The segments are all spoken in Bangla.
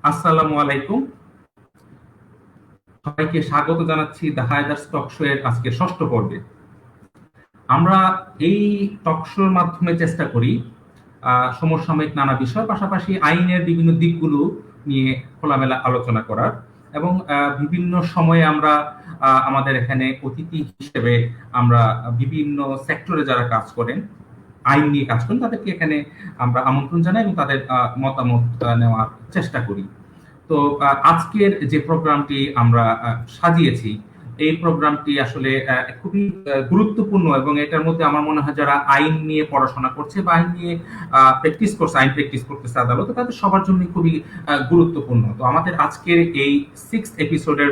আসসালামু আলাইকুম। সবাইকে স্বাগত জানাচ্ছি দ্য হায়দার্স টক শো এর আজকে ষষ্ঠ পর্বে। আমরা এই টক শোর মাধ্যমে চেষ্টা করি সমসাময়িক নানা বিষয়, পাশাপাশি আইনের বিভিন্ন দিকগুলো নিয়ে খোলামেলা আলোচনা করার, এবং বিভিন্ন সময়ে আমরা আমাদের এখানে অতিথি হিসেবে আমরা বিভিন্ন সেক্টরে যারা কাজ করেন, আইন নিয়ে কাজ করেন, তাদেরকে এখানে আমরা আমন্ত্রণ জানাই এবং তাদের মতামত নেওয়ার চেষ্টা করি। তো আজকের যে প্রোগ্রামটি আমরা সাজিয়েছি, এই প্রোগ্রামটি আসলে খুবই গুরুত্বপূর্ণ, এবং এটার মধ্যে আমার মনে হয় যারা আইন নিয়ে পড়াশোনা করছে বা আইন নিয়ে প্র্যাকটিস করছে, আইন প্র্যাকটিস করতেছে আদালতে, তাদের সবার জন্য খুবই গুরুত্বপূর্ণ। তো আমাদের আজকের এই 6th এপিসোডের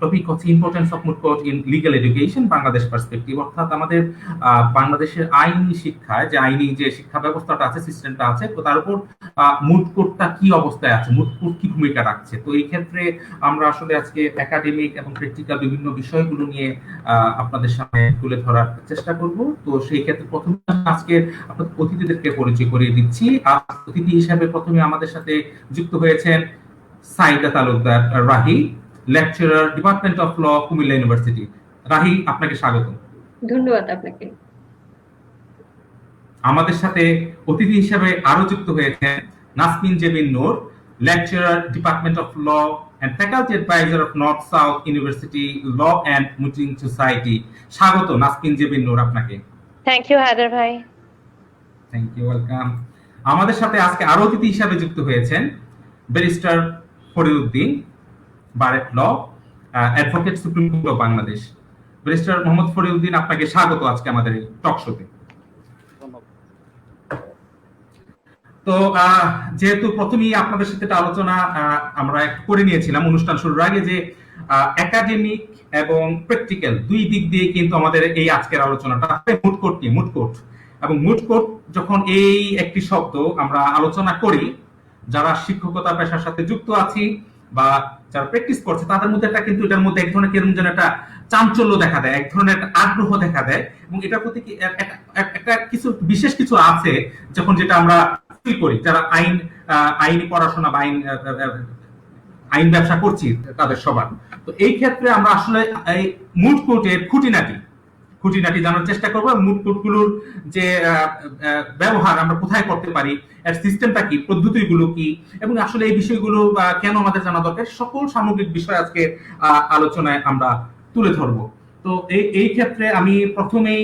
টপিক হচ্ছে importance of moot court in legal education Bangladesh perspective, অর্থাৎ আমাদের বাংলাদেশের আইনি শিক্ষায় যে আইনি যে শিক্ষা ব্যবস্থাটা আছে, সিস্টেমটা আছে, তো তার উপর মুড কোর্টটা কি অবস্থায় আছে, মুড কোর্ট কি ভূমিকা রাখছে। তো এই ক্ষেত্রে আমরা আসলে আজকে একাডেমিক এবং প্র্যাকটিক্যাল বিভিন্ন বিষয়গুলো নিয়ে আপনাদের সামনে তুলে ধরার চেষ্টা করব। তো সেই ক্ষেত্রে প্রথমে আজকে আপনাদের অতিথিদেরকে পরিচয় করিয়ে দিচ্ছি। অতিথি হিসেবে প্রথমে আমাদের সাথে যুক্ত হয়েছেন Saida Talukdar Rahi, lecturer, department of law, Comilla university. Rahi, আপনাকে স্বাগত। ধন্যবাদ আপনাকে। আমাদের সাথে অতিথি হিসেবে আরো যুক্ত হয়েছেন Nasmin Jebin Noor, lecturer, department of law and faculty advisor of North South University Law and Mutual Society. স্বাগত নাসমিন জেবিন নূর আপনাকে। থ্যাংক ইউ হায়দার ভাই। Thank you, welcome. আমাদের সাথে আজকে আরো অতিথি হিসেবে যুক্ত হয়েছেন barrister Fariduddin, bar at law, advocate, supreme court of Bangladesh. Barrister Mohammad Fariduddin, আপনাকে স্বাগত আজকে আমাদের এই টক শোতে। তো যেহেতু প্রথমেই আপনাদের সাথে একটা আলোচনা আমরা করে নিয়েছিলাম অনুষ্ঠান শুরুর আগে, যে একাডেমিক এবং প্র্যাকটিক্যাল দুই দিক দিয়ে কিন্তু আমাদের এই আজকের আলোচনাটা মুড কোর্ট নিয়ে। মুড কোর্ট এবং মুড কোর্ট যখন এই একটি শব্দ আমরা আলোচনা করি, যারা শিক্ষকতা পেশার সাথে যুক্ত আছি বা যারা প্র্যাকটিস করছে, তাদের মধ্যে একটা কিন্তু এটার মধ্যে এক ধরনের কেরম যেন একটা চাঞ্চল্য দেখা দেয়, এক ধরনের একটা আগ্রহ দেখা দেয়, এবং এটার প্রতি একটা কিছু বিশেষ কিছু আছে যখন যেটা আমরা করি যারা আইনি পড়াশোনা বা আইন ব্যবসা করছি তাদের সবার। তো এই ক্ষেত্রে আমরা আসলে এই মুড কোর্টের খুঁটিনাটি জানার চেষ্টা করবো, মুড কোর্টগুলোর যে ব্যবহার আমরা কোথায় করতে পারি, এর সিস্টেমটা কি, পদ্ধতিগুলো কি, এবং আসলে এই বিষয়গুলো কেন আমাদের জানা দরকার, সকল সামগ্রিক বিষয় আজকে আলোচনায় আমরা তুলে ধরবো। তো এই ক্ষেত্রে আমি প্রথমেই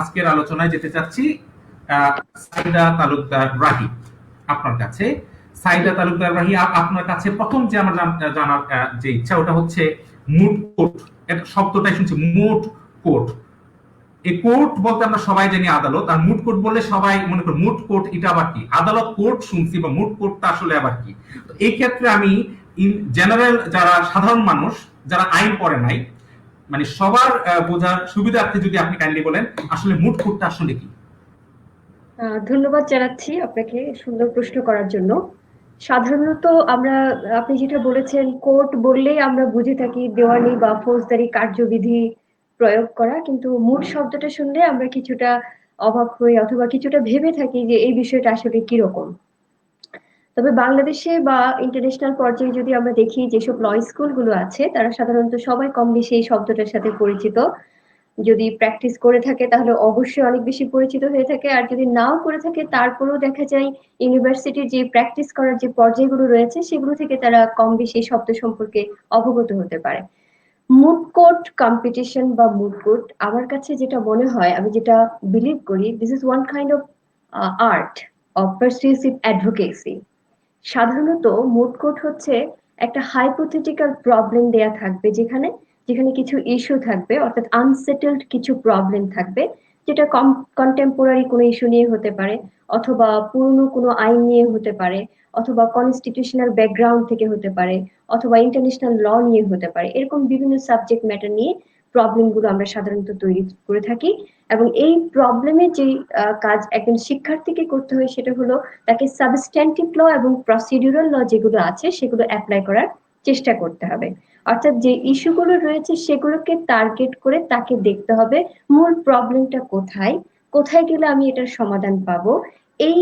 আজকের আলোচনায় যেতে চাচ্ছি সাইদা তালুকদার রাহি, আপনার কাছে। সাইদা তালুকদার রাহি, আপনার কাছে প্রথম যে আমার জানার যে ইচ্ছা, ওটা হচ্ছে মুড কোর্ট। এটা শব্দটাই শুনছি, মুড কোর্ট। এই কোর্ট বলতে আমরা সবাই জানি আদালত, আর মুড কোর্ট বললে সবাই মনে করি মুড কোর্ট এটা আবার কি, আদালত কোর্ট শুনছি, বা মুড কোর্টটা আসলে আবার কি। তো এই ক্ষেত্রে আমি ইন জেনারেল যারা সাধারণ মানুষ যারা আইন পড়ে নাই, মানে সবার বোঝার সুবিধার্থে যদি আপনি কাইন্ডলি বলেন আসলে মুড কোর্টটা আসলে কি। ধন্যবাদ জানাচ্ছি আপনাকে সুন্দর প্রশ্ন করার জন্য। সাধারণত আপনি যেটা বলেছেন, কোর্ট বললেই আমরা বুঝে থাকি দেওয়ানি বা ফৌজদারি কার্যবিধি প্রয়োগ করা, কিন্তু মুড শব্দটা শুনলে আমরা কিছুটা অবাক হই অথবা কিছুটা ভেবে থাকি যে এই বিষয়টা আসলে কিরকম। তবে বাংলাদেশে বা ইন্টারন্যাশনাল পর্যায়ে যদি আমরা দেখি, যেসব ল স্কুলগুলো আছে তারা সাধারণত সবাই কম বেশি এই শব্দটার সাথে পরিচিত। যদি প্র্যাকটিস করে থাকে তাহলে অবশ্যই অনেক বেশি পরিচিত হয়ে থাকে, আর যদি নাও করে থাকে তারপরেও দেখা যায় ইউনিভার্সিটির যে প্র্যাকটিস করার যে পর্যায়গুলো রয়েছে সেগুলো থেকে তারা কম বেশি শব্দ সম্পর্কে অবগত হতে পারে। মুড কোর্ট কম্পিটিশন বা মুড কোর্ট আমার কাছে যেটা মনে হয়, আমি যেটা বিলিভ করি, this is one kind of art of persuasive advocacy. সাধারণত মুড কোর্ট হচ্ছে একটা হাইপোথেটিক্যাল প্রবলেম দেয়া থাকবে, যেখানে যেখানে কিছু ইস্যু থাকবে, অর্থাৎ আনসেটেলড কিছু প্রবলেম থাকবে, যেটা কন্টেম্পোরারি কোনো ইস্যু নিয়ে হতে পারে, অথবা পুরনো কোনো আইন নিয়ে হতে পারে, অথবা কনস্টিটিউশনাল ব্যাকগ্রাউন্ড থেকে হতে পারে, অথবা ইন্টারন্যাশনাল ল নিয়ে হতে পারে। এরকম বিভিন্ন সাবজেক্ট ম্যাটার নিয়ে প্রবলেমগুলো আমরা সাধারণত তৈরি করে থাকি, এবং এই প্রবলেমের যে কাজ একজন শিক্ষার্থীকে করতে হয় সেটা হলো তাকে সাবস্ট্যান্টিভ ল এবং প্রসিডিউরাল ল যেগুলো আছে সেগুলো অ্যাপ্লাই করার চেষ্টা করতে হবে। অর্থাৎ যে ইস্যুগুলো রয়েছে সেগুলোকে টার্গেট করে তাকে দেখতে হবে মূল প্রবলেমটা কোথায়, কোথায় গেলে আমি এটার সমাধান পাবো। এই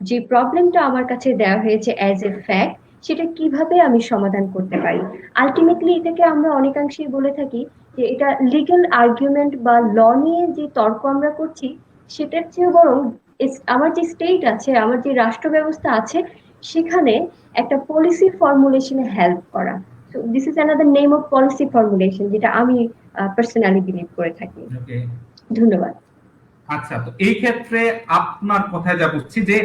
যে প্রবলেমটা আমার কাছে দেওয়া হয়েছে অ্যাজ এ ফ্যাক্ট, সেটা কিভাবে আমি সমাধান করতে পারি। আলটিমেটলি এটাকে আমরা অনেকাংশেই বলে থাকি যে এটা লিগ্যাল আর্গুমেন্ট বা ল নিয়ে যে তর্ক আমরা করছি, সেটার চেয়ে বরং আমার যে স্টেট আছে, আমার যে রাষ্ট্র ব্যবস্থা আছে, সেখানে একটা পলিসি ফর্মুলেশনে হেল্প করা। So this is another name of policy formulation, যেটা আমি পার্সোনালি বিলিভ করে থাকি। ওকে, ধন্যবাদ। আচ্ছা, তো এই ক্ষেত্রে আপনার কথায় যা বুঝছি যে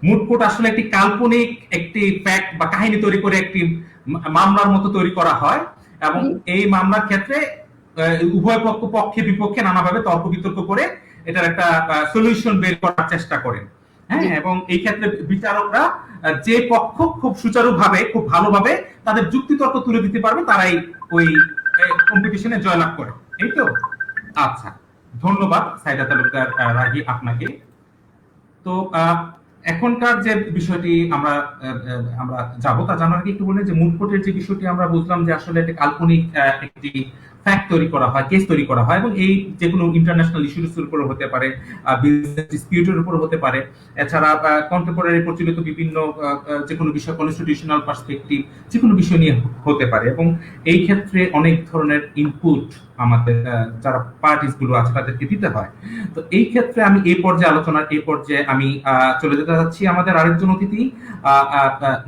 মুড কোর্ট আসলে একটি কাল্পনিক একটি ফ্যাক্ট বা কাহিনী তৈরি করে একটি মামলার মতো তৈরি করা হয়, এবং জি এই মামলার ক্ষেত্রে উভয় পক্ষ পক্ষে বিপক্ষে নানাভাবে তর্ক বিতর্ক করে এটার একটা সলিউশন বের করার চেষ্টা করেন। হ্যাঁ, জি এবং এই ক্ষেত্রে বিচারকরা যে পক্ষ খুব সুচারুভাবে খুব ভালোভাবে তাদের যুক্তিতর্ক তুলে দিতে পারবে তারাই ওই কম্পিটিশনে জয়লাভ করে, এই তো? আচ্ছা, ধন্যবাদ সাইদা তালুকদার রাহি আপনাকে। তো এখনকার যে বিষয়টি আমরা আমরা যাবো তা জানার আগে একটু বললেন যে মুড কোর্টের যে বিষয়টি আমরা বুঝলাম যে আসলে একটা কাল্পনিক একটি ফ্যাক্ট তৈরি করা হয়, কেস তৈরি করা হয়, এবং এই যে কোনো ইন্টারন্যাশনাল ইস্যুর উপর হতে পারে, বিজনেস ডিসপিউটের উপর হতে পারে, এছাড়া কন্টেম্পোরারি প্রচলিত বিভিন্ন যে কোনো বিষয়, কনস্টিটিউশনাল পার্সপেক্টিভ যে কোনো বিষয় নিয়ে হতে পারে, এবং এই ক্ষেত্রে অনেক ধরনের ইনপুট আমাদের যারা পার্টিস গুলো আছে তাদেরকে দিতে হয়। তো এই ক্ষেত্রে আমি এই পর্যায়ে আলোচনার এই পর্যায়ে আমি চলে যেতে যাচ্ছি আমাদের আরেকজন অতিথি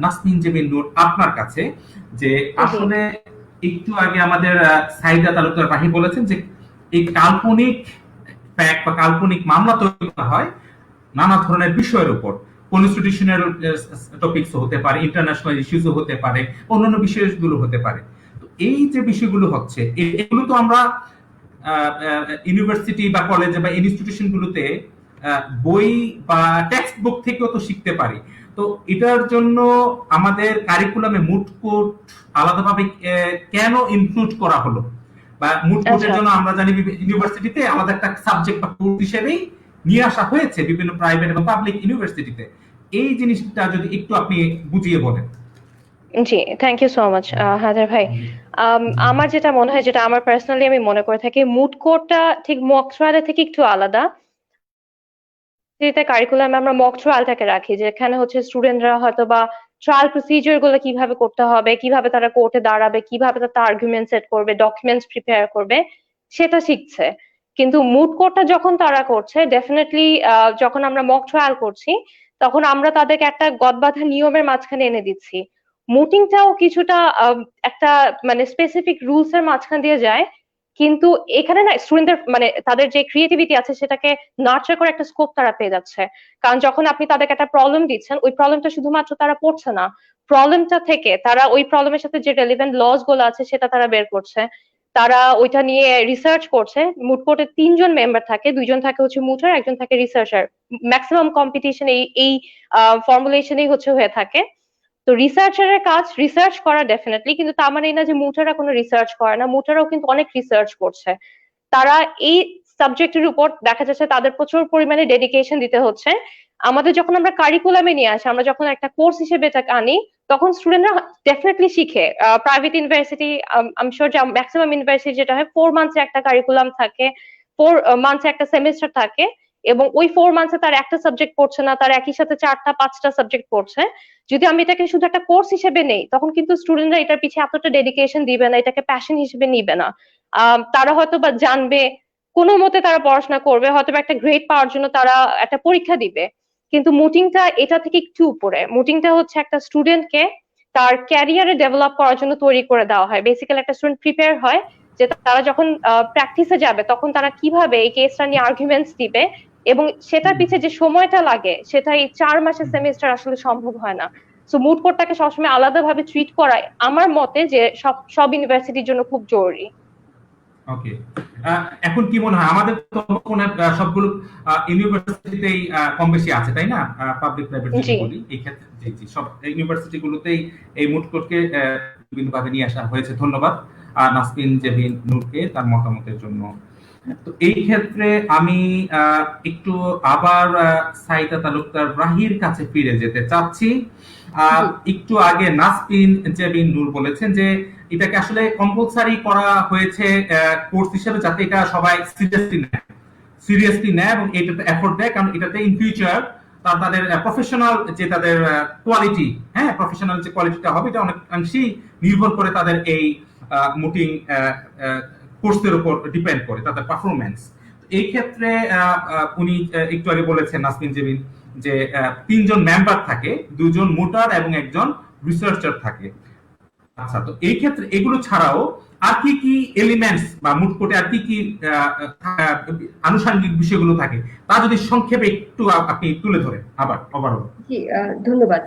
নাসমিন জেবিন নূর আপনার কাছে, যে জি আসলে একটু আগে আমাদের সাইদা তালুকদার রাহি বলেছেন যে এই কাল্পনিক ফ্যাক্ট বা কাল্পনিক মামলা তৈরি করা হয় নানা ধরনের বিষয়ের উপর, কনস্টিটিউশনাল টপিকস হতে পারে, ইন্টারন্যাশনাল ইস্যুজও হতে পারে, অন্যান্য বিষয়গুলো হতে পারে। তো এই যে বিষয়গুলো হচ্ছে এগুলো তো আমরা ইউনিভার্সিটি বা কলেজে বা ইনস্টিটিউশন গুলোতে বই বা টেক্সট বুক থেকেও তো শিখতে পারি। তো এটার জন্য আমাদের কারিকুলামে মুড কোর্ট আলাদাভাবে কেন ইনক্লুড করা হলো, বা মুড কোর্টের আচ্ছা জন্য আমরা জানি ইউনিভার্সিটিতে আলাদা একটা সাবজেক্ট বা কোর্স হিসেবেই নিয়ে আসা হয়েছে বিভিন্ন প্রাইভেট এবং পাবলিক ইউনিভার্সিটিতে। এই জিনিসটা যদি একটু আপনি বুঝিয়ে বলেন। জি, thank you so much Haider ভাই। আমার যেটা মনে হয়, যেটা আমার পার্সোনালি আমি মনে করে থাকি, মুড কোর্টটা ঠিক মক ট্রায়ালের থেকে একটু আলাদা। যেটা কারিকুলামে আমরা মক ট্রায়ালটাকে রাখি, যেখানে হচ্ছে স্টুডেন্টরা হয়তো বা ট্রায়াল প্রসিজিওর গুলো কিভাবে করতে হবে, কিভাবে তারা কোর্টে দাঁড়াবে, কিভাবে তারা আর্গুমেন্ট সেট করবে, ডকুমেন্টস প্রিপেয়ার করবে, সেটা শিখছে। কিন্তু মুড কোর্টটা যখন তারা করছে, ডেফিনেটলি যখন আমরা মক ট্রায়াল করছি, তখন আমরা তাদেরকে একটা গদবাঁধা নিয়মের মাঝখানে এনে দিচ্ছি। মুটিংটাও কিছুটা একটা মানে স্পেসিফিক রুলস এর মাঝখান দিয়ে যায়, কিন্তু এখানে না স্টুডেন্টদের মানে তাদের যে ক্রিয়েটিভিটি আছে সেটাকে নার্চার করে একটা স্কোপ তারা পেয়ে যাচ্ছে। কারণ যখন আপনি তাদেরকে একটা প্রবলেম দিচ্ছেন, ওই প্রবলেমটা শুধুমাত্র তারা পড়ছে না, প্রবলেমটা থেকে তারা ওই প্রবলেমের সাথে যে রেলিভেন্ট লস গুলো আছে সেটা তারা বের করছে, তারা ওইটা নিয়ে রিসার্চ করছে। মুড কোর্টে 3 জন মেম্বার থাকে, 2 জন থাকে হচ্ছে মুটার, একজন থাকে রিসার্চার। ম্যাক্সিমাম কম্পিটিশন এই এই ফর্মুলেশনেই হচ্ছে হয়ে থাকে। তো রিসার্চারের কাজ রিসার্চ করা ডেফিনেটলি, কিন্তু তার মানে না যে মুটাররা কোনো রিসার্চ করে না, মুটাররাও কিন্তু অনেক রিসার্চ করছে। তারা এই সাবজেক্টের উপর দেখা যাচ্ছে তাদের প্রচুর পরিমাণে ডেডিকেশন দিতে হচ্ছে। আমাদের যখন আমরা কারিকুলামে নিয়ে আসি, আমরা যখন একটা কোর্স হিসেবে এটাকে আনি, তখন স্টুডেন্টরা ডেফিনেটলি শিখে। প্রাইভেট ইউনিভার্সিটি, আমি শিওর যে ম্যাক্সিমাম ইউনিভার্সিটি যেটা হয় 4 মান্থসে একটা কারিকুলাম থাকে, 4 মান্থসে একটা সেমিস্টার থাকে, এবং ওই 4 মান্থসে তার একটা সাবজেক্ট পড়ছে না, তার একই সাথে 4টা 5টা সাবজেক্ট পড়ছে। যদি আমি এটাকে শুধু একটা কোর্স হিসেবে নেই, তখন কিন্তু স্টুডেন্টরা এটার পিছিয়ে এতটা ডেডিকেশন দিবে না, এটাকে প্যাশন হিসেবে নিবে না। তারা হয়তো বা জানবে, কোনো মতে তারা পড়াশোনা করবে, হয়তো বা একটা গ্রেড পাওয়ার জন্য তারা একটা পরীক্ষা দিবে। কিন্তু মুটিংটা এটা থেকে একটু উপরে। মুটিংটা হচ্ছে একটা স্টুডেন্টকে তার ক্যারিয়ারে ডেভেলপ করার জন্য তৈরি করে দেওয়া হয়। বেসিক্যালি একটা স্টুডেন্ট প্রিপেয়ার হয় যে তারা যখন প্র্যাকটিসে যাবে তখন তারা কিভাবে এই কেসটা নিয়ে আর্গুমেন্টস দিবে, এবং সেটার পিছিয়ে যে সময়টা লাগে সেটা এই 4 মাসের সেমিস্টার আসলে সম্ভব হয় না। সো মুড কোর্টটাকে সবসময় আলাদাভাবে ট্রিট করা আমার মতে যে সব সব ইউনিভার্সিটির জন্য খুব জরুরি। ওকে, এখন কি মনে হয় আমাদের তো মনে হয় সবগুলো ইউনিভার্সিটিতেই কম বেশি আছে, তাই না? পাবলিক প্রাইভেট যদি জি বলি এই ক্ষেত্রে জি জি সব ইউনিভার্সিটি গুলোতেই এই মুড কোর্টকে বিভিন্ন ভাবে নিয়ে আসা হয়েছে। ধন্যবাদ নাসরিন জেবিন নূরকে তার মতামতের জন্য। তো এই ক্ষেত্রে আমি একটু আবার সাইদা তালুকদার রাহির কাছে ফিরে যেতে চাচ্ছি। জি একটু আগে নাসরিন জেবিন নূর বলেছেন যে এটাকে আসলে কম্পালসারি করা হয়েছে কোর্স হিসেবে, যাতে এটা সবাই সিরিয়াসলি নেয় এবং এটাতে এফোর্ট দেয়, কারণ এটাতে ইন ফিউচার তাদের প্রফেশনাল যে তাদের কোয়ালিটি, হ্যাঁ প্রফেশনাল যে কোয়ালিটিটা হবে এটা অনেকাংশেই নির্ভর করে তাদের এই মুটিং কোর্সের উপর ডিপেন্ড করে তাদের পারফরমেন্স। এই ক্ষেত্রে উনি একটু আগে বলেছেন নাসমিন জেবিন যে 3 জন মেম্বার থাকে, 2 জন মোটার এবং 1 জন রিসার্চার থাকে। আচ্ছা, তো এই ক্ষেত্রে এগুলো ছাড়াও আর কি কি এলিমেন্টস বা মুড কোর্টে আর কি কি আনুষঙ্গিক বিষয়গুলো থাকে তা যদি সংক্ষেপে একটু আপনি তুলে ধরেন আবার ওভারঅল। জি, ধন্যবাদ।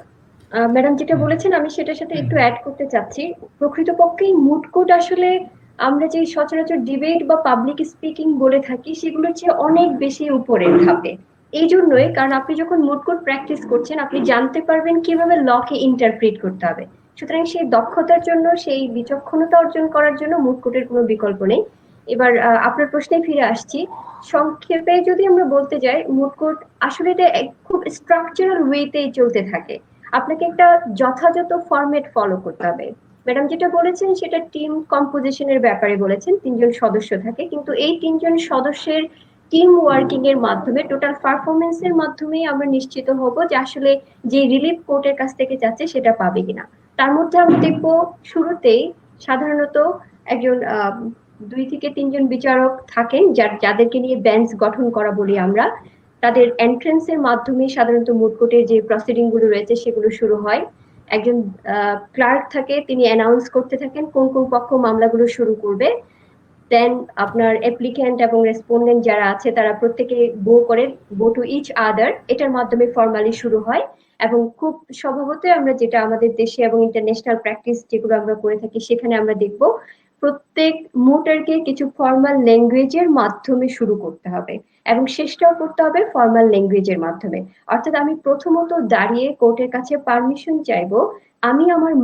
ম্যাডাম যেটা বলেছেন আমি সেটার সাথে একটু অ্যাড করতে চাচ্ছি। প্রকৃতপক্ষেই মুড কোর্ট আসলে আমরা যে সচরাচর ডিবেট বা পাবলিক স্পিকিং বলে থাকি সেগুলোর চেয়ে অনেক বেশি উপরের ধাপে। এই জন্যই, কারণ আপনি যখন মুড কোর্ট প্র্যাকটিস করছেন আপনি জানতে পারবেন কিভাবে লকে ইন্টারপ্রিট করতে হবে। সুতরাং সেই দক্ষতার জন্য, সেই বিচক্ষণতা অর্জন করার জন্য মুড কোর্টের কোনো বিকল্প নেই। এবার আপনার প্রশ্নে ফিরে আসছি। সংক্ষেপে যদি আমরা বলতে যাই, মুড কোর্ট আসলে এটা খুব স্ট্রাকচারাল ওয়েতেই চলতে থাকে। আপনাকে একটা যথাযথ ফরম্যাট ফলো করতে হবে। ম্যাডাম যেটা বলেছেন সেটা টিম কম্পোজিশনের ব্যাপারে বলেছেন, 3 জন সদস্য থাকে, কিন্তু এই 3 জন সদস্যের টিম ওয়ার্কিং এর মাধ্যমে, টোটাল পারফরমেন্স এর মাধ্যমে আমরা নিশ্চিত হব যে আসলে যে রিলিফ কোর্টের কাছ থেকে যাচ্ছে সেটা পাবে কিনা। তার মধ্যে আমরা দেখব শুরুতেই সাধারণত একজন 2 থেকে 3 জন বিচারক থাকেন যাদেরকে নিয়ে বেঞ্চ গঠন করা বলি আমরা। তাদের এন্ট্রেন্স এর মাধ্যমে সাধারণত মুড কোর্টের যে প্রসিডিং গুলো রয়েছে সেগুলো শুরু হয়। একজন ক্লার্ক থাকে, তিনি অ্যানাউন্স করতে থাকেন কোন কোন পক্ষ মামলাগুলো শুরু করবে। দেন আপনার অ্যাপ্লিক্যান্ট এবং রেসপন্ডেন্ট যারা আছে তারা প্রত্যেকে গো টু ইচ আদার, এটার মাধ্যমে ফর্মালি শুরু হয়। এবং খুব স্বভাবতই আমরা যেটা আমাদের দেশে এবং ইন্টারন্যাশনাল প্র্যাকটিস যেগুলো আমরা করে থাকি সেখানে আমরা দেখব প্রত্যেক মুটারকে কিছু ফর্মাল ল্যাঙ্গুয়েজের মাধ্যমে শুরু করতে হবে এবং শেষটাও করতে হবে ফর্মাল ল্যাঙ্গুয়েজের মাধ্যমে। অর্থাৎ আমি প্রথমত দাঁড়িয়ে কোর্টের কাছে পারমিশন চাইবো, আমি আমার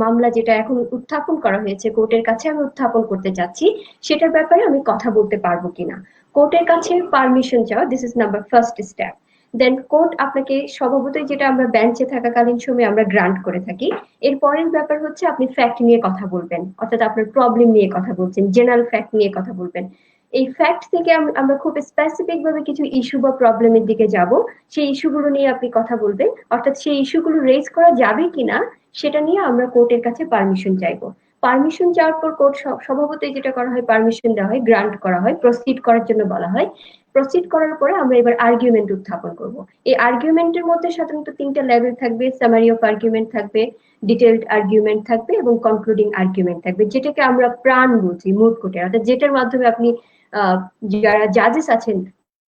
মামলা যেটা এখন উত্থাপন করা হয়েছে কোর্টের কাছে আমি উত্থাপন করতে চাচ্ছি সেটার ব্যাপারে আমি কথা বলতে পারবো কিনা। কোর্টের কাছে পারমিশন চাওয়া, this is number first step. Then court আপনাকে স্বভাবতই, যেটা আমরা বেঞ্চে থাকাকালীন সময় আমরা গ্রান্ট করে থাকি, এর পরের ব্যাপার হচ্ছে আপনি ফ্যাক্ট নিয়ে কথা বলবেন, অর্থাৎ আপনার প্রবলেম নিয়ে কথা বলছেন, জেনারেল ফ্যাক্ট নিয়ে কথা বলবেন। এই ফ্যাক্ট থেকে আমরা খুব স্পেসিফিক ভাবে কিছু ইস্যু বা প্রবলেমের দিকে যাব, সেই ইস্যুগুলো নিয়ে আপনি কথা বলবেন, অর্থাৎ সেই ইস্যুগুলো রেজ করা যাবে কিনা সেটা নিয়ে আমরা কোর্টের কাছে পারমিশন চাইবো। পারমিশন চাওয়ার পর কোর্ট স্বভাবতই যেটা করা হয়, পারমিশন দেওয়া হয়, গ্রান্ট করা হয়, প্রসিড করার জন্য বলা হয়। প্রসিড করার পরে আমরা এবার আর্গুমেন্ট উত্থাপন করব। এই আর্গুমেন্টের মধ্যে সাধারণত 3টা লেভেল থাকবে, সামারি অফ আর্গুমেন্ট থাকবে, ডিটেইলড আর্গুমেন্ট থাকবে এবং কনক্লুডিং আর্গুমেন্ট থাকবে, যেটাকে আমরা প্রাণ বলছি মুড কোর্টের, অর্থাৎ যেটার মাধ্যমে আপনি যারা জাজেস আছেন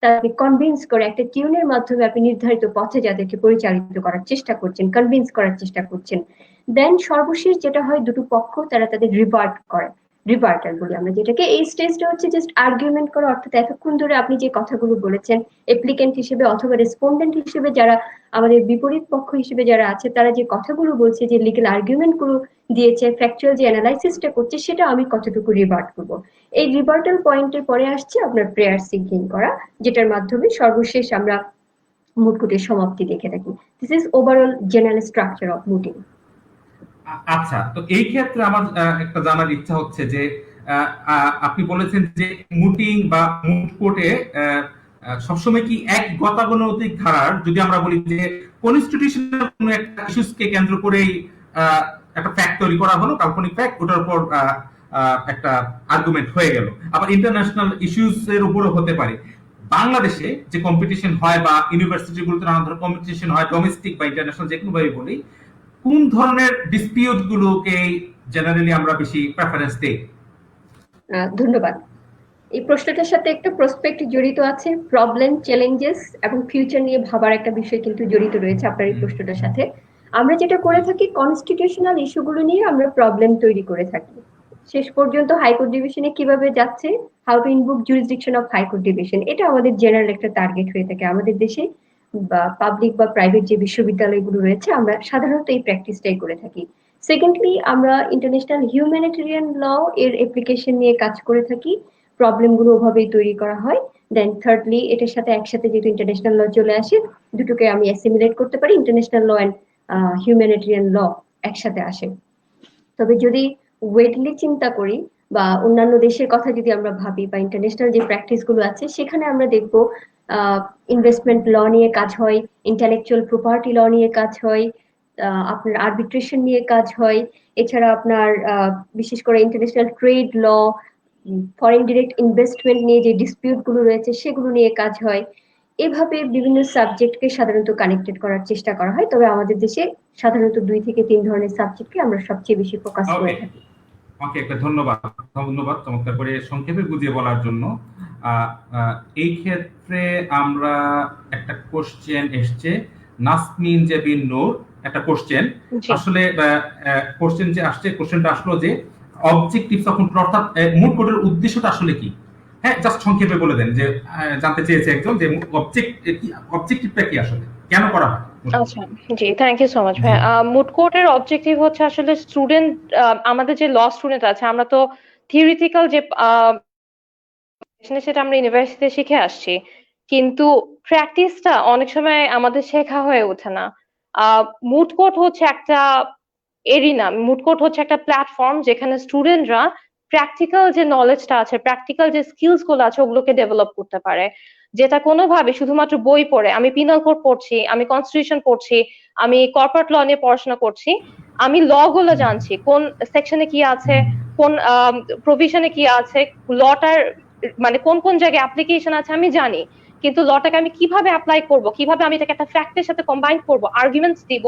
তাকে কনভিন্স করে একটা টিউনের মাধ্যমে আপনি নির্ধারিত পথে যাদেরকে পরিচালিত করার চেষ্টা করছেন, কনভিন্স করার চেষ্টা করছেন। দেন সর্বশেষ যেটা হয়, দুটো পক্ষ তারা তাদের রিভার্টাল বলি আমরা যেটাকে। এই স্টেজটা হচ্ছে জাস্ট আর্গুমেন্ট করা, অর্থাৎ এতক্ষণ ধরে আপনি যে কথাগুলো বলেছেন অ্যাপ্লিকেন্ট হিসেবে অথবা রেসপন্ডেন্ট হিসেবে, যারা আমাদের বিপরীত পক্ষ হিসেবে যারা আছে তারা যে কথাগুলো বলছে, যে লিগ্যাল আর্গুমেন্ট গুলো দিয়েছে, ফ্যাকচুয়াল যে অ্যানালাইসিসটা করছে, সেটা আমি কতটুকু রিভার্ট করবো। এই রিভার্টাল পয়েন্টের পরে আসছে আপনার প্রেয়ার সিঙ্কিং করা, যেটার মাধ্যমে সর্বশেষ আমরা মুড কোর্টের সমাপ্তি দেখে থাকি। This is overall general structure of mooting. আচ্ছা, তো এই ক্ষেত্রে আমার একটা জানার ইচ্ছা হচ্ছে যে আপনি বলেছেন যে মুটিং বা মুড কোর্টে সবসময় কি এক গতানুগতিক ধারার, যদি আমরা বলি যে কনস্টিটিউশনাল কোনো একটা ইস্যুসকে কেন্দ্র করেই একটা ফ্যাক্ট তৈরি করা হলো, কাল্পনিক ফ্যাক্ট, ওটার উপর একটা আর্গুমেন্ট হয়ে গেল, আবার ইন্টারন্যাশনাল ইস্যুস এর উপরও হতে পারে। বাংলাদেশে যে কম্পিটিশন হয় বা ইউনিভার্সিটি গুলোতে নানা ধরনের কম্পিটিশন হয়, ডোমেস্টিক বা ইন্টারন্যাশনাল যে কোনো ভাবে বলি, কোন ধরনের ডিসপিউট গুলোকে জেনারেলি আমরা বেশি প্রেফারেন্স দেই? ধন্যবাদ। এই প্রশ্নটার সাথে একটা প্রসপেক্ট জড়িত আছে, প্রবলেম, চ্যালেঞ্জেস এবং ফিউচার নিয়ে ভাবার একটা বিষয় কিন্তু জড়িত রয়েছে আপনার এই প্রশ্নটার সাথে। আমরা যেটা করে থাকি, কনস্টিটিউশনাল ইস্যুগুলো নিয়ে আমরা প্রবলেম তৈরি করে থাকি। শেষ পর্যন্ত হাইকোর্ট ডিভিশনে কিভাবে যাচ্ছে, how to invoke jurisdiction of high court division, এটা আমাদের জেনারেল একটা টার্গেট হয়ে থাকে আমাদের দেশে। বা পাবলিক বা প্রাইভেট যে বিশ্ববিদ্যালয়গুলো রয়েছে আমরা সাধারণত এই প্র্যাকটিসটাই করে থাকি। সেকেন্ডলি, আমরা ইন্টারন্যাশনাল হিউম্যানিটেরিয়ান ল এর অ্যাপ্লিকেশন নিয়ে কাজ করে থাকি, প্রবলেম গুলো ওভাবেই তৈরি করা হয়। দেন থার্ডলি, এটার সাথে একসাথে যেহেতু ইন্টারন্যাশনাল ল চলে আসে, দুটোকে আমি অ্যাসিমিলেট করতে পারি, ইন্টারন্যাশনাল ল এন্ড হিউম্যানিটেরিয়ান ল একসাথে আসে। তবে যদি ওয়েটলি চিন্তা করি বা অন্যান্য দেশের কথা যদি আমরা ভাবি বা ইন্টারন্যাশনাল যে প্র্যাকটিস গুলো আছে, সেখানে আমরা দেখবো ইনভেস্টমেন্ট ল নিয়ে কাজ হয়, ইন্টেলেকচুয়াল প্রপার্টি ল নিয়ে কাজ হয়, আপনার আরবিট্রেশন নিয়ে কাজ হয়, এছাড়া আপনার বিশেষ করে ইন্টারন্যাশনাল ট্রেড ল, ফরেন ডিরেক্ট ইনভেস্টমেন্ট নিয়ে যে ডিসপিউট গুলো রয়েছে সেগুলো নিয়ে কাজ হয়। এভাবে বিভিন্ন সাবজেক্টকে সাধারণত কানেক্টেড করার চেষ্টা করা হয়, তবে আমাদের দেশে সাধারণত 2 থেকে 3 ধরনের সাবজেক্টকে আমরা সবচেয়ে বেশি ফোকাস করে ওকে, থাকি। ওকে, একটা ধন্যবাদ, ধন্যবাদ চমৎকার করে সংক্ষেপে বুঝিয়ে বলার জন্য। আহ, এই ক্ষেত্রে আমরা একটা কোশ্চেন এসছে, নাসমিন জেবিন নূর একটা কোশ্চেন। জি। আসলে কোশ্চেন যে আসছে, কোশ্চেনটা আসলো যে অবজেক্টিভ তখন, অর্থাৎ মুড কোডের উদ্দেশ্যটা আসলে কি? হ্যাঁ, জাস্ট সংক্ষেপে বলে দেন যে জানতে চেয়েছে একজন যে অবজেক্টিভটা কি আসলে, কেন করা হয় mood court? আচ্ছা, জি, থ্যাংক ইউ সো মাচ জি। ভাই। মুড কোর্টের অবজেক্টিভ হচ্ছে আসলে স্টুডেন্ট, আমাদের যে ল স্টুডেন্ট আছে, আমরা তো থিওরিটিক্যাল যে সেটা আমরা ইউনিভার্সিটিতে শিখে আসছি, কিন্তু প্র্যাকটিসটা অনেক সময় আমাদের শেখা হয়ে ওঠে না। মুড কোর্ট হচ্ছে একটা এরিনা, মুড কোর্ট হচ্ছে একটা প্ল্যাটফর্ম যেখানে স্টুডেন্টরা প্র্যাকটিক্যাল যে নলেজটা আছে, প্র্যাকটিক্যাল যে স্কিলস গুলো আছে ওগুলোকে ডেভেলপ করতে পারে, যেটা কোনোভাবে শুধুমাত্র বই পড়ে, আমি পিনাল কোড পড়ছি, আমি কনস্টিটিউশন পড়ছি, আমি কর্পোরেট ল নিয়ে পড়াশোনা করছি, আমি ল গুলো জানছি কোন সেকশনে কি আছে, কোন প্রভিশনে কি আছে, লটার মানে কোন কোন জায়গায় অ্যাপ্লিকেশন আছে আমি জানি, কিন্তু লটাকে আমি কিভাবে অ্যাপ্লাই করব, কিভাবে আমি এটাকে একটা ফ্যাক্টের সাথে কম্বাইন করব, আর্গুমেন্টস দিব,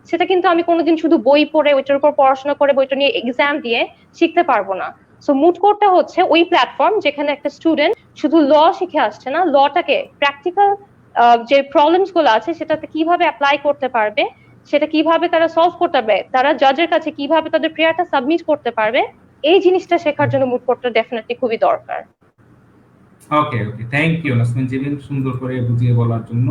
সেটা কিন্তু আমি কোনোদিন শুধু বই পড়ে ওইটার উপর পড়াশোনা করে বইটা নিয়ে এক্সাম দিয়ে শিখতে পারবো না। সো মুড কোর্টটা হচ্ছে ওই প্ল্যাটফর্ম যেখানে একটা স্টুডেন্ট শুধু ল শিখে আসছে না, লটাকে প্র্যাকটিক্যাল যে প্রবলেমস গুলো আছে সেটাতে কিভাবে অ্যাপ্লাই করতে পারবে, সেটা কিভাবে তারা সলভ করতে পারবে, তারা জাজের কাছে কিভাবে তাদের প্রেয়ারটা সাবমিট করতে পারবে, এই জিনিসটা শেখার জন্য মুড কোর্টটা ডেফিনেটলি খুবই দরকার। ওকে, ওকে, থ্যাংক ইউ নাসমিন জেবিন, সুন্দর করে বুঝিয়ে বলার জন্য।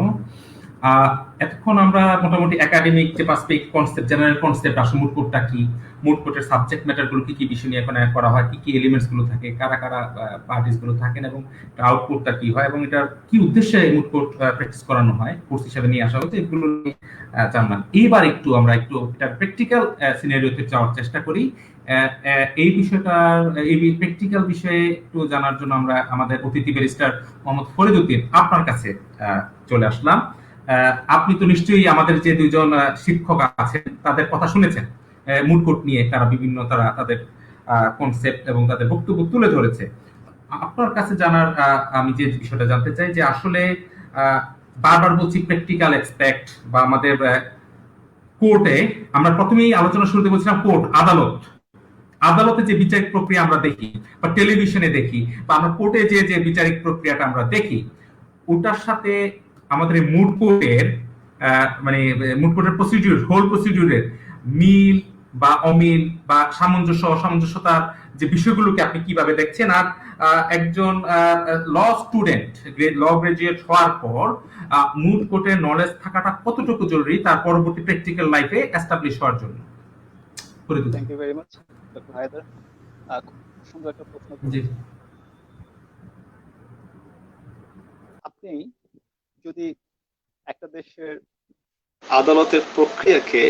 এতক্ষণ আমরা মোটামুটি একাডেমিক যে পাঁচটি কনসেপ্ট, জেনারেল কনসেপ্ট, আসলে মুড কোর্টটা কি, মুড কোর্টের সাবজেক্ট ম্যাটার গুলো কি কি বিষয় নিয়ে এখানে করা হয়, কি কি এলিমেন্টস গুলো থাকে, কারা কারা পার্টিস গুলো থাকেন, এবং আউটপুটটা কি হয়, এবং এটা কি উদ্দেশ্যে মুড কোর্ট প্র্যাকটিস করানো হয়, কোর্স হিসেবে নিয়ে আসা হচ্ছে, এগুলো নিয়ে জানলাম। এবার আমরা একটু এটা প্র্যাকটিক্যাল সিনারিওতে যাওয়ার চেষ্টা করি। এই বিষয়টা, এই প্র্যাকটিক্যাল বিষয়ে একটু জানার জন্য আমরা আমাদের অতিথি ব্যারিস্টার মোহাম্মদ ফরিদ উদ্দিন আপনার কাছে চলে আসলাম। আপনি তো নিশ্চয়ই আমাদের যে দুইজন শিক্ষক আছেন তাদের কথা শুনেছেন, মুড কোর্ট নিয়ে তারা তাদের কনসেপ্ট এবং তাদের বক্তব্য তুলে ধরেছে। আপনার কাছে জানার, আমি যে বিষয়টা জানতে চাই যে আসলে বারবার বলছি প্র্যাকটিক্যাল এক্সপেক্ট বা আমাদের কোর্টে, আমরা প্রথমেই আলোচনা শুরুতে বলছিলাম কোর্ট, আদালত, আদালতে যে বিচারিক প্রক্রিয়া আমরা দেখি বা টেলিভিশনে দেখি বা আমরা কোর্টে যে যে বিচারিক প্রক্রিয়াটা আমরা দেখি, ওটার সাথে আমাদের মুড কোর্টের মানে মুড কোর্টের প্রসিডিউর, হোল প্রসিডিউরের মিল বা অমিল বা সামঞ্জস্য অসামঞ্জস্যতার যে বিষয়গুলোকে আপনি কিভাবে দেখছেন, আর একজন ল স্টুডেন্ট, ল গ্রাজুয়েট হওয়ার পর মুড কোর্টের নলেজ থাকাটা কতটুকু জরুরি তার পরবর্তী প্র্যাকটিক্যাল লাইফে এস্টাবলিশ হওয়ার জন্য? Thank you very much doctor Haider, খুব সুন্দর একটা প্রশ্ন করেছেন। আপনি যদি একটা দেশের আদালতের প্রক্রিয়াকে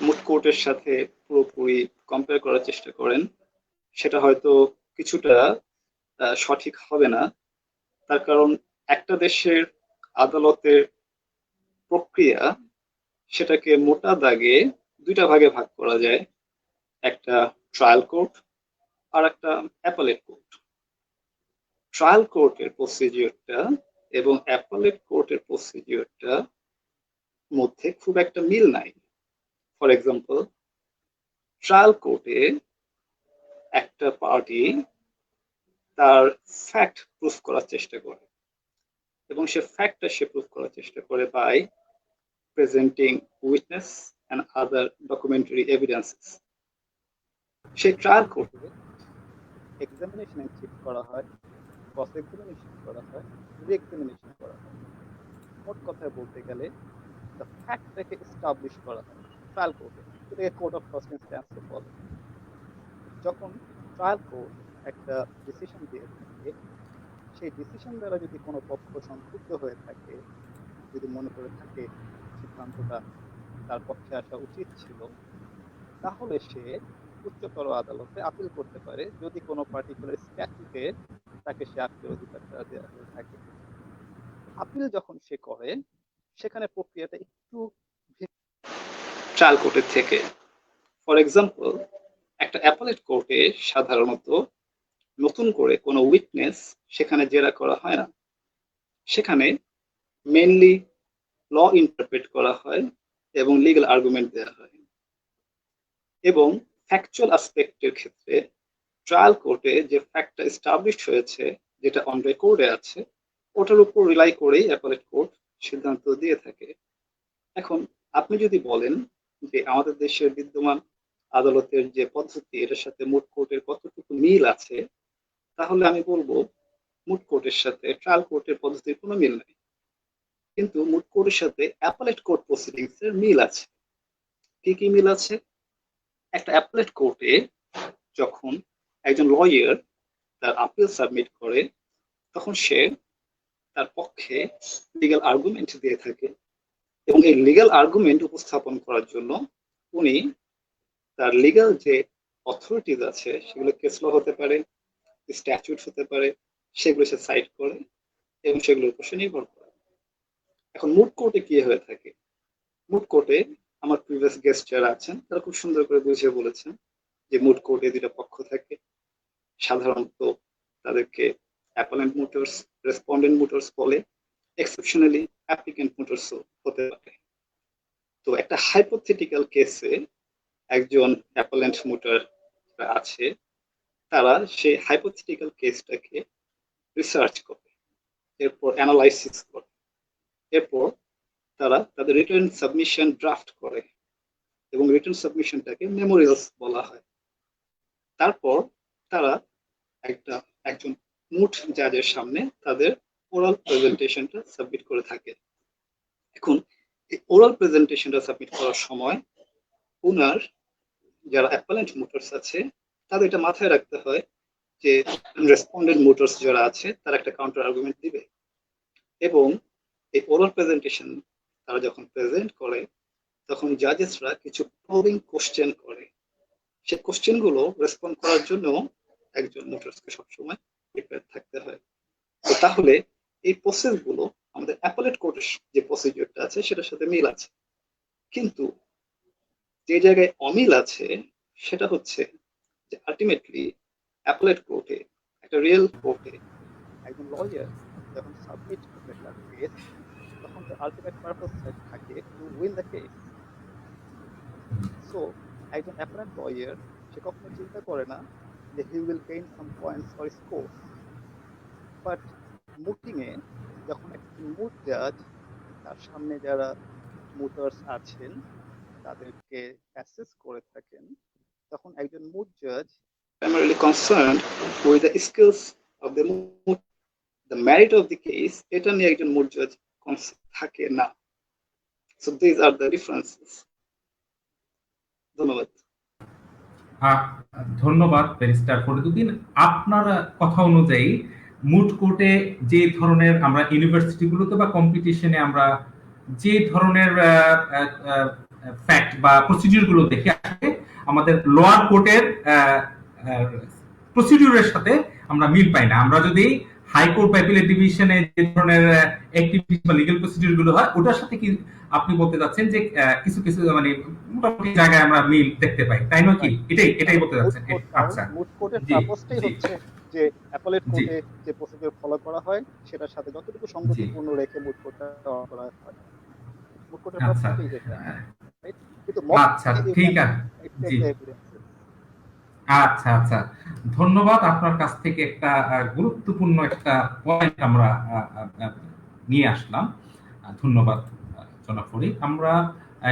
মুড কোর্টের সাথে পুরোপুরি কম্পেয়ার করার চেষ্টা করেন, সেটা হয়তো কিছুটা সঠিক হবে না। তার কারণ একটা দেশের আদালতের প্রক্রিয়া, সেটাকে মোটা দাগে দুইটা ভাগে ভাগ করা যায়, একটা ট্রায়াল কোর্ট আর একটা অ্যাপেলেট কোর্ট। ট্রায়াল কোর্টের প্রসিডিওরটা এবং অ্যাপেলেট কোর্টের প্রসিডিওরটা মধ্যে খুব একটা মিল নাই। ফর এক্সাম্পল, ট্রায়াল কোর্টে একটা পার্টি তার ফ্যাক্ট প্রুফ করার চেষ্টা করে, এবং সে ফ্যাক্টটা সে প্রুফ করার চেষ্টা করে by presenting witness and other documentary evidences. সেই ট্রায়াল কোর্টে এক্সামিনেশন চিফ করা হয়, ক্রস এক্সামিনেশন করা হয়, রি-এক্সামিনেশন করা হয়। মোট কথায় বলতে গেলে ফ্যাক্টটাকে এস্টাবলিশ করা হয় ট্রায়াল কোর্টে, এটাকে কোর্ট অফ ফার্স্ট ইনস্ট্যান্সে বলে। যখন ট্রায়াল কোর্ট একটা ডিসিশন দিয়ে থাকে, সেই ডিসিশন দ্বারা যদি কোনো পক্ষ সংক্ষুব্ধ হয়ে থাকে, যদি মনে করে থাকে সিদ্ধান্তটা তার পক্ষে আসা উচিত ছিল, তাহলে সে উচ্চতর আদালতে আপিল করতে পারে, যদি কোনো পার্টিকুলার স্ট্যাচুটে তাকে সে আপিলের অধিকারটা দেওয়া হয়ে থাকে। আপিল যখন সে করে সেখানে প্রক্রিয়াটা একটু ট্রায়াল কোর্টের থেকে। ফর এক্সাম্পল, একটা অ্যাপেলেট কোর্টে সাধারণত নতুন করে কোনো উইটনেস সেখানে জেরা করা হয় না, সেখানে মেইনলি ল ইন্টারপ্রেট করা হয় এবং লিগ্যাল আর্গুমেন্ট দেওয়া হয়। এবং ফ্যাকচুয়াল অ্যাসপেক্টের ক্ষেত্রে ট্রায়াল কোর্টে যে ফ্যাক্টটা এস্টাবলিশ হয়েছে, যেটা অন রেকর্ডে আছে, ওটার উপর রিলাই করেই অ্যাপেলেট কোর্ট সিদ্ধান্ত দিয়ে থাকে। এখন আপনি যদি বলেন যে আমাদের দেশের বিদ্যমান আদালতের যে পদ্ধতি এটার সাথে মুট কোর্টের কতটুকু মিল আছে, তাহলে আমি বলবো মুট কোর্টের সাথে ট্রায়াল কোর্টের পদ্ধতির কোনো মিল নেই, কিন্তু মুট কোর্টের সাথে অ্যাপেলেট কোর্ট প্রসিডিংস এর মিল আছে। কি কি মিল আছে? একটা অ্যাপেলেট কোর্টে যখন একজন লয়ার তার আপিল সাবমিট করে, তখন সে তার পক্ষে লিগ্যাল আর্গুমেন্ট দিয়ে থাকে, এবং এই লিগ্যাল আর্গুমেন্ট উপস্থাপন করার জন্য উনি তার লিগ্যাল যে অথরিটিজ আছে, সেগুলো কেস ল হতে পারে, স্ট্যাচুট হতে পারে, সেগুলো সে সাইট করে এবং সেগুলোর উপর সে নির্ভর করে। এখন মুট কোর্টে কি হয়ে থাকে? মুট কোর্টে আমার প্রিভিয়াস গেস্ট যারা আছেন তারা খুব সুন্দর করে বুঝিয়ে বলেছেন যে মুট কোর্টে দুটা পক্ষ থাকে, সাধারণত তাদেরকে অ্যাপেলেন্ট মোটরস, রেসপন্ডেন্ট মোটরস বলে, এক্সেপশনালি অ্যাপ্লিকেন্ট মোটরস হতে পারে। তো একটা হাইপোথেটিক্যাল কেসে একজন অ্যাপেলেন্ট মোটর আছে, তারা সেই হাইপোথেটিক্যাল কেসটাকে রিসার্চ করে, এরপর অ্যানালাইসিস করে, এরপর তারা তাদের রিটার্ন সাবমিশন ড্রাফট করে এবং রিটার্ন সাবমিশনটাকে মেমোরিয়ালস বলা হয়। তারপর তারা একজন মুট জাজের সামনে তাদের ওরাল প্রেজেন্টেশনটা সাবমিট করে থাকে। এখন এই ওরাল প্রেজেন্টেশনটা সাবমিট করার সময় ওনার যারা অ্যাপেলেন্ট মোটরস আছে তাদের এটা মাথায় রাখতে হয় যে রেসপন্ডেন্ট মোটরস যারা আছে তারা একটা কাউন্টার আর্গুমেন্ট দিবে, এবং এই ওরাল প্রেজেন্টেশন তারা যখন প্রেজেন্ট করে তখন জাজেসরা কিছু প্রবিং কোশ্চেন করে। সেই কোশ্চেন গুলো রেসপন্ড করার জন্য একজন মোটরসকে সবসময় প্রিপেয়ার থাকতে হয়। তো তাহলে এই প্রসেস গুলো আমাদের অ্যাপেলেট কোর্টের যে প্রসিডিউরটা আছে সেটার সাথে মিল আছে, কিন্তু যে জায়গায় অমিল আছে সেটা হচ্ছে যে আলটিমেটলি অ্যাপেলেট কোর্টে, একটা রিয়েল কোর্টে একজন লয়ার যখন সাবমিট করবে তার কেস, তখন তার আলটিমেট পারপাস থাকে to win the case. So একজন অ্যাপেলেন্ট লয়ার সে কখনো চিন্তা করে না যে he will gain some points for score, but mooting এ যখন একজন মুট জাজ তার সামনে যারা মুটার্স আছেন তাদেরকে অ্যাসেস করে থাকেন, তখন একজন মুট জাজ primarily concerned with the skills of the moot, the merit of the case, এটা নিয়ে একজন মুট জাজ থাকে না। So these are the differences. ধন্যবাদ। ধন্যবাদ ব্যারিস্টার ফরিদুদ্দিন। আপনার কথা অনুযায়ী মুট কোর্টে যে ধরনের আমরা ইউনিভার্সিটিগুলোতে বা কম্পিটিশনে আমরা যে ধরনের ফ্যাক্ট বা প্রসিডিউর গুলো দেখে আসে, আমাদের লোয়ার কোর্টের প্রসিডিউরের সাথে আমরা মিল পাই না। আমরা যদি হাইকোর্ট বা অ্যাপিলেট ডিভিশনে যে ধরনের অ্যাক্টিভিটিস বা লিগ্যাল প্রসিডিউর গুলো হয় ওটার সাথে কি আপনি বলতে যাচ্ছেন যে কিছু কিছু মানে মোটামুটি জায়গায় আমরা মিল দেখতে পাই, তাই নয় কি? এটাই বলতে যাচ্ছেন? আচ্ছা, মুট কোর্টের পারপাসটাই হচ্ছে যে অ্যাপেলেট কোর্টে যে প্রসিডিউর ফলো করা হয় সেটার সাথে যতটুকু সঙ্গতিপূর্ণ রেখে মুট কোর্টটা করা হয়। মুট কোর্টের পারপাসটাই যেটা, রাইট? কিন্তু আচ্ছা, ঠিক আছে, জি, আচ্ছা আচ্ছা, ধন্যবাদ। আপনার কাছ থেকে একটা গুরুত্বপূর্ণ একটা পয়েন্ট আমরা নিয়ে আসলাম। ধন্যবাদ জনাব ফরিদ। আমরা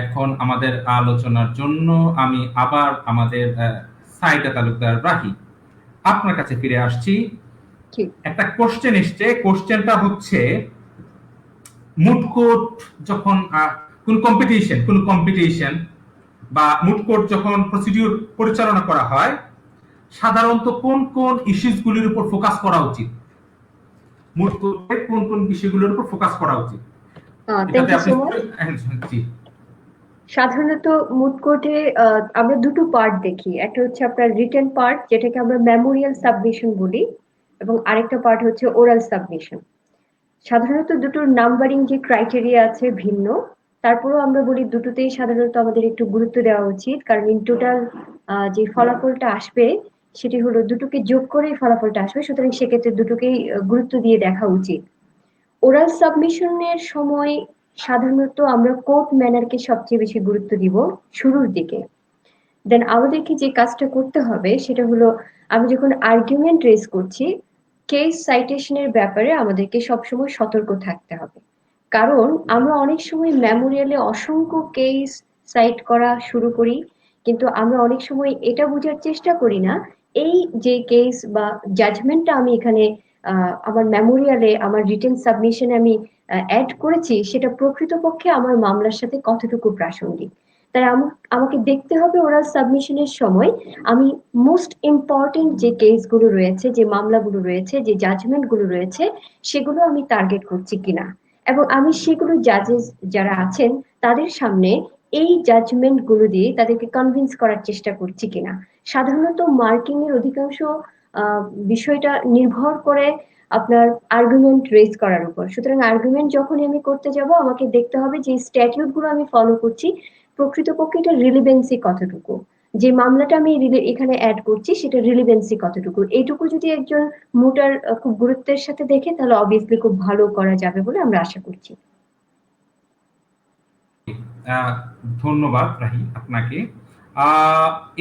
এখন আমাদের আলোচনার জন্য আমি আবার আমাদের সাইদা তালুকদার রাহি আপনার কাছে ফিরে আসছি। একটা কোশ্চেন এসছে, কোশ্চেনটা হচ্ছে মুট কোর্ট যখন কোন কম্পিটিশন বা মুট কোর্ট যখন প্রসিডিউর পরিচালনা করা হয়, সাধারণত কোন কোন ইস্যুস গুলির উপর ফোকাস করা উচিত? মুট কোর্টে কোন কোন বিষয়গুলোর উপর ফোকাস করা উচিত? সাধারণত মুট কোর্টে আমরা দুটো পার্ট দেখি, একটা হচ্ছে আপনার রিটেন পার্ট যেটাকে আমরা মেমোরিয়াল সাবমিশন বলি, এবং আরেকটা পার্ট হচ্ছে ওরাল সাবমিশন। সাধারণত দুটোর নাম্বারিং যে ক্রাইটেরিয়া আছে ভিন্ন, তারপরেও আমরা বলি দুটোতেই সাধারণত আমাদের একটু গুরুত্ব দেওয়া উচিত, কারণ ইন টোটাল যে ফলাফলটা আসবে সেটি হলো দুটোকে যোগ করেই ফলাফলটা আসবে, সুতরাং সেক্ষেত্রে দুটোকেই গুরুত্ব দিয়ে দেখা উচিত। ওরাল সাবমিশনের সময় সাধারণত আমরা কোড ম্যানারকে সবচেয়ে বেশি গুরুত্ব দিব শুরুর দিকে। দেন আমাদেরকে যে কাজটা করতে হবে সেটা হলো, আমি যখন আর্গুমেন্ট রেজ করছি, কেস সাইটেশনের ব্যাপারে আমাদেরকে সবসময় সতর্ক থাকতে হবে। কারণ আমরা অনেক সময় মেমোরিয়ালে অসংখ্য কেস সাইট করা শুরু করি, কিন্তু আমরা অনেক সময় এটা বোঝার চেষ্টা করি না এই যে কেস বা জাজমেন্টটা আমি এখানে আমার মেমোরিয়ালে আমার রিটেন সাবমিশনে আমি অ্যাড করেছি সেটা প্রকৃতপক্ষে আমার মামলার সাথে কতটুকু প্রাসঙ্গিক। তাই আমাকে দেখতে হবে ওরাল সাবমিশনের সময় আমি মোস্ট ইম্পর্টেন্ট যে কেসগুলো রয়েছে, যে মামলাগুলো রয়েছে, যে জাজমেন্টগুলো রয়েছে, সেগুলো আমি টার্গেট করছি কিনা, এবং আমি সেগুলো জাজেস যারা আছেন তাদের সামনে এই জাজমেন্ট গুলো দিয়ে তাদেরকে কনভিন্স করার চেষ্টা করছি কিনা। সাধারণত মার্কিং এর অধিকাংশ আহ, বিষয়টা নির্ভর করে আপনার আর্গুমেন্ট রেজ করার উপর। সুতরাং আর্গুমেন্ট যখনই আমি করতে যাব আমাকে দেখতে হবে যে স্ট্যাটিউট গুলো আমি ফলো করছি প্রকৃতপক্ষে এটা রিলিভেন্সি কতটুকু, যে মামলাটা আমি এখানে অ্যাড করছি সেটা রিলিভেন্সি কতটুকু, এইটুকু যদি একজন মোটার খুব গুরুত্বের সাথে দেখে তাহলে অবভিয়াসলি খুব ভালো করা যাবে বলে আমরা আশা করছি। আহ, ধন্যবাদ রাহি আপনাকে।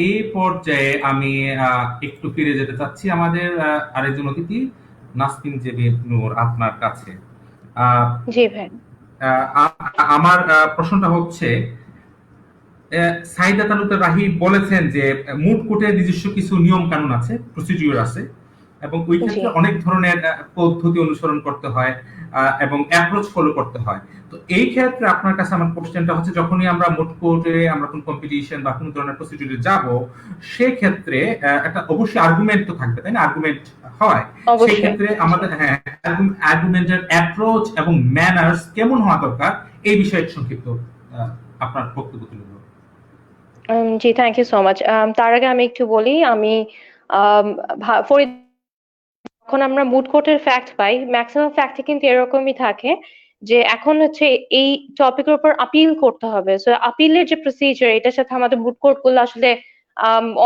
এই পর্যায়ে আমি একটু ফিরে যেতে চাচ্ছি আমাদের আরেকজন অতিথি নাসরিন জেবিন নূর আপনার কাছে। আহ, জি ভাই। আমার প্রশ্নটা হচ্ছে, সাইদা তালুকদার রাহি বলেছেন যে মুড কোর্টের নিজস্ব কিছু নিয়ম কানুন আছে, প্রসিডিউর আছে, এবং ওই জি ক্ষেত্রে অনেক ধরনের পদ্ধতি অনুসরণ করতে হয় এবং অ্যাপ্রোচ ফলো করতে হয়। তো এই ক্ষেত্রে আপনার কাছে আমার কোশ্চেনটা হচ্ছে, যখনই আমরা মুড কোর্টে আমরা কোন কম্পিটিশন বা কোন ধরনের প্রসিডিউরে যাব, সেই ক্ষেত্রে একটা অবশ্যই আর্গুমেন্ট তো থাকবে, তাই না? আর্গুমেন্ট হয়, সেই অবশ্যই। ক্ষেত্রে আমাদের আর্গুমেন্টের অ্যাপ্রোচ এবং ম্যানার্স কেমন হওয়া দরকার, এই বিষয়ে সংক্ষিপ্ত আপনার বক্তব্য তুলে ধরুন। জি, থ্যাংক ইউ সো মাচ। তার আগে আমি একটু বলি, আমি ফরিদ, যখন আমরা মুড কোর্টের ফ্যাক্ট পাই, ম্যাক্সিমাম ফ্যাক্টে কিন্তু এরকমই থাকে যে এখন হচ্ছে এই টপিকের উপর আপিল করতে হবে। সো আপিলের যে প্রসিজার, এটার সাথে আমাদের মুড কোর্ট গুলো আসলে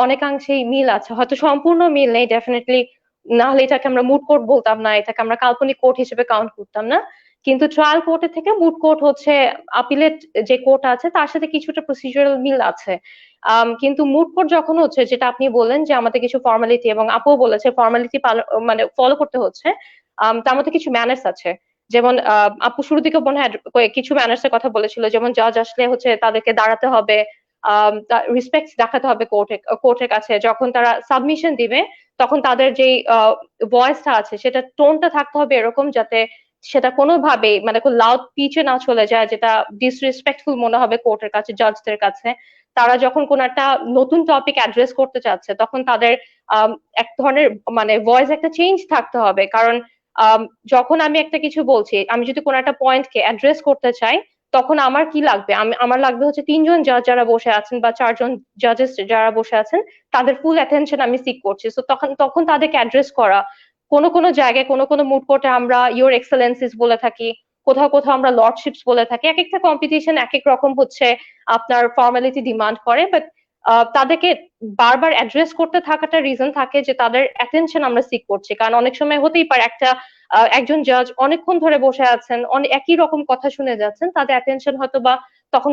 অনেকাংশেই মিল আছে, হয়তো সম্পূর্ণ মিল নেই ডেফিনেটলি, না হলে এটাকে আমরা মুড কোর্ট বলতাম না, এটাকে আমরা কাল্পনিক কোর্ট হিসেবে কাউন্ট করতাম না। কিন্তু ট্রায়াল কোর্টের থেকে মুড কোর্ট হচ্ছে আপিলের যে কোর্ট আছে তার সাথে কিছুটা প্রসিজারাল মিল আছে। কিন্তু মুড কোর্ট যখন হচ্ছে, যেটা আপনি বললেন যে আমাদের কিছু ফর্মালিটি, এবং আপুও বলেছে ফর্মালিটি মানে ফলো করতে হচ্ছে, তার মধ্যে কিছু ম্যানার্স আছে। যেমন আপু শুরু থেকে মনে হয় কিছু ম্যানার্স এর কথা বলেছিল, যেমন জাজ আসলে হচ্ছে তাদেরকে দাঁড়াতে হবে, রেসপেক্ট দেখাতে হবে কোর্টের কাছে, যখন তারা সাবমিশন দিবে তখন তাদের যে ভয়েসটা আছে সেটা টোনটা থাকতে হবে এরকম যাতে সেটা কোনোভাবে মানে খুব লাউড পিচে না চলে যায়, যেটা ডিসরেসপেক্টফুল মনে হবে কোর্টের কাছে, জাজদের কাছে। তারা যখন কোন একটা নতুন টপিক অ্যাড্রেস করতে চাচ্ছে তখন তাদের এক ধরনের মানে ভয়েস একটা চেঞ্জ থাকতে হবে, কারণ যখন আমি একটা কিছু বলছি, আমি যদি কোনো একটা পয়েন্টকে অ্যাড্রেস করতে চাই তখন আমার কি লাগবে, আমার লাগবে হচ্ছে তিনজন জাজ যারা বসে আছেন বা চারজন জাজেস যারা বসে আছেন তাদের ফুল অ্যাটেনশন আমি সিক করছি। তো তখন তাদেরকে অ্যাড্রেস করা, কোনো কোনো জায়গায় কোনো কোনো মুড কোর্টে আমরা ইওর এক্সেলেন্সিস বলে থাকি, কোথাও কোথাও আমরা লর্ডশিপস বলে থাকি, এক একটা কম্পিটিশন এক এক রকম হচ্ছে আপনার ফর্মালিটি ডিমান্ড করে, বাট তাদেরকে বারবার অ্যাড্রেস করতে থাকাটা রিজন থাকে যে তাদের অ্যাটেনশন আমরা সিক করছি। কারণ অনেক সময় হতেই পারে একজন জাজ অনেকক্ষণ ধরে বসে আছেন, একই রকম কথা শুনে যাচ্ছেন, তাদের অ্যাটেনশন হয়তো বা তখন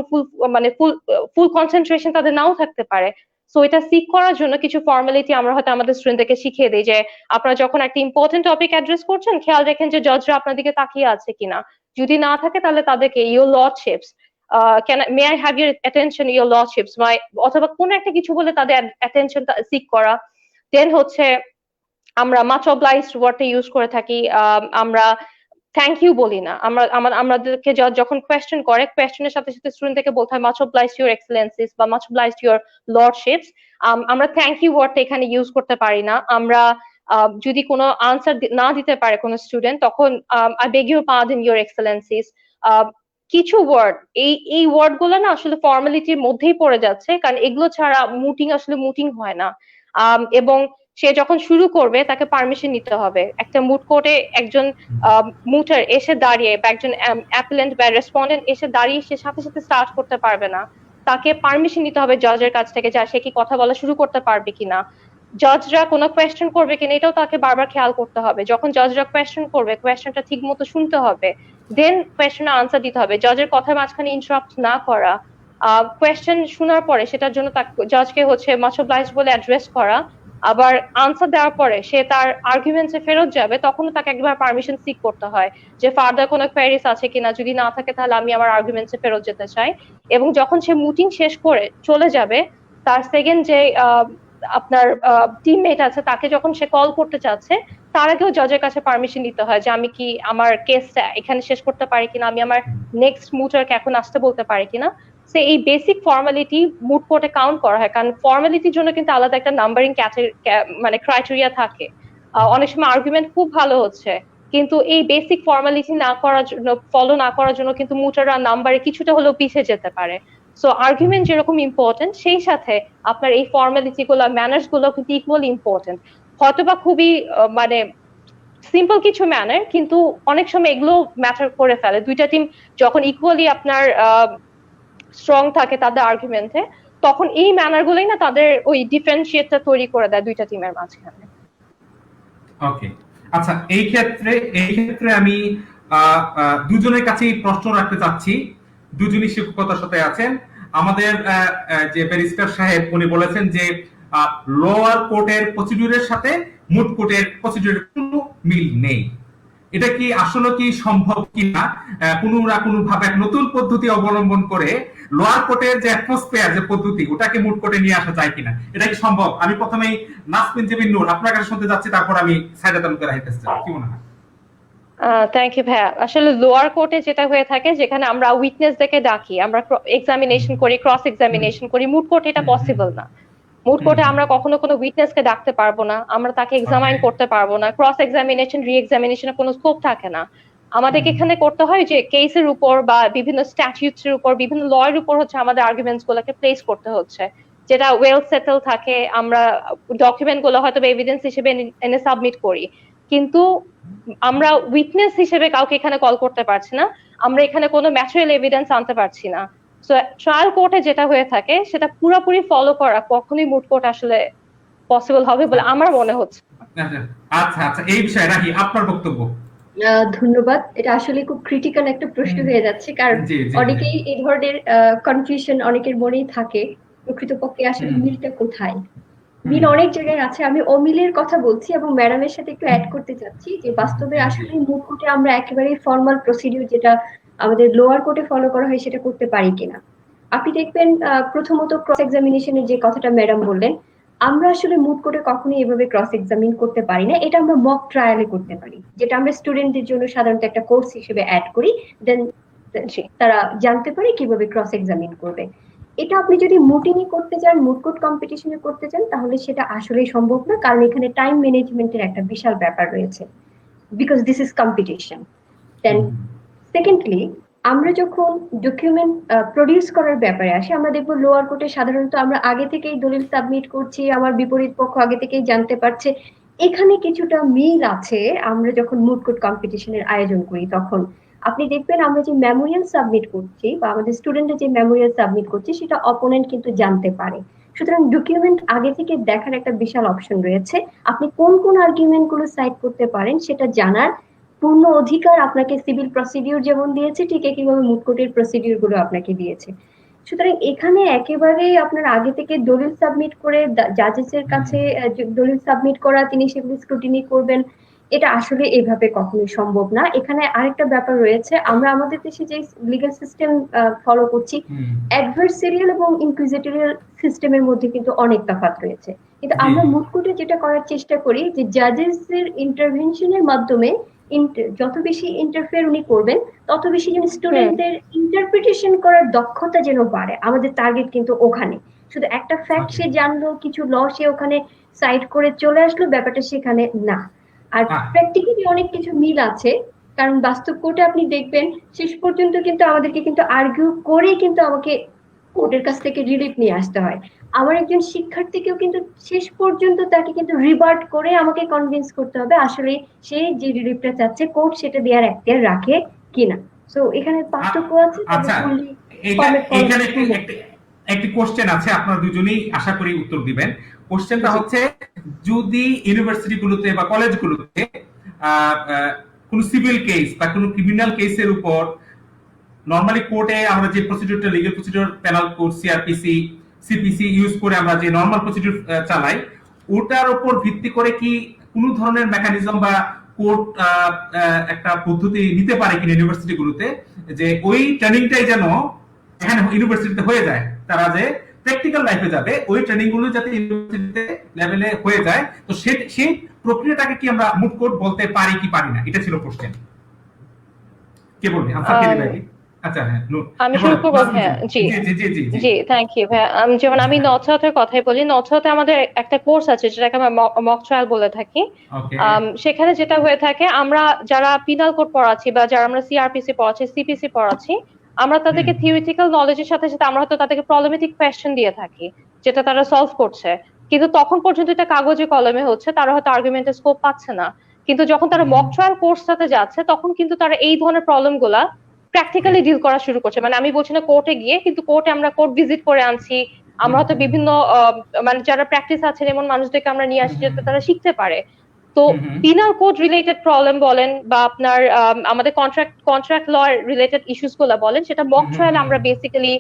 ফুল কনসেন্ট্রেশন তাদের নাও থাকতে পারে। সো এটা সিক করার জন্য কিছু ফর্মালিটি আমরা হয়তো আমাদের স্টুডেন্টদেরকে শিখিয়ে দিই যে আপনারা যখন একটা ইম্পর্টেন্ট টপিক অ্যাড্রেস করছেন খেয়াল রাখেন যে জাজরা আপনার দিকে তাকিয়ে আছে কিনা, যদি না থাকে তাহলে তাদেরকে your lordships, may I have your attention your lordships, অথবা কোনো একটা কিছু বলে তাদের অ্যাটেনশন সিক করা। দেন হচ্ছে আমরা মাচ অবলাইজড ওয়ার্ডটা ইউজ করে থাকি, আমরা থ্যাংক ইউ বলি না, আমাদেরকে যখন কোয়েশ্চেন করে কোয়েশ্চেনের সাথে সাথে স্টুডেন্ট থেকে বলতে হয় মাচ অবলাইজড ইউর এক্সেলেন্সিস বা মাচ অবলাইজড ইউর লর্ডশিপস। আমরা থ্যাংক ইউ ওয়ার্ডটা এখানে ইউজ করতে পারি না। আমরা যদি কোনো আনসার না দিতে পারে কোনো স্টুডেন্ট তখন I beg your pardon your Excellency's, কিছু ওয়ার্ড, এই ওয়ার্ড গুলো না আসলে ফর্মালিটির মধ্যেই পড়ে যাচ্ছে, কারণ এগুলো ছাড়া মুটিং আসলে মুটিং হয় না। এবং সে যখন শুরু করবে তাকে পারমিশন নিতে হবে। একটা মুড কোর্টে একজন মুটার এসে দাঁড়িয়ে বা একজন অ্যাপিলেন্ট বা রেসপন্ডেন্ট এসে দাঁড়িয়ে সে সাথে সাথে স্টার্ট করতে পারবে না। তাকে পারমিশন নিতে হবে জজের কাছ থেকে, যা সে কি কথা বলা শুরু করতে পারবে কিনা, জজরা কোনো কোয়েশ্চেন করবে কিনা এটাও তাকে বারবার খেয়াল করতে হবে। যখন জজরা কোয়েশ্চেন করবে কোয়েশ্চেনটা ঠিক মতো শুনতে হবে, দেন কোয়েশ্চেনের আনসার দিতে হবে। জজের কথার মাঝখানে ইন্টারাপ্ট না করা, কোয়েশ্চেন শোনার পরে সেটার জন্য জজকে হচ্ছে মাচ অবলাইজ বলে অ্যাড্রেস করা, আবার আনসার দেওয়ার পরে সে তার আর্গুমেন্টসে ফেরত যাবে তখনও তাকে একবার পারমিশন সিক করতে হয় যে ফার্দার কোনো কোয়েরিজ আছে কিনা, যদি না থাকে তাহলে আমি আমার আর্গুমেন্টসে ফেরত যেতে চাই। এবং যখন সে মিটিং শেষ করে চলে যাবে, তার সেকেন্ড যে আপনার টিমমেট আছে তাকে যখন সে কল করতে চাচ্ছে, তার আগেও জজের কাছে পারমিশন নিতে হয় যে আমি কি আমার কেসটা এখানে শেষ করতে পারি কিনা, আমি আমার নেক্সট মুটারকে এখন আসতে বলতে পারি কিনা। সো এই বেসিক ফর্মালিটি মুড কোর্টে কাউন্ট করা হয়, কারণ ফর্মালিটির জন্য কিন্তু আলাদা একটা নাম্বারিং মানে ক্রাইটেরিয়া থাকে। অনেক সময় আর্গুমেন্ট খুব ভালো হচ্ছে, কিন্তু এই বেসিক ফর্মালিটি না করার জন্য, ফলো না করার জন্য কিন্তু মুটাররা নাম্বারে কিছুটা হলেও পিছিয়ে যেতে পারে। সো আর্গুমেন্ট যেরকম ইম্পর্টেন্ট, সেই সাথে আপনার এই ফর্মালিটি গুলো, ম্যানার্স গুলো কিন্তু ইকুয়ালি ইম্পর্টেন্ট। হয়তোবা খুবই মানে সিম্পল কিছু ম্যানার, কিন্তু অনেক সময় এগুলো ম্যাটার করে ফেলে। দুইটা টিম যখন ইকুয়ালি আপনার স্ট্রং থাকে তাদের আর্গুমেন্টে, তখন এই ম্যানার গুলোই না তাদের ওই ডিফারেন্সিয়েটটা তৈরি করে দেয় দুইটা টিমের মাঝখানে। ওকে, আচ্ছা, এই ক্ষেত্রে আমি দুজনের কাছেই প্রশ্ন রাখতে চাচ্ছি। দুজনই শিক্ষকতার সাথে আছেন। আমাদের যে ব্যারিস্টার সাহেব উনি বলেছেন যে লোয়ার কোর্টের প্রসিডিউরের সাথে মুড কোর্টের প্রসিডিউরের কোনো মিল নেই। এটা কি আসলে কি সম্ভব কিনা, কোনো না কোনো ভাবে এক নতুন পদ্ধতি অবলম্বন করে লোয়ার কোর্টের যে অ্যাটমসফিয়ার, যে পদ্ধতি, ওটাকে মুড কোর্টে নিয়ে আসা যায় কিনা, এটা কি সম্ভব? আমি প্রথমেই নাসমিন জেবিন নূর আপনার কাছে শুনতে যাচ্ছি, তারপর আমি সাইদাত আলমকে রাইতে চাই। কি মনে হয়? থ্যাংক ইউ ভাইয়া। আসলে লোয়ার কোর্টে যেটা হয়ে থাকে, যেখানে আমরা উইটনেস দেখে ডাকি, আমরা এক্সামিনেশন করি, ক্রস এক্সামিনেশন করি, মুড কোর্টে এটা পসিবল না। মুড কোর্টে আমরা কখনো কোনো উইটনেসকে ডাকতে পারবো না, আমরা তাকে এক্সামাইন করতে পারবো না, ক্রস এক্সামিনেশন রি এক্সামিনেশনের কোনো স্কোপ থাকে না। আমাদেরকে এখানে করতে হয় যে কেসের উপর বা বিভিন্ন স্ট্যাটিউটস এর উপর, বিভিন্ন ল এর উপর হচ্ছে আমাদের আর্গুমেন্টস গুলোকে প্লেস করতে হচ্ছে, যেটা ওয়েল সেটেল থাকে। আমরা ডকুমেন্ট গুলো হয়তো এভিডেন্স হিসেবে এনে সাবমিট করি, কিন্তু আমরা উইটনেস হিসেবে কাউকে এখানে কল করতে পারছি না, আমরা এখানে কোনো ম্যাটেরিয়াল এভিডেন্স আনতে পারছি না। সো ট্রায়াল কোর্টে যেটা হয়ে থাকে সেটা পুরোপুরি ফলো করা কখনোই মুড কোর্ট আসলে পসিবল হবে বলে আমার মনে হচ্ছে। আচ্ছা আচ্ছা, এই বিষয়ে রাখি আপনার বক্তব্য। ধন্যবাদ। এটা আসলে খুব ক্রিটিক্যাল একটা প্রশ্ন হয়ে যাচ্ছে, কারণ অনেকেই এই ধরনের কনফিউশন অনেকের মনেই থাকে, প্রকৃতপক্ষে আসলে মিলটা কোথায়। মিল অনেক জায়গায় আছে। আমি অমিলের কথা বলছি এবং ম্যাডামের সাথে একটু অ্যাড করতে চাচ্ছি যে বাস্তবে আসলে মুড কোর্টে আমরা একেবারে ফর্মাল প্রসিডিউর যেটা আমাদের লোয়ার কোর্টে ফলো করা হয় সেটা করতে পারি কিনা। আপনি দেখবেন প্রথমত ক্রস এক্সামিনেশনের যে কথাটা ম্যাডাম বললেন, আমরা আসলে মুড কোর্টে কখনোই এভাবে ক্রস এক্সামিন করতে পারি না। এটা আমরা মক ট্রায়ালে করতে পারি, যেটা আমরা স্টুডেন্টদের জন্য সাধারণত একটা কোর্স হিসেবে অ্যাড করি, দেন তারা জানতে পারে কিভাবে ক্রস এক্সামিন করবে। এটা আপনি যদি মুটিনি করতে চান, মুড কোর্ট কম্পিটিশনে করতে চান, তাহলে সেটা আসলেই সম্ভব না, কারণ এখানে টাইম ম্যানেজমেন্টের একটা বিশাল ব্যাপার রয়েছে, because this is competition. Then secondly, আমরা যখন ডকুমেন্ট প্রডিউস করার ব্যাপারে আসি, আমরা দেখবো লোয়ার কোর্টে সাধারণত আমরা আগে থেকেই দলিল সাবমিট করছি, আমার বিপরীত পক্ষ আগে থেকেই জানতে পারছে। এখানে কিছুটা মিল আছে। আমরা যখন মুড কোর্ট কম্পিটিশনের আয়োজন করি তখন আপনি দেখবেন আমরা যে মেমোরিয়াল সাবমিট করছি বা আমাদের স্টুডেন্টরা যে মেমোরিয়াল সাবমিট করছে সেটা অপোনেন্ট কিন্তু জানতে পারে। সুতরাং ডকুমেন্ট আগে থেকে দেখার একটা বিশাল অপশন রয়েছে। আপনি কোন কোন আর্গুমেন্ট গুলো সাইড করতে পারেন সেটা জানার পূর্ণ অধিকার আপনাকে সিভিল প্রসিডিউর যেমন দিয়েছে, ঠিক একইভাবে মুড কোর্টের প্রসিডিউর গুলো আপনাকে দিয়েছে। সুতরাং এখানে একেবারে আপনার আগে থেকে দলিল সাবমিট করে জাজেসের কাছে দলিল সাবমিট করা, তিনি সেগুলো স্ক্রুটিনি করবেন, এটা আসলে এভাবে কখনোই সম্ভব না। এখানে আরেকটা ব্যাপার রয়েছে, আমরা আমাদের দেশে যে লিগ্যাল সিস্টেম ফলো করছি, অ্যাডভার্সারিয়াল এবং ইনকুইজিটরিয়াল সিস্টেমের মধ্যে কিন্তু অনেক তফাৎ রয়েছে। কিন্তু আমরা মুড কোর্টে যেটা করার চেষ্টা করি যে জাজেসের ইন্টারভেনশনের মাধ্যমে যত বেশি ইন্টারফেয়ার উনি করবেন তত বেশি যেন স্টুডেন্টদের ইন্টারপ্রিটেশন করার দক্ষতা যেন বাড়ে। আমাদের টার্গেট কিন্তু ওখানে। শুধু একটা ফ্যাক্ট সে জানলো, কিছু ল সে ওখানে সাইড করে চলে আসলো, ব্যাপারটা সেখানে না। আর প্র্যাকটিক্যালি অনেক কিছু মিল আছে, কারণ বাস্তব কোর্টে আপনি দেখবেন শেষ পর্যন্ত কিন্তু আমাদেরকে কিন্তু আর্গিউ করে কিন্তু আমাকে কোর্টের কাছ থেকে রিলিফ নিয়ে আসতে হয়। আমার একজন শিক্ষার্থীকেও কিন্তু শেষ পর্যন্ত তাকে কিন্তু রিভার্ট করে আমাকে কনভিন্স করতে হবে আসলে সে যে রিলিফটা চাচ্ছে কোর্ট সেটা দেওয়ার এখতিয়ার রাখে কিনা। সো এখানে পার্থক্য আছে, তবে আচ্ছা, ফুললি এটা ফরম্যাট এখানে একটি কোশ্চেন আছে, আপনারা দুজনেই আশা করি উত্তর দিবেন। কোশ্চেনটা হচ্ছে, যদি ইউনিভার্সিটিগুলোতে বা কলেজগুলোতে কোন সিভিল কেস বা কোন ক্রিমিনাল কেসের উপর নরমালি কোর্টে আমরা যে প্রসিডিউরটা, legal procedure, penal code, CrPC, CPC use করে আমরা যে নরমাল প্রসিডিউর চালাই, ওটার উপর ভিত্তি করে কি কোন ধরনের মেকানিজম বা কোর্ট একটা পদ্ধতি নিতে পারে কিনা ইউনিভার্সিটিগুলোতে, যে ওই ট্রেনিংটাই যেন এখানে ইউনিভার্সিটিতে হয়ে যায়, তারা যে প্র্যাকটিক্যাল লাইফে যাবে ওই ট্রেনিং গুলো যাতে ইউনিভার্সিটিতে লেভেলে হয়ে যায়, তো সেই প্রক্রিয়াটাকে কি আমরা মুভ কোর্ট বলতে পারি কি পারি না, এটা ছিল কোশ্চেন। কে বলবে আনসার কে দিবে? আচ্ছা, হ্যাঁ, আমি শুরু করবো। হ্যাঁ, জি জি, থ্যাংক ইউ ভাইয়া। যেমন আমি নর্থ সাউথের কথাই বলি, নর্থ সাউথে আমাদের একটা কোর্স আছে যেটাকে আমরা মক ট্রায়াল বলে থাকি। সেখানে যেটা হয়ে থাকে, আমরা যারা পিনাল কোড পড়াচ্ছি বা যারা আমরা সিআরপিসি পড়াচ্ছি, সিপিসি পড়াচ্ছি, আমরা তাদেরকে থিওরিটিক্যাল নলেজের সাথে সাথে আমরা হয়তো তাদেরকে প্রবলেমেটিক কোয়েশ্চেন দিয়ে থাকি যেটা তারা সলভ করছে, কিন্তু তখন পর্যন্ত এটা কাগজে কলমে হচ্ছে, তারা হয়তো আর্গুমেন্টের স্কোপ পাচ্ছে না। কিন্তু যখন তারা মক ট্রায়াল কোর্সটাতে যাচ্ছে তখন কিন্তু তারা এই ধরনের প্রবলেম গুলা প্র্যাকটিক্যালি ডিল করা শুরু করছে। মানে আমি বলছি না কোর্টে গিয়ে, কিন্তু কোর্টে আমরা কোর্ট ভিজিট করে আনছি, আমরা হয়তো বিভিন্ন মানে যারা প্র্যাকটিস আছেন এমন মানুষদেরকে আমরা নিয়ে আসি যাতে তারা শিখতে পারে। তো পিনাল কোড রিলেটেড প্রবলেম বলেন বা আপনার আমাদের কন্ট্রাক্ট ল রিলেটেড ইস্যুস গুলো বলেন, সেটা মক ট্রায়ালে আমরা বেসিক্যালি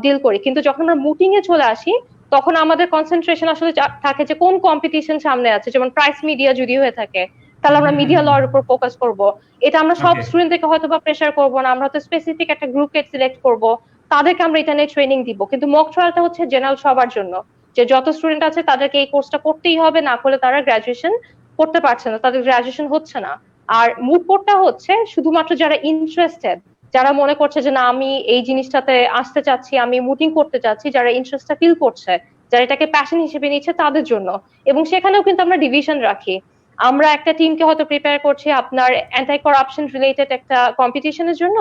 ডিল করি। কিন্তু যখন আমরা মুটিং এ চলে আসি তখন আমাদের কনসেন্ট্রেশন আসলে থাকে যে কোন কম্পিটিশন সামনে আছে। যেমন প্রাইস মিডিয়া যদি হয়ে থাকে তাহলে আমরা মিডিয়া ল এর উপর ফোকাস করব। এটা আমরা সব স্টুডেন্টদেরকে হয়তো বা প্রেসার করব না, আমরা হয়তো স্পেসিফিক একটা গ্রুপকে সিলেক্ট করব, তাদেরকে আমরা এটা নিয়ে ট্রেনিং দিব। কিন্তু মক ট্রায়ালটা হচ্ছে জেনারেল সবার জন্য, যে যত স্টুডেন্ট আছে তাদেরকে এই কোর্সটা করতেই হবে, না করলে তারা গ্রাজুয়েশন করতে পারছে না, তাদের গ্রাজুয়েশন হচ্ছে না। আর মুড কোর্টটা হচ্ছে শুধুমাত্র যারা ইন্টারেস্টেড, যারা মনে করছে যে না আমি এই জিনিসটাতে আসতে চাচ্ছি, আমি মুটিং করতে চাচ্ছি, যারা ইন্টারেস্টটা ফিল করছে, যারা এটাকে প্যাশন হিসেবে নিচ্ছে তাদের জন্য। এবং সেখানেও কিন্তু আমরা ডিভিশন রাখি। আমরা একটা টিমকে হয়তো প্রিপেয়ার করছি আপনার অ্যান্টি কারাপশন রিলেটেড একটা কম্পিটিশনের জন্য,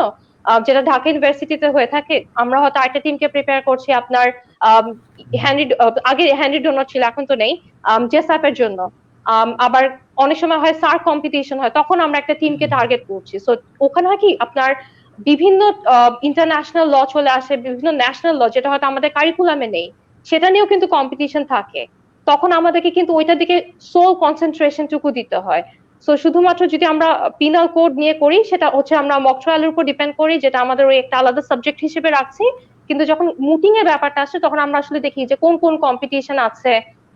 যেটা ঢাকা ইউনিভার্সিটিতে হয়ে থাকে। আমরা হয়তো একটা টিমকে প্রিপেয়ার করছি আপনার আগে হ্যান্ডি ডোনার ছিল, এখন তো নেই, জেসাপ এর জন্য। আবার অনেক সময় হয় সার কম্পিটিশন হয়, তখন আমরা একটা টিমকে টার্গেট করছি। সো ওখানে হয় কি আপনার বিভিন্ন ইন্টারন্যাশনাল ল চলে আসে, বিভিন্ন ন্যাশনাল ল যেটা হয়তো আমাদের কারিকুলামে নেই, সেটা নিয়েও কিন্তু কম্পিটিশন থাকে। তখন আমাদেরকে কিন্তু ওইটার দিকে সোল কনসেন্ট্রেশন টুকু দিতে হয়। সো শুধুমাত্র যদি আমরা পিনাল কোড নিয়ে করি, সেটা হচ্ছে আমরা মক ট্রায়ালের উপর ডিপেন্ড করি, যেটা আমাদের ওই একটা আলাদা সাবজেক্ট হিসেবে রাখছি। কিন্তু যখন মুটিং এর ব্যাপারটা আসে তখন আমরা আসলে দেখি যে কোন কোন কম্পিটিশন আছে,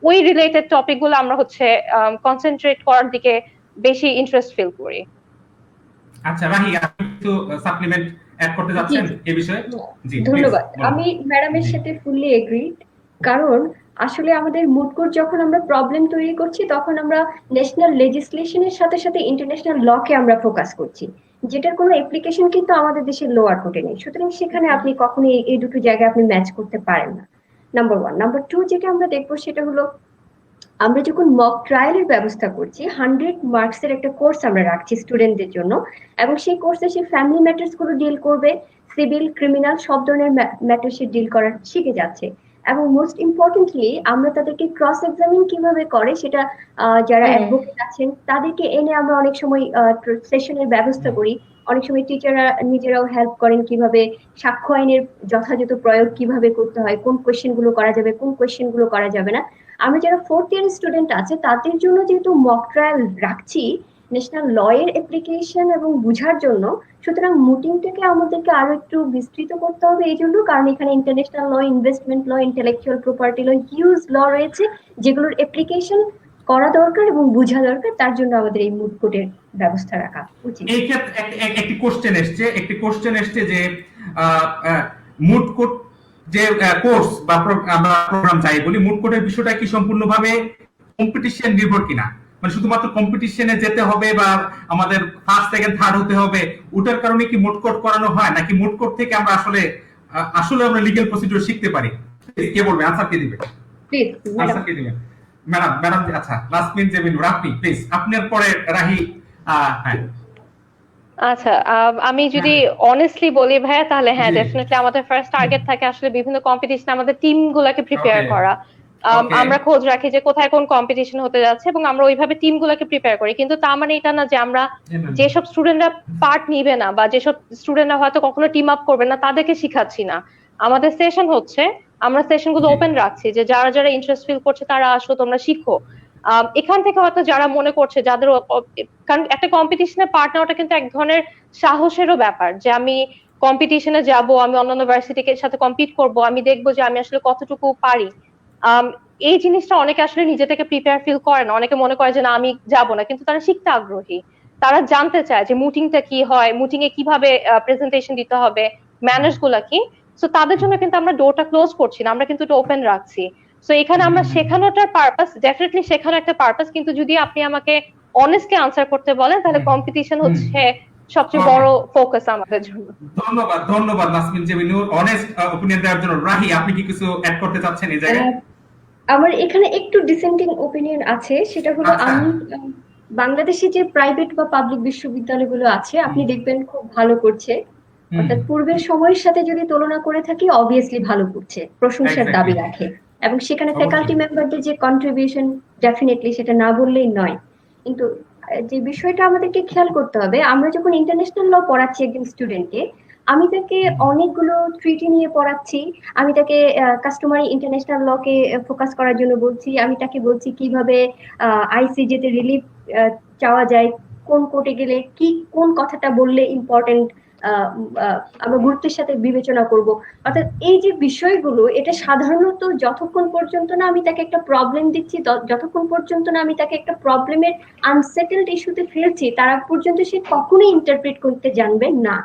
ওই রিলেটেড টপিক গুলো আমরা হচ্ছে কনসেন্ট্রেট করার দিকে বেশি ইন্টারেস্ট ফিল করি। আচ্ছা রাহি, আপনি একটু সাপ্লিমেন্ট অ্যাড করতে যাচ্ছেন এই বিষয়ে? জি, ধন্যবাদ। আমি ম্যাডামের সাথে ফুললি এগ্রি, কারণ আসলে আমাদের মুড কোড যখন আমরা প্রবলেম তৈরি করছি তখন আমরা ন্যাশনাল লেজিসলেশনের সাথে সাথে ইন্টারন্যাশনাল লকে আমরা ফোকাস করছি, যেটার কোনো অ্যাপ্লিকেশন কিন্তু আমাদের দেশের লোয়ার কোর্টে নেই। সুতরাং সেখানে আপনি কখনোই এই দুটো জায়গায় আপনি ম্যাচ করতে পারেন না, নাম্বার ওয়ান। নাম্বার টু, যেটা আমরা দেখবো সেটা হলো আমরা যখন মক ট্রায়ালের ব্যবস্থা করছি, 100 মার্কসের একটা কোর্স আমরা রাখছি স্টুডেন্টদের জন্য, এবং সেই কোর্সে সে ফ্যামিলি ম্যাটার্স গুলো ডিল করবে, সিভিল, ক্রিমিনাল সব ধরনের ম্যাটার সে ডিল করার শিখে যাচ্ছে। এবং মোস্ট ইম্পর্টেন্টলি আমরা তাদেরকে ক্রস এক্সামিন কিভাবে করে সেটা যারা অ্যাডভোকেট আছেন তাদেরকে এনে আমরা অনেক সময় সেশনের ব্যবস্থা করি। অনেক সময় টিচাররা নিজেরাও হেল্প করেন কিভাবে সাক্ষ্য আইনের যথাযথ প্রয়োগ কিভাবে করতে হয়, কোন কোয়েশ্চেন গুলো করা যাবে, কোন কোয়েশ্চেন গুলো করা যাবে না। আমরা যারা ফোর্থ ইয়ার স্টুডেন্ট আছে তাদের জন্য যেহেতু মক ট্রায়াল রাখছি ন্যাশনাল ল এর অ্যাপ্লিকেশন এবং বুঝার জন্য, সুতরাং মুটিংটাকে আমাদেরকে আরো একটু বিস্তৃত করতে হবে এই জন্য, কারণ এখানে ইন্টারন্যাশনাল ল, ইনভেস্টমেন্ট ল, ইন্টেলেকচুয়াল প্রপার্টি ল, হিউজ ল রয়েছে যেগুলোর অ্যাপ্লিকেশন করা দরকার এবং বোঝা দরকার। তার জন্য আমাদের এই মুড কোডের ব্যবস্থা রাখা উচিত। এই ক্ষেত্রে একটি কোশ্চেন এসছে যে মুড কোড যে কোর্স বা আমরা প্রোগ্রাম চাই বলি, মুড কোডের বিষয়টা কি সম্পূর্ণভাবে কম্পিটিশন নির্ভর কিনা, মানে শুধুমাত্র কম্পিটিশনে যেতে হবে বা আমাদের ফার্স্ট সেকেন্ড থার্ড হতে হবে, ওটার কারণে কি মুড কোড করানো হয়, নাকি মুড কোড থেকে আমরা আসলে আমরা লিগ্যাল প্রসিডিউর শিখতে পারি? কে বলবে, আনসার কে দিবে? প্লিজ আনসার কে দিবেন? ম্যাডাম আচ্ছা, লাস্ট মিনিট যাবেন আপনি প্লিজ, আপনার পরে রাহি। হ্যাঁ আচ্ছা, আমি যদি অনেস্টলি বলি ভাইয়া, তাহলে হ্যাঁ, জি। ডেফিনেটলি আমাদের ফার্স্ট টার্গেট থাকে আসলে বিভিন্ন কম্পিটিশনে আমাদের টিম গুলাকে প্রিপেয়ার ওকে, করা। ওকে। আমরা খোঁজ রাখি যে কোথায় কোন কম্পিটিশন হতে যাচ্ছে, এবং আমরা ওইভাবে টিম গুলাকে প্রিপেয়ার করি। কিন্তু তার মানে এটা না যে আমরা যেসব স্টুডেন্টরা পার্ট নিবে না, বা যেসব স্টুডেন্টরা হয়তো কখনো টিম আপ করবে না, তাদেরকে শিখাচ্ছি না। আমাদের সেশন হচ্ছে, আমরা সেশন গুলো জি। ওপেন রাখছি যে যারা যারা ইন্টারেস্ট ফিল করছে তারা আসো, তোমরা শিখো। এখান থেকে হয়তো যারা মনে করছে যাদের কারণ একটা কম্পিটিশনে পার্ট নেওয়াটা কিন্তু এক ধরনের সাহসেরও ব্যাপার, যে আমি কম্পিটিশনে যাব, আমি অন্যান্য ভার্সিটির সাথে কম্পিট করব, আমি দেখবো যে আমি আসলে কতটুকু পারি। আম, এই জিনিসটা অনেকে আসলে নিজে থেকে প্রিপেয়ার ফিল করে না, অনেকে মনে করে যে না আমি যাব না, কিন্তু তারা শিখতে আগ্রহী। তারা জানতে চায় যে মুটিংটা কি হয়, মুটিং এ কিভাবে প্রেজেন্টেশন দিতে হবে, ম্যানার্স গুলা কি। তো তাদের জন্য কিন্তু আমরা ডোরটা ক্লোজ করছি না, আমরা কিন্তু এটা ওপেন রাখছি। তো এখানে আমরা শেখানোটার পারপাস, ডেফিনেটলি শেখানো একটা পারপাস, কিন্তু যদি আপনি আমাকে অনেস্টলি আনসার করতে বলেন, তাহলে কম্পিটিশন হচ্ছে সবচেয়ে বড় ফোকাস আমাদের জন্য। ধন্যবাদ, ধন্যবাদ নাসমিন জেমিনুর অনেস্ট ওপিনিয়ন দেওয়ার জন্য। রাহি, আপনি কি কিছু অ্যাড করতে চাচ্ছেন এই জায়গায়? আমার এখানে একটু ডিসেন্টিং ওপিনিয়ন আছে, সেটা হলো আচ্ছা। আমি বাংলাদেশে যে প্রাইভেট বা পাবলিক বিশ্ববিদ্যালয়গুলো আছে আপনি দেখবেন খুব ভালো করছে, অর্থাৎ পূর্বের সময়ের সাথে যদি তুলনা করে থাকি অবভিয়াসলি ভালো করছে, প্রশংসার দাবি এক্স্যাক্টলি, রাখে। এবং সেখানে অবশ্যই। ফ্যাকাল্টি মেম্বারদের যে কন্ট্রিবিউশন ডেফিনেটলি সেটা না বললেই নয়। কিন্তু যে বিষয়টা আমাদেরকে খেয়াল করতে হবে, আমরা যখন ইন্টারন্যাশনাল ল পড়াচ্ছি একজন স্টুডেন্টকে, আমি তাকে অনেকগুলো ট্রিটি নিয়ে পড়াচ্ছি, আমি তাকে কাস্টমারি ইন্টারন্যাশনাল লকে ফোকাস করার জন্য বলছি, আমি তাকে বলছি কিভাবে আইসিজে তে রিলিফ চাওয়া যায়, কোন কোর্টে গেলে কি কোন কথাটা বললে ইম্পর্টেন্ট আমরা গুরুত্বের সাথে বিবেচনা করব। অর্থাৎ এই যে বিষয়গুলো, এটা সাধারণত যতক্ষণ পর্যন্ত না আমি তাকে একটা প্রবলেম দিচ্ছি, যতক্ষণ পর্যন্ত না আমি তাকে একটা প্রবলেমের আনসেটেলড ইস্যুতে ফেলছি, তার আগ পর্যন্ত সে কখনোই ইন্টারপ্রেট করতে জানবে না।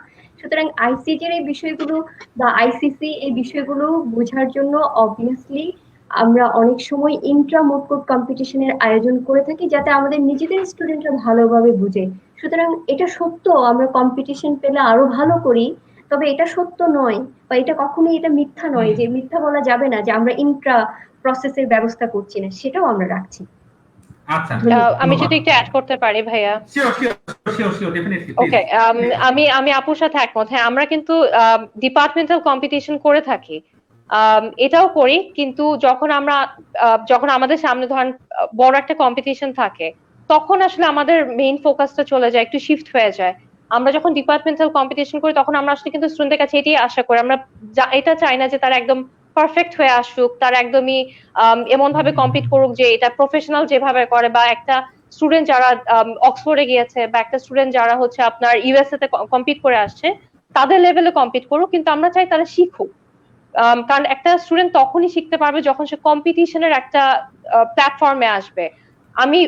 সুতরাং আইসিজের এই বিষয়গুলো বা আইসিসি এই বিষয়গুলো বোঝার জন্য অবভিয়াসলি আমরা অনেক সময় ইন্ট্রা মোড কোর্ট কম্পিটিশনের আয়োজন করে থাকি, যাতে আমাদের নিজেদের স্টুডেন্টরা ভালোভাবে বুঝে। সুতরাং এটা সত্য আমরা কম্পিটিশন পেলে আরো ভালো করি, তবে এটা সত্য নয় বা এটা কখনোই এটা মিথ্যা নয়, যে মিথ্যা বলা যাবে না যে আমরা ইন্ট্রা প্রসেসের ব্যবস্থা করছি না, সেটাও আমরা রাখছি। আচ্ছা, আমি যদি একটু অ্যাড করতে পারি ভাইয়া। Sure sure sure sure, definitely, okay, আমি আপুর সাথে একমত। হ্যাঁ, আমরা কিন্তু ডিপার্টমেন্টাল কম্পিটিশন করে থাকি, এটাও করি, কিন্তু যখন আমাদের সামনে ধরেন বড় একটা কম্পিটিশন থাকে, তখন আসলে আমাদের মেইন ফোকাসটা চলে যায়, একটু শিফট হয়ে যায়। আমরা যখন ডিপার্টমেন্টাল কম্পিটিশন করি, তখন আমরা আসলে কিন্তু স্টুডেন্টদের কাছে এটাই আশা করি, আমরা এটা চাই না যে তারা একদম পারফেক্ট হয়ে আসুক, তারা একদমই এমন ভাবে কম্পিট করুক যে এটা প্রফেশনাল যেভাবে করে, বা একটা স্টুডেন্ট যারা অক্সফোর্ডে গিয়েছে, বা একটা স্টুডেন্ট যারা হচ্ছে আপনার ইউএসএ তে কম্পিট করে আসছে, তাদের লেভেলে কম্পিট করুক, কিন্তু আমরা চাই তারা শিখুক। কারণ একটা স্টুডেন্ট তখনই শিখতে পারবে যখন সে কম্পিটিশনের একটা প্ল্যাটফর্মে আসবে। আমি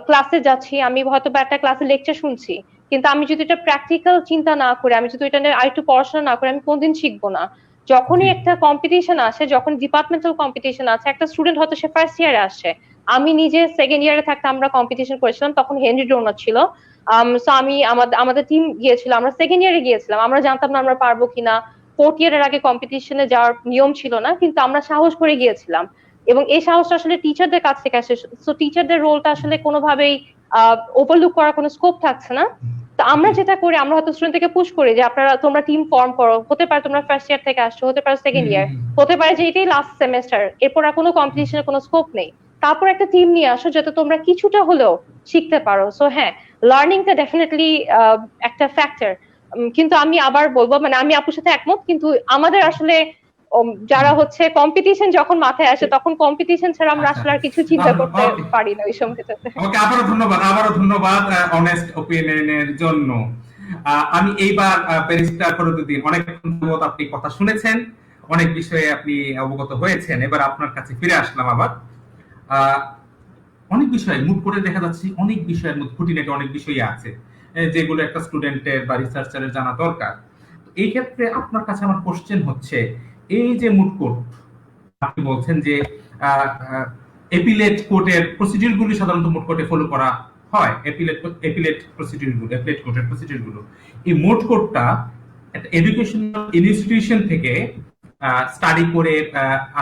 ক্লাসে যাচ্ছি, আমি হয়তো বা একটা ক্লাসে লেকচার শুনছি, কিন্তু আমি যদি এটা প্র্যাকটিক্যাল চিন্তা না করে, আমি যদি এটা নিয়ে আরেকটু পড়াশোনা না করে, আমি কোনদিন শিখবো না। যখনই একটা কম্পিটিশন আসে, যখন ডিপার্টমেন্টাল কম্পিটিশন আছে, একটা স্টুডেন্ট হয়তো সে ফার্স্ট ইয়ারে আসছে, আমি নিজে সেকেন্ড ইয়ারে থাকতে আমরা কম্পিটিশন করেছিলাম, তখন হেনরি ডোনার ছিল। সো আমি আমাদের টিম গিয়েছিল, আমরা সেকেন্ড ইয়ারে গিয়েছিলাম, আমরা জানতাম না আমরা পারবো কিনা, ফোর্থ ইয়ারের আগে কম্পিটিশনে যাওয়ার নিয়ম ছিল না, কিন্তু আমরা সাহস করে গিয়েছিলাম। এবং এই সাহসটা আসলে টিচারদের কাছ থেকে আসে। সো টিচারদের রোলটা আসলে কোনোভাবেই ওভারলুক করার কোনো স্কোপ থাকছে না। তো আমরা যেটা করি, আমরা হয়তো স্টুডেন্ট থেকে পুশ করি যে তোমরা টিম ফর্ম করো, হতে পারে তোমরা ফার্স্ট ইয়ার থেকে আসছো, হতে পারে সেকেন্ড ইয়ার, হতে পারে যে এটাই লাস্ট সেমেস্টার, এরপর আর কোনো কম্পিটিশনের কোনো স্কোপ নেই, তারপর একটা টিম নিয়ে আসো যাতে তোমরা কিছুটা হলেও শিখতে পারো। সো হ্যাঁ, লার্নিংটা ডেফিনেটলি একটা ফ্যাক্টর। কিন্তু আমি আবার বলবো, মানে আমি আপুর সাথে একমত, কিন্তু আমাদের আসলে যারা হচ্ছে কম্পিটিশন যখন মাথায় আসে, তখন কম্পিটিশন ছাড়া আমরা আসলে আর কিছু চিন্তা করতে পারি না ওই সময়টাতে। ওকে, আবারও ধন্যবাদ অনেস্ট ওপিনিয়নের জন্য। আমি এইবার ব্যারিস্টার ফরদুদ্দিন, অনেকক্ষণ ধন্যবাদ, আপনি কথা শুনেছেন, অনেক বিষয়ে আপনি অবগত হয়েছেন, এবার আপনার কাছে ফিরে আসলাম আবার। অনেক বিষয় মুট করে দেখা যাচ্ছে, অনেক বিষয়ের মধ্যে খুঁটিনাটি অনেক বিষয়ই আছে যেগুলো একটা স্টুডেন্টের বা রিসার্চারের জানা দরকার। এই ক্ষেত্রে আপনার কাছে আমার কোশ্চেন হচ্ছে, এই যে মুট কোর্ট আপনি বলছেন যে এপিলেট কোর্টের প্রসিডিউরগুলি সাধারণত মুট কোর্টে ফলো করা হয়, এপিলেট কোর্টের প্রসিডিউরগুলো, এই মুট কোর্টটা একটা এডুকেশনাল ইনস্টিটিউশন থেকে স্টাডি করে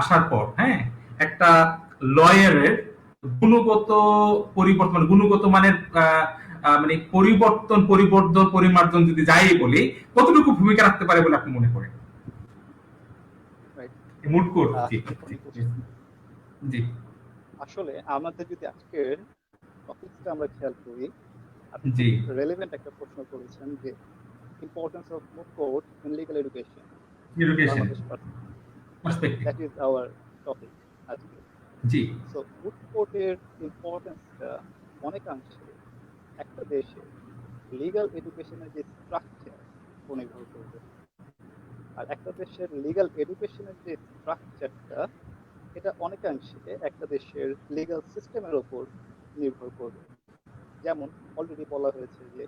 আসার পর, হ্যাঁ, একটা লয়ারের গুণগত পরিবর্তন, গুণগত মানের মানে পরিবর্তন পরিমার্জন যদি যাই বলি, কতটুকু ভূমিকা রাখতে পারে বলে আপনি মনে করেন রাইট। Moot court? জি জি আসলে আমাদের যদি আজকের টপিকসটা আমরা খেয়াল করি, আপনি জি খুব রেলেভেন্ট একটা প্রশ্ন করেছেন যে importance of moot court in legal education education Bangladesh perspective. That is our topic আজকে। জি সো মুড কোর্টের ইম্পর্টেন্সটা অনেকাংশে একটা দেশে লিগ্যাল এডুকেশনের যে স্ট্রাকচার নির্ভর করবে। আর একটা দেশের লিগ্যাল এডুকেশনের যে স্ট্রাকচারটা, এটা অনেকাংশে একটা দেশের লিগ্যাল সিস্টেমের উপর নির্ভর করবে। যেমন অলরেডি বলা হয়েছে যে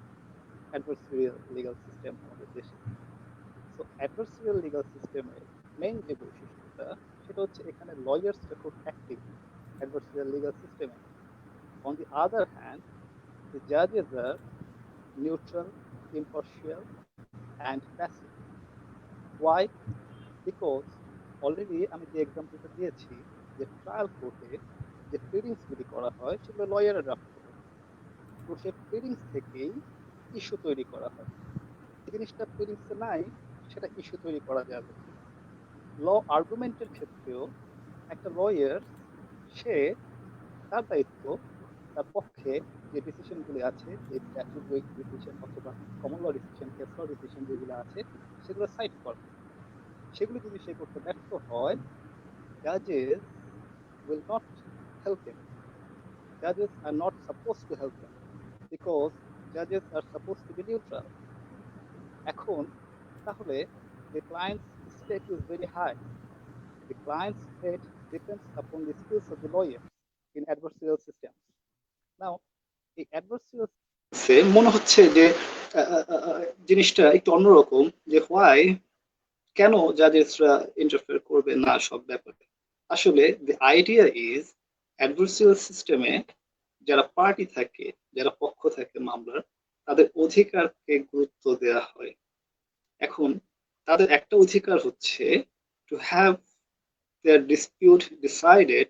অ্যাডভার্সারিয়াল লিগ্যাল সিস্টেম আমাদের দেশে। সো অ্যাডভার্সারিয়াল লিগ্যাল সিস্টেমের মেইন যে বৈশিষ্ট্যটা, সেটা হচ্ছে এখানে লয়ার্সটা খুব অ্যাক্টিভ অ্যাডভার্সারিয়াল লিগ্যাল সিস্টেমে। On the other hand, the judges are neutral, impartial, and passive. Why? Because already আমি যে এক্সাম্পলটা দিয়েছি, যে ট্রায়াল কোর্টে যে প্লিডিংস গুলি করা হয় সেগুলো লয়াররা ড্রাফট করে। তো সেই প্লিডিংস থেকেই ইস্যু তৈরি করা হয়। যে জিনিসটা প্লিডিংসে নাই, সেটা ইস্যু তৈরি করা যাবে। ল আর্গুমেন্টের ক্ষেত্রেও একটা লয়ার, সে তার দায়িত্ব তার পক্ষে যে ডিসিশনগুলি আছে, যে স্ট্যাটিউটরি ডিসিশন অথবা কমন ল ডিসিশন, কেস ল ডিসিশন যেগুলো আছে, সেগুলো সাইড করে। সেগুলো যদি সে করতে ব্যর্থ হয়, জাজেস will not help him. Judges are not supposed to help him because judges are supposed to be neutral. এখন তাহলে the client's stake is very high. The client's fate depends upon the skills of the lawyer in adversarial systems. Now, এই adversarial মনে হচ্ছে যে জিনিসটা একটু অন্যরকম, যে হোয়াই, কেন জাজেসরা ইন্টারফেয়ার করবে না সব ব্যাপারে। আসলে the idea is adversarial সিস্টেমে যারা পার্টি থাকে, যারা পক্ষ থাকে মামলার, তাদের অধিকারকে গুরুত্ব দেওয়া হয়। এখন তাদের একটা অধিকার হচ্ছে to have their dispute decided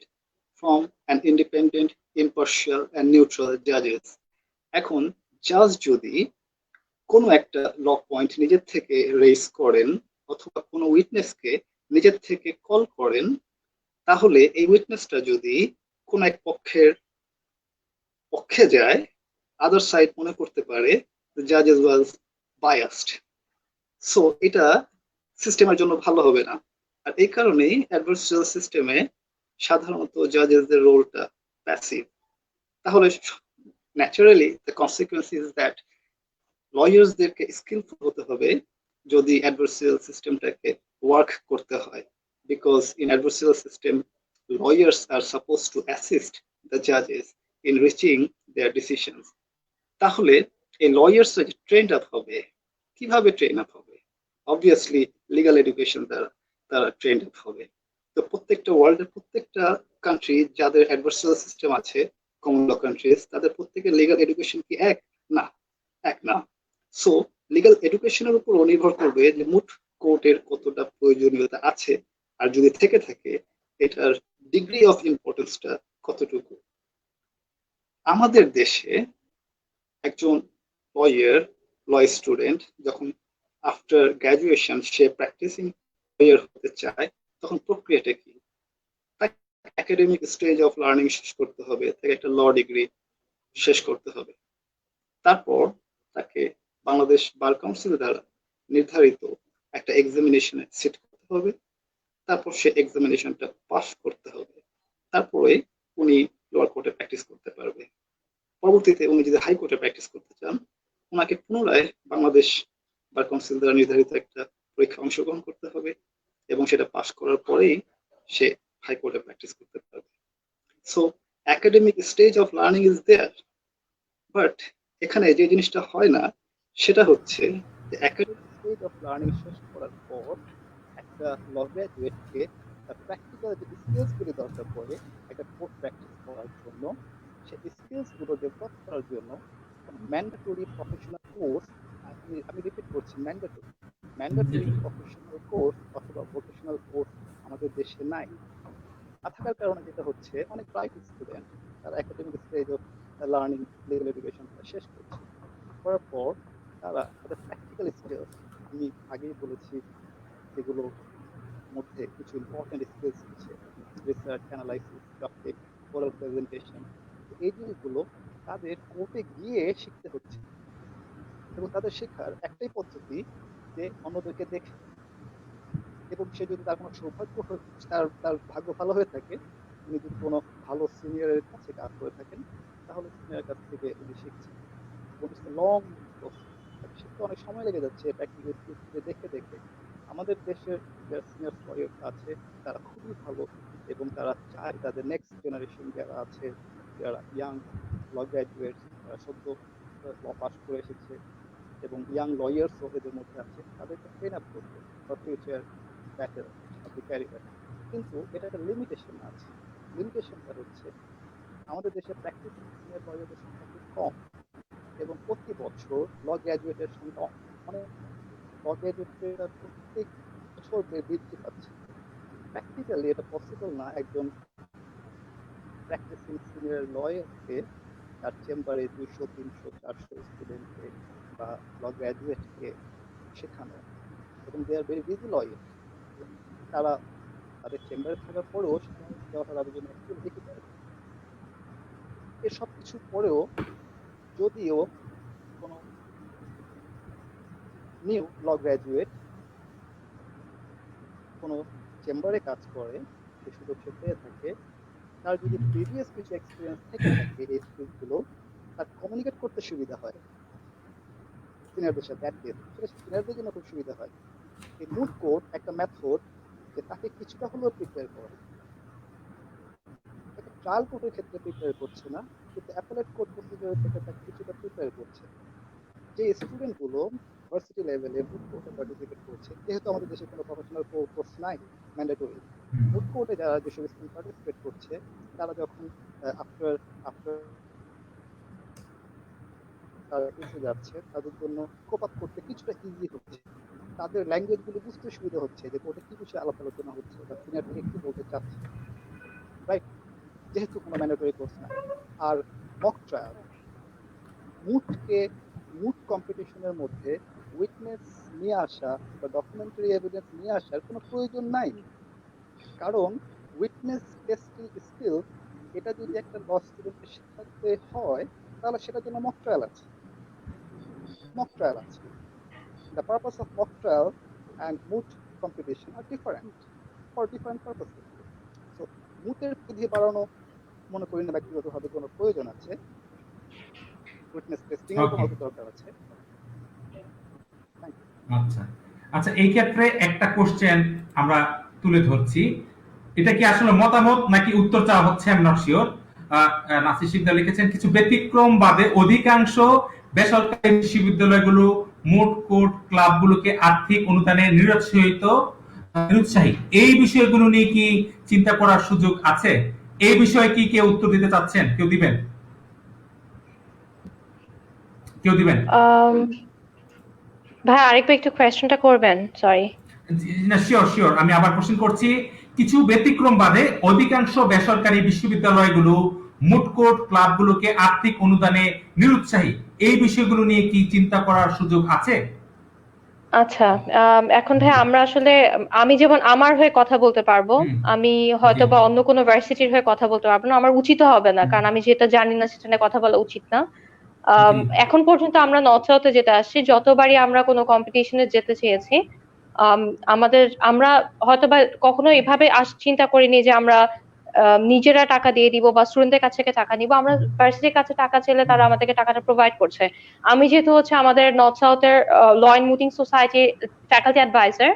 from an independent, impartial and neutral judges. এখন জাজ যদি কোনো একটা ল পয়েন্ট নিজের থেকে রেজ করেন অথবা কোনো উইটনেসকে নিজের থেকে কল করেন, তাহলে এই উইটনেসটা যদি কোন এক পক্ষের পক্ষে যায়, আদার সাইড মনে করতে পারে জাজেস ওয়াজ বায়াসড। সো এটা সিস্টেমের জন্য ভালো হবে না। আর এই কারণেই অ্যাডভার্সারিয়াল সিস্টেমে সাধারণত জাজেসদের রোলটা প্যাসিভ। তাহলে naturally the consequence is that লয়ার্সদেরকে স্কিলফুল হতে হবে যদি অ্যাডভার্সারিয়াল সিস্টেমটাকে ওয়ার্ক করতে হয়, because in adversarial system lawyers are supposed to assist the judges in reaching their decisions. তাহলে এই lawyers ট্রেন্ড আপ হবে, কিভাবে ট্রেন আপ হবে? অবভিয়াসলি লিগাল এডুকেশন দ্বারা তারা ট্রেন্ড আপ হবে। তো প্রত্যেকটা ওয়ার্ল্ডের প্রত্যেকটা কান্ট্রি যাদের অ্যাডভার্সারিয়াল সিস্টেম আছে, কমন ল কান্ট্রিজ, তাদের প্রত্যেকের লিগাল এডুকেশন কি এক না? এক না। সো লিগাল এডুকেশনের উপর নির্ভর করবে যে মুড কোর্টের কতটা প্রয়োজনীয়তা আছে, আর যদি থেকে থাকে এটার ডিগ্রি অফ ইম্পর্টেন্সটা কতটুকু। আমাদের দেশে একজন লয়ার, ল স্টুডেন্ট যখন আফটার গ্রাজুয়েশন সে প্র্যাকটিসিং লয়ার হতে চায়, তখন প্রক্রিয়াটা কি? তাকে একাডেমিক স্টেজ অফ লার্নিং শেষ করতে হবে, তাকে একটা ল ডিগ্রি শেষ করতে হবে। তারপর তাকে বাংলাদেশ বার কাউন্সিল দ্বারা নির্ধারিত একটা এক্সামিনেশনে সিট করতে হবে। তারপর সে এক্সামিনেশনটা পাস করতে হবে। তারপরে উনি লোয়ার কোর্টে প্র্যাকটিস করতে পারবে। পরবর্তীতে উনি যদি হাইকোর্টে প্র্যাকটিস করতে চান, ওনাকে পুনরায় বাংলাদেশ বার কাউন্সিল দ্বারা নির্ধারিত একটা পরীক্ষা অংশগ্রহণ করতে হবে, এবং সেটা পাস করার পরেই সে হাইকোর্টে প্র্যাকটিস করতে পারবে। So academic stage of learning is there, but এখানে যে জিনিসটা হয় না সেটা হচ্ছে যে একাডেমিক স্টেজ অফ লার্নিং শেষ করার পর একটা ল গ্রাজুয়েটকে তার প্র্যাকটিক্যাল যে স্কিলস গুলি দরকার পড়ে একটা কোর্ট প্র্যাকটিস করার জন্য, সেই স্কিলস গুলো ডেভেলপ করার জন্য ম্যান্ডেটরি প্রফেশনাল কোর্স, আমি রিপিট করছি, ম্যান্ডেটরি প্রফেশনাল কোর্স অথবা ভোকেশনাল কোর্স আমাদের দেশে নাই। না থাকার কারণে যেটা হচ্ছে, অনেক প্রাইভেট স্টুডেন্ট তারা academic stage of learning legal এডুকেশনটা শেষ করছে, করার পর তারা তাদের প্র্যাকটিক্যাল স্কিলস, আমি আগেই বলেছি যেগুলো মধ্যে কিছু ইম্পর্টেন্ট স্কিলস হচ্ছে research, analysis, topic, oral presentation, এই জিনিসগুলো তাদের কোর্টে গিয়ে শিখতে হচ্ছে। এবং তাদের শেখার একটাই পদ্ধতি যে অন্যদেরকে দেখে, এবং সে যদি তার কোনো সৌভাগ্য তার তার ভাগ্য ভালো হয়ে থাকে, উনি যদি কোনো ভালো সিনিয়রের কাছে কাজ করে থাকেন, তাহলে সিনিয়রের কাছ থেকে উনি শিখছেন। এবং লং শিখতে অনেক সময় লেগে যাচ্ছে প্র্যাকটিক্যাল দেখে দেখে। আমাদের দেশের যারা সিনিয়র লয়ার আছে তারা খুবই ভালো, এবং তারা চায় তাদের নেক্সট জেনারেশন যারা আছে, যারা ইয়াং ল গ্র্যাজুয়েটস, যারা সদ্য ল পাস করে এসেছে এবং ইয়াং লয়ার্সও এদের মধ্যে আছে, তাদেরকে ট্রেন আপ করতে for future battle of the career. কিন্তু এটা একটা লিমিটেশন আছে। লিমিটেশনটা হচ্ছে আমাদের দেশে প্র্যাকটিসিং সিনিয়র লয়ারদের সংখ্যা খুব কম, এবং প্রতি বছর ল গ্র্যাজুয়েটের সংখ্যা অনেক, ল গ্র্যাজুয়েটরা প্রত্যেক বছর বৃদ্ধি পাচ্ছে। প্র্যাকটিক্যালি এটা পসিবল না একজন প্র্যাকটিসিং সিনিয়র লয়ারকে তার চেম্বারে 200, 300, 400 স্টুডেন্টকে বা ল গ্র্যাজুয়েটকে শেখানো। এবং দে আর ভেরি বিজি লয়ার, তারা তাদের চেম্বারে থাকার পরেও দেওয়াটা তাদের জন্য একটু ডিফিকাল্ট। এসব কিছু পরেও যদিও কোনো নিউ ল গ্র্যাজুয়েট কোনো চেম্বারে কাজ করে, সে সুযোগ সে পেয়ে থাকে, তার যদি প্রিভিয়াস কিছু এক্সপিরিয়েন্স থেকে থাকে এই স্কিলসগুলো, তার কমিউনিকেট করতে সুবিধা হয় সিনিয়রদের সাথে, সেটা সিনিয়রদের জন্য খুব সুবিধা হয়। এই মুড কোড একটা মেথড যে তাকে কিছুটা হলেও প্রিপেয়ার করে। তাকে ট্রায়াল কোর্টের ক্ষেত্রে প্রিপেয়ার করছে না, কিন্তু অ্যাপেলেট কোর্ট প্রসিডিউরের ক্ষেত্রে তাকে কিছুটা প্রিপেয়ার করছে। যে স্টুডেন্টগুলো ভার্সিটি লেভেলে মুড কোর্টে পার্টিসিপেট করছে, যেহেতু আমাদের দেশে কোনো প্রফেশনাল কোর্স নাই ম্যান্ডেটরি, মুড কোর্টে যারা যেসব স্টুডেন্ট পার্টিসিপেট করছে, তারা যখন আফটার আফটার তারা এসে যাচ্ছে, তাদের জন্য কোপ আপ করতে কিছুটা ইজি হচ্ছে। তাদের ল্যাঙ্গুয়েজগুলো বুঝতে সুবিধা হচ্ছে যে কোর্টে কি বিষয়ে আলাপ আলোচনা হচ্ছে বা সিনিয়র থেকে কি বলতে চাচ্ছে, রাইট? যেহেতু কোনো ম্যান্ডেটরি কোর্স না। আর মক ট্রায়াল, মুডকে মুড কম্পিটিশনের মধ্যে উইটনেস নিয়ে আসা বা ডকুমেন্টারি এভিডেন্স নিয়ে আসার কোনো প্রয়োজন নাই, কারণ উইটনেস টেস্টিং স্কিল এটা যদি একটা ল স্টুডেন্টকে শেখাতে হয়, তাহলে সেটার জন্য মক ট্রায়াল আছে। মক ট্রায়াল আছে। The purpose of mock trial and moot competition are different for different purposes. So মুটের বিধি বাড়ানো মনে করি না ব্যক্তিগতভাবে কোনো প্রয়োজন আছে, উইটনেস টেস্টিং এর কোনো দরকার আছে। আচ্ছা আচ্ছা, এই ক্ষেত্রে একটা কোশ্চেন আমরা তুলে ধরছি, এটা কি আসলে মতামত নাকি উত্তর চাওয়া হচ্ছে, আমি নট শিওর। নাসির শিকদার লিখেছেন, কিছু ব্যতিক্রম বাদে অধিকাংশ বেসরকারি বিশ্ববিদ্যালয়গুলো মুড কোর্ট ক্লাবগুলোকে আর্থিক অনুদানে নিরুৎসাহী। এই বিষয়গুলো নিয়ে কি চিন্তা করার সুযোগ আছে? এই বিষয়ে কি কেউ উত্তর দিতে চাচ্ছেন? কেউ দিবেন? ভাই আরেকবার একটু কোয়েশ্চেনটা করবেন, সরি। না, শিওর, আমি আবার কোশ্চেন করছি। কিছু ব্যতিক্রম বাদে অধিকাংশ বেসরকারি বিশ্ববিদ্যালয়গুলো মুড কোর্ট ক্লাবগুলোকে আর্থিক অনুদানে নিরুৎসাহী। এই বিষয়গুলো নিয়ে কি চিন্তা করার সুযোগ আছে? আচ্ছা, এখন ভাই আমরা আসলে, আমি যেমন আমার হয়ে কথা বলতে পারবো, আমি হয়তো বা অন্য কোনো ভার্সিটির হয়ে কথা বলতে পারবো না, আমার উচিত হবে না, কারণ আমি যেটা জানি না সেটা নিয়ে কথা বলা উচিত না। এখন পর্যন্ত আমরা নর্থ সাউথে যেটা আসছি, যতবারই আমরা কোনো কম্পিটিশনে যেতে চেয়েছি, আমরা হয়তোবা কখনো এভাবে চিন্তা করিনি যে আমরা নিজেরা টাকা দিয়ে দিব বা স্টুডেন্টদের কাছ থেকে টাকা নিব। আমরা ভার্সিটির কাছে টাকা চাইলে তারা আমাদেরকে টাকাটা প্রোভাইড করছে। আমি যেহেতু হচ্ছে আমাদের নর্থ সাউথের law and mooting society faculty advisor,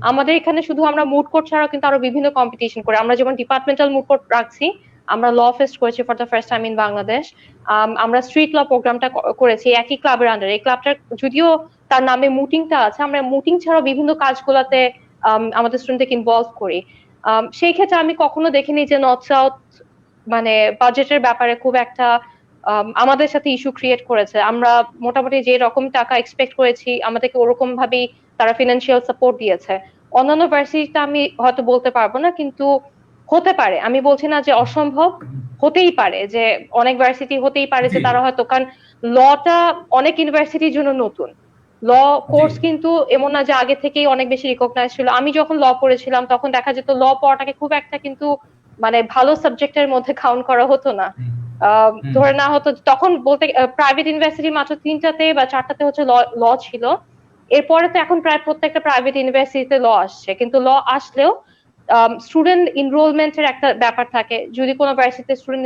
আমাদের এখানে শুধু আমরা মুড কোর্ট ছাড়াও কিন্তু আরো বিভিন্ন কম্পিটিশন করি। আমরা যেমন ডিপার্টমেন্টাল মুড কোর্ট রাখছি, আমরা ল ফেস্ট করেছি for the first time in Bangladesh, আমরা স্ট্রিট ল প্রোগ্রামটা করেছি একই ক্লাবের আন্ডারে। এই ক্লাবটার যদিও তার নামে মুটিংটা আছে, আমরা মুটিং ছাড়াও বিভিন্ন কাজগুলোতে আমাদের স্টুডেন্টকে ইনভলভ করি। সেই ক্ষেত্রে আমি কখনো দেখিনি যে নর্থ সাউথ মানে বাজেটের ব্যাপারে খুব একটা আমাদের সাথে ইস্যু ক্রিয়েট করেছে। আমরা মোটামুটি যে রকম টাকা এক্সপেক্ট করেছি আমাদেরকে ওরকম ভাবেই তারা ফিনান্সিয়াল সাপোর্ট দিয়েছে। অন্যান্য ভার্সিটিতে আমি হয়তো বলতে পারবো না, কিন্তু হতে পারে, আমি বলছি না যে অসম্ভব, হতেই পারে যে অনেক ভার্সিটি হতেই পারে যে জি তারা হয়তো, কারণ লটা অনেক ইউনিভার্সিটির জন্য নতুন। ল জি কোর্স কিন্তু এমন না যে আগে থেকেই অনেক বেশি রিকগনাইজ ছিল। আমি যখন ল পড়েছিলাম তখন দেখা যেত ল পড়াটাকে খুব একটা কিন্তু মানে ভালো সাবজেক্টের মধ্যে কাউন্ট করা হতো না। হুম, হুম, ধরে না হতো তখন বলতে, প্রাইভেট ইউনিভার্সিটি মাত্র 3টাতে বা 4টাতে হচ্ছে ল ছিল। এরপরে তো এখন প্রায় প্রত্যেকটা প্রাইভেট ইউনিভার্সিটিতে ল আসছে, কিন্তু ল আসলেও স্টুডেন্ট এনরোলমেন্টের একটা ব্যাপার থাকে। যদি কোনো ভার্সিটিতে স্টুডেন্ট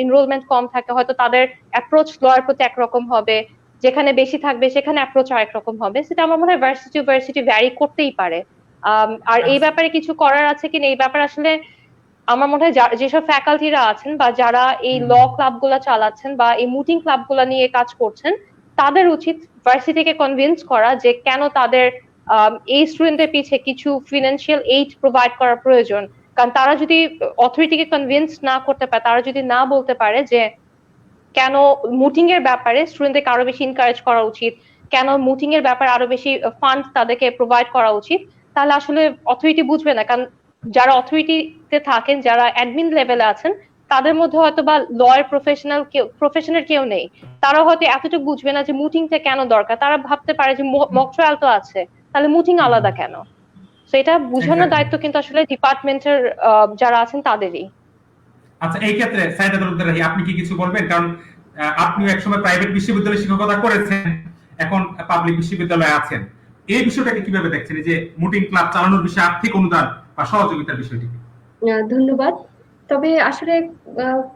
এনরোলমেন্ট কম থাকে, হয়তো তাদের অ্যাপ্রোচ লয়ের প্রতি একরকম হবে, যেখানে বেশি থাকবে সেখানে অ্যাপ্রোচ আরেক রকম হবে। সেটা আমার মনে হয় ভার্সিটি ভার্সিটি ভ্যারি করতেই পারে। আর এই আচ্ছা, ব্যাপারে কিছু করার আছে কিনা এই ব্যাপারে আসলে আমার মনে হয় যেসব ফ্যাকাল্টিরা আছেন বা যারা এই হুম, ল ক্লাব গুলা চালাচ্ছেন বা এই মুটিং ক্লাব গুলা নিয়ে কাজ করছেন, তাদের উচিত ভার্সিটিকে কনভিন্স করা যে কেন তাদের এই স্টুডেন্টদের পিছে কিছু ফিনান্সিয়াল এইড প্রোভাইড করার প্রয়োজন। কারণ তারা যদি অথরিটিকে কনভিন্স না করতে পারে, তারা যদি না বলতে পারে যে কেন মুটিং এর ব্যাপারে স্টুডেন্টদেরকে আরো বেশি এনকারেজ করা উচিত, কেন মুটিং এর ব্যাপারে আরো বেশি ফান্ড তাদেরকে প্রোভাইড করা উচিত, তাহলে আসলে অথরিটি বুঝবে না। কারণ যারা অথরিটিতে থাকেন, যারা অ্যাডমিন লেভেলে আছেন, তাদের মধ্যে হয়তো বা লয়ার প্রফেশনের কেউ নেই। তারা হয়তো এতটুকু বুঝবে না যে মুটিংটা কেন দরকার। তারা ভাবতে পারে যে মক ট্রায়াল তো আছে, তাহলে মুটিং হুম, আলাদা কেন। তো এটা বোঝানোর exactly। দায়িত্ব কিন্তু আসলে ডিপার্টমেন্টের যারা আছেন তাদেরই। আচ্ছা, এই ক্ষেত্রে সাইদা তালুকদার রাহি, আপনি কি কিছু বলবেন? কারণ আপনিও একসময় প্রাইভেট বিশ্ববিদ্যালয়ে শিক্ষকতা করেছেন, এখন পাবলিক বিশ্ববিদ্যালয়ে আছেন। এই বিষয়টাকে কিভাবে দেখছেন, এই যে মুটিং ক্লাব চালানোর বিষয়ে আর্থিক অনুদান বা সহযোগিতার বিষয়টি? ধন্যবাদ। তবে আসলে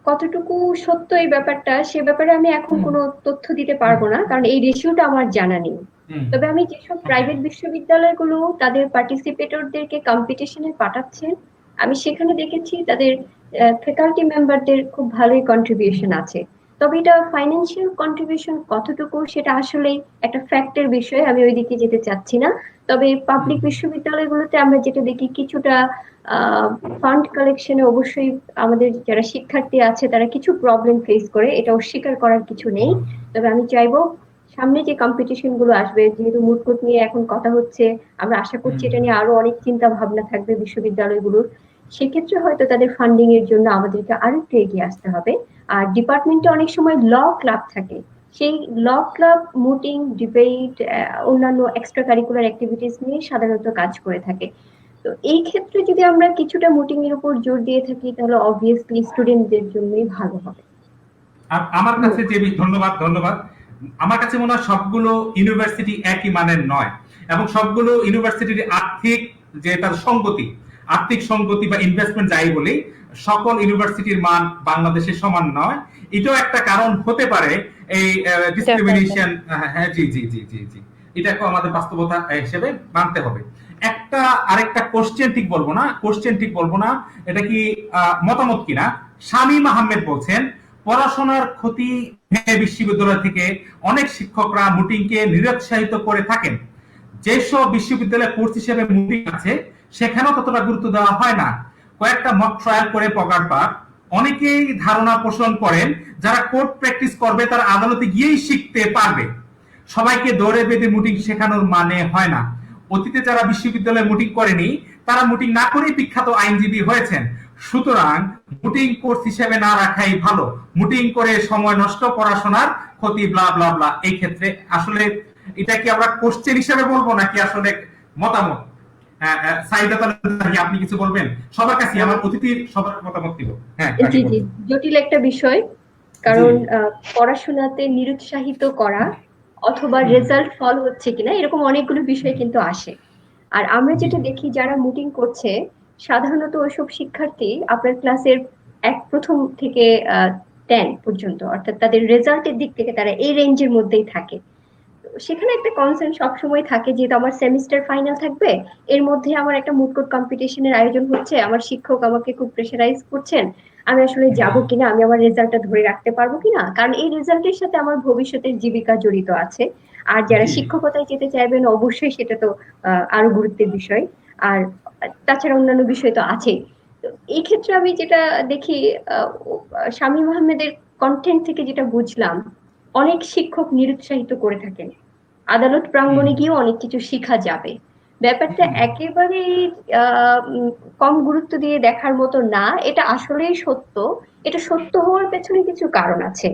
কতটুকু সত্য এই ব্যাপারটা, সে ব্যাপারে আমি এখন হুম, কোনো তথ্য দিতে হুম, পারবো না, কারণ এই রেশিওটা আমার জানা নেই। হুম, তবে আমি যেসব ওকে, প্রাইভেট বিশ্ববিদ্যালয়গুলো তাদের পার্টিসিপেটরদেরকে কম্পিটিশনে পাঠাচ্ছেন, আমি সেখানে দেখেছি তাদের ফ্যাকাল্টি মেম্বারদের খুব ভালোই কন্ট্রিবিউশন আছে। তবে এটা ফাইন্যান্সিয়াল কন্ট্রিবিউশন কতটুকু সেটা আসলেই একটা ফ্যাক্টের বিষয়, আমি ওইদিকে যেতে চাচ্ছি না। তবে হুম, পাবলিক বিশ্ববিদ্যালয়গুলোতে আমরা যেটা দেখি, কিছুটা ফান্ড কালেকশনে অবশ্যই আমাদের যারা শিক্ষার্থী আছে তারা কিছু প্রবলেম ফেস করে, এটা অস্বীকার করার কিছু নেই। তবে আমি চাইবো সামনে যে কম্পিটিশন গুলো আসবে, যেহেতু মুটকুট নিয়ে এখন কথা হচ্ছে, আমরা আশা করছি হুম, এটা নিয়ে আরো অনেক চিন্তা ভাবনা থাকবে বিশ্ববিদ্যালয়গুলোর। সেক্ষেত্রে হয়তো তাদের ফান্ডিং এর জন্য আমাদেরকে আরো একটু এগিয়ে আসতে হবে। আর ডিপার্টমেন্টে অনেক সময় ল ক্লাব থাকে, সেই ল ক্লাব মুটিং, ডিবেট, অন্যান্য এক্সট্রা কারিকুলার অ্যাক্টিভিটিস নিয়ে সাধারণত কাজ করে থাকে। তো এই ক্ষেত্রে যদি আমরা কিছুটা মুটিং এর উপর জোর দিয়ে থাকি, তাহলে অবভিয়াসলি স্টুডেন্টদের জন্যই ভালো হবে। আর আমার কাছে ধন্যবাদ। যে ধন্যবাদ, ধন্যবাদ। আমার কাছে মনে হয় সবগুলো ইউনিভার্সিটি একই মানের নয়, এবং সবগুলো ইউনিভার্সিটির আর্থিক যে তার সঙ্গতি, আর্থিক সঙ্গতি বা ইনভেস্টমেন্ট যাই বলি, সকল ইউনিভার্সিটির মান বাংলাদেশে সমান নয়। এটাও একটা কারণ হতে পারে এই ডেফিনেটলি। ডিসক্রিমিনেশন। হ্যাঁ, জি জি জি জি জি, এটাকে আমাদের বাস্তবতা হিসেবে মানতে হবে। একটা আরেকটা কোশ্চেন ঠিক বলবো না, কোশ্চেন ঠিক বলবো না, এটা কি মতামত কিনা। শামীম আহমেদ বলছেন, পড়াশোনার ক্ষতি ভেবে বিশ্ববিদ্যালয় থেকে অনেক শিক্ষকরা মুটিংকে নিরুৎসাহিত করে থাকেন। যেসব বিশ্ববিদ্যালয়ে কোর্স হিসেবে মুটিং আছে সেখানেও ততটা গুরুত্ব দেওয়া হয় না। কয়েকটা মক ট্রায়াল করে পগার পর অনেকেই ধারণা পোষণ করেন যারা কোর্ট প্র্যাকটিস করবে তারা আদালতে গিয়েই শিখতে পারবে। সবাইকে দৌড়ে বেঁধে মুটিং শেখানোর মানে হয় না। অতীতে যারা বিশ্ববিদ্যালয়ে মুটিং করেনি তারা মুটিং না করেই বিখ্যাত আইনজীবী হয়েছেন। সুতরাং মুটিং কোর্স হিসেবে না রাখাই ভালো। মুটিং করে সময় নষ্ট, পড়াশোনার ক্ষতি, ব্লা ব্লা ব্লা। এই ক্ষেত্রে আসলে এটা কি আমরা কোশ্চেন হিসেবে বলবো নাকি আসলে মতামত? সাইদা তালুকদার, আপনি কিছু বলবেন? সবার কাছে আমার অতিথির সবার মতামত দিব। হ্যাঁ, আগে জি জি, বলুন। জটিল একটা বিষয়। জি, কারণ পড়াশোনাতে নিরুৎসাহিত করা অথবা হুম, রেজাল্ট ফল হচ্ছে কিনা, এরকম অনেকগুলো বিষয় কিন্তু আসে। আর আমরা জি, যেটা দেখি, যারা মুটিং করছে সাধারণত ওইসব শিক্ষার্থী আপনার ক্লাসের প্রথম থেকে 10 পর্যন্ত, অর্থাৎ তাদের রেজাল্টের দিক থেকে তারা এই রেঞ্জের মধ্যেই থাকে। তো সেখানে একটা কনসার্ন সবসময় থাকে, যেহেতু আমার সেমিস্টার ফাইনাল থাকবে, এর মধ্যে আমার একটা মুটকুট কম্পিটিশনের আয়োজন হচ্ছে, আমার শিক্ষক আমাকে খুব প্রেশারাইজ করছেন, আমি আসলে যাব কিনা, আমি আমার রেজাল্টটা ধরে রাখতে পারবো কিনা, কারণ এই রেজাল্টের সাথে আমার ভবিষ্যতের জীবিকা জড়িত আছে। আর যারা জি, শিক্ষকতায় যেতে চাইবেন অবশ্যই সেটা তো আরো গুরুত্বের বিষয়। আর তাছাড়া অন্যান্য বিষয় তো আছেই। তো এই ক্ষেত্রে আমি যেটা দেখি, শামীম আহমেদের কন্টেন্ট থেকে যেটা বুঝলাম, অনেক শিক্ষক নিরুৎসাহিত করে থাকেন। আদালত হুম, প্রাঙ্গণে গিয়েও অনেক কিছু শেখা যাবে। ব্যাপারটা একেবারেই কম গুরুত্ব দিয়ে দেখার মতো না, এটা আসলেই সত্য। এটা সত্য হওয়ার পেছনে কিছু কারণ আছে।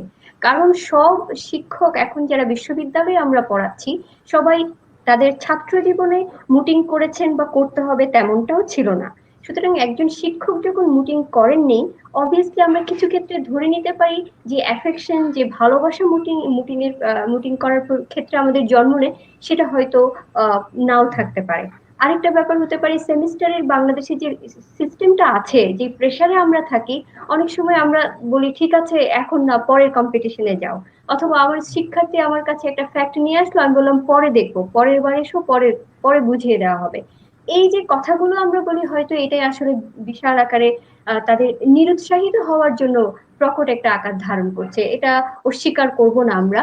কারণ সব শিক্ষক এখন যারা বিশ্ববিদ্যালয়ে আমরা পড়াচ্ছি, সবাই তাদের ছাত্র জীবনে মুটিং করেছেন বা করতে হবে তেমনটাও ছিল না। সুতরাং একজন শিক্ষক যখন মুটিং করেননি, অবভিয়াসলি আমরা কিছু ক্ষেত্রে ধরে নিতে পারি যে অ্যাফেকশন, যে ভালোবাসা মুটিং করার ক্ষেত্রে আমাদের জন্ম নেয়, সেটা হয়তো নাও থাকতে পারে। আরেকটা ব্যাপার হতে পারে, সেমিস্টারের বাংলাদেশে যে সিস্টেমটা আছে, যে প্রেসারে আমরা থাকি, অনেক সময় আমরা বলি ঠিক আছে এখন না, পরের কম্পিটিশনে যাও। অথবা আমার শিক্ষার্থী আমার কাছে একটা ফ্যাক্ট নিয়ে আসলো, আমি বললাম পরে দেখবো, পরের বার এসো, পরে পরে বুঝিয়ে দেওয়া হবে। এই যে কথাগুলো আমরা বলি, হয়তো এটাই আসলে বিশাল আকারে তাদের নিরুৎসাহিত হওয়ার জন্য প্রকট একটা আকার ধারণ করছে। এটা অস্বীকার করব না আমরা।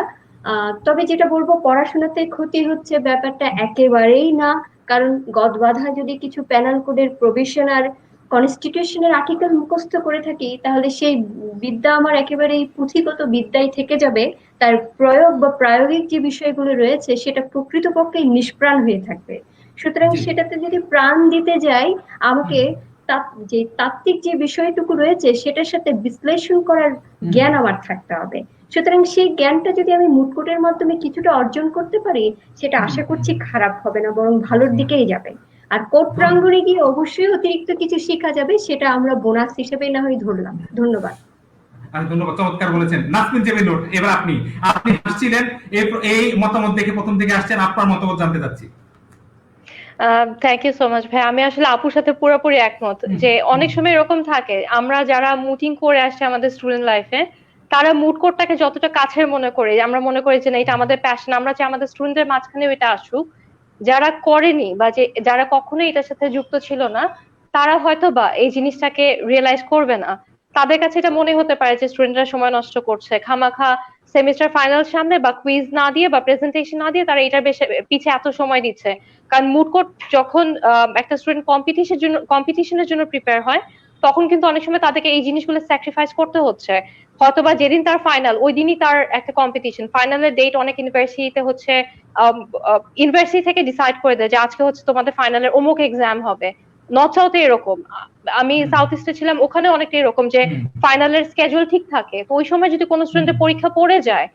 তবে যেটা বলবো, পড়াশোনাতে ক্ষতি হচ্ছে ব্যাপারটা একেবারেই না। কারণ গদবাঁধা যদি কিছু প্যানাল কোডের প্রভিশন আর কনস্টিটিউশনের আর্টিকেল মুখস্থ করে থাকি, তাহলে সেই বিদ্যা আমার একেবারেই পুঁথিগত বিদ্যায় থেকে যাবে। তার প্রয়োগ বা প্রায়োগিক যে বিষয়গুলো রয়েছে, সেটা প্রকৃতপক্ষে নিষ্প্রাণ হয়ে থাকবে। সুতরাং জি। সেটাতে যদি প্রাণ দিতে যাই, আমাকে যে তাত্ত্বিক যে বিষয়টুকু রয়েছে সেটার সাথে বিশ্লেষণ করার জ্ঞান আমার থাকতে হবে। সুতরাং সেই জ্ঞানটা যদি আমি মুটকুটের মাধ্যমে কিছুটা অর্জন করতে পারি, সেটা আশা করছি খারাপ হবে না, বরং ভালোর দিকেই যাবে। আর কোর্ট প্রাঙ্গণে গিয়ে অবশ্যই অতিরিক্ত কিছু শেখা যাবে, সেটা আমরা বোনাস হিসেবে না হয় ধরলাম। ধন্যবাদ। ধন্যবাদ, চমৎকার বলেছেন। নাসরিন জেমিনুর, এবার আপনি আপনি হাসছিলেন, এই মতামত দেখে প্রথম থেকে আসছেন, আপনার মতামত জানতে চাচ্ছি। থ্যাংক ইউ সো মাচ ভাই। আমি আসলে আপুর সাথে পুরোপুরি একমত যে অনেক সময় এরকম থাকে, আমরা যারা মুটিং করে আসছে আমাদের স্টুডেন্ট লাইফে, তারা মুড কোর্টটাকে যতটা কাছের মনে করি, আমরা মনে করি যে না এটা আমাদের প্যাশন, আমরা চাই আমাদের স্টুডেন্টদের মাঝখানে এটা আসুক। যারা করেনি বা যারা কখনোই এটার সাথে যুক্ত ছিল না, তারা হয়তো বা এই জিনিসটাকে রিয়েলাইজ করবে না। তাদের কাছে এটা মনে হতে পারে যে স্টুডেন্টরা সময় নষ্ট করছে খামাখা, সেমিস্টার ফাইনাল সামনে বা কুইজ না দিয়ে বা প্রেজেন্টেশন না দিয়ে তারা এটার পিছে এত সময় দিচ্ছে। কারণ মুড কোর্ট যখন একটা স্টুডেন্ট কম্পিটিশনের জন্য প্রিপেয়ার হয়, তখন কিন্তু অনেক সময় তাদেরকে এই জিনিসগুলো স্যাক্রিফাইস করতে হচ্ছে। হয়তোবা যেদিন তার ফাইনাল, ওই দিনই তার একটা কম্পিটিশন, ফাইনালের ডেট অনেক ইউনিভার্সিটিতে হচ্ছে ইউনিভার্সিটি থেকে ডিসাইড করে দেয় যে আজকে হচ্ছে তোমাদের ফাইনালের অমুক এক্সাম হবে। নর্থ সাউথে এরকম, আমি সাউথ ইস্টে ছিলাম, ওখানে অনেকটা এরকম যে ফাইনালের স্কেজুল ঠিক থাকে। তো ওই সময় যদি কোনো স্টুডেন্টের পরীক্ষা পড়ে যায়,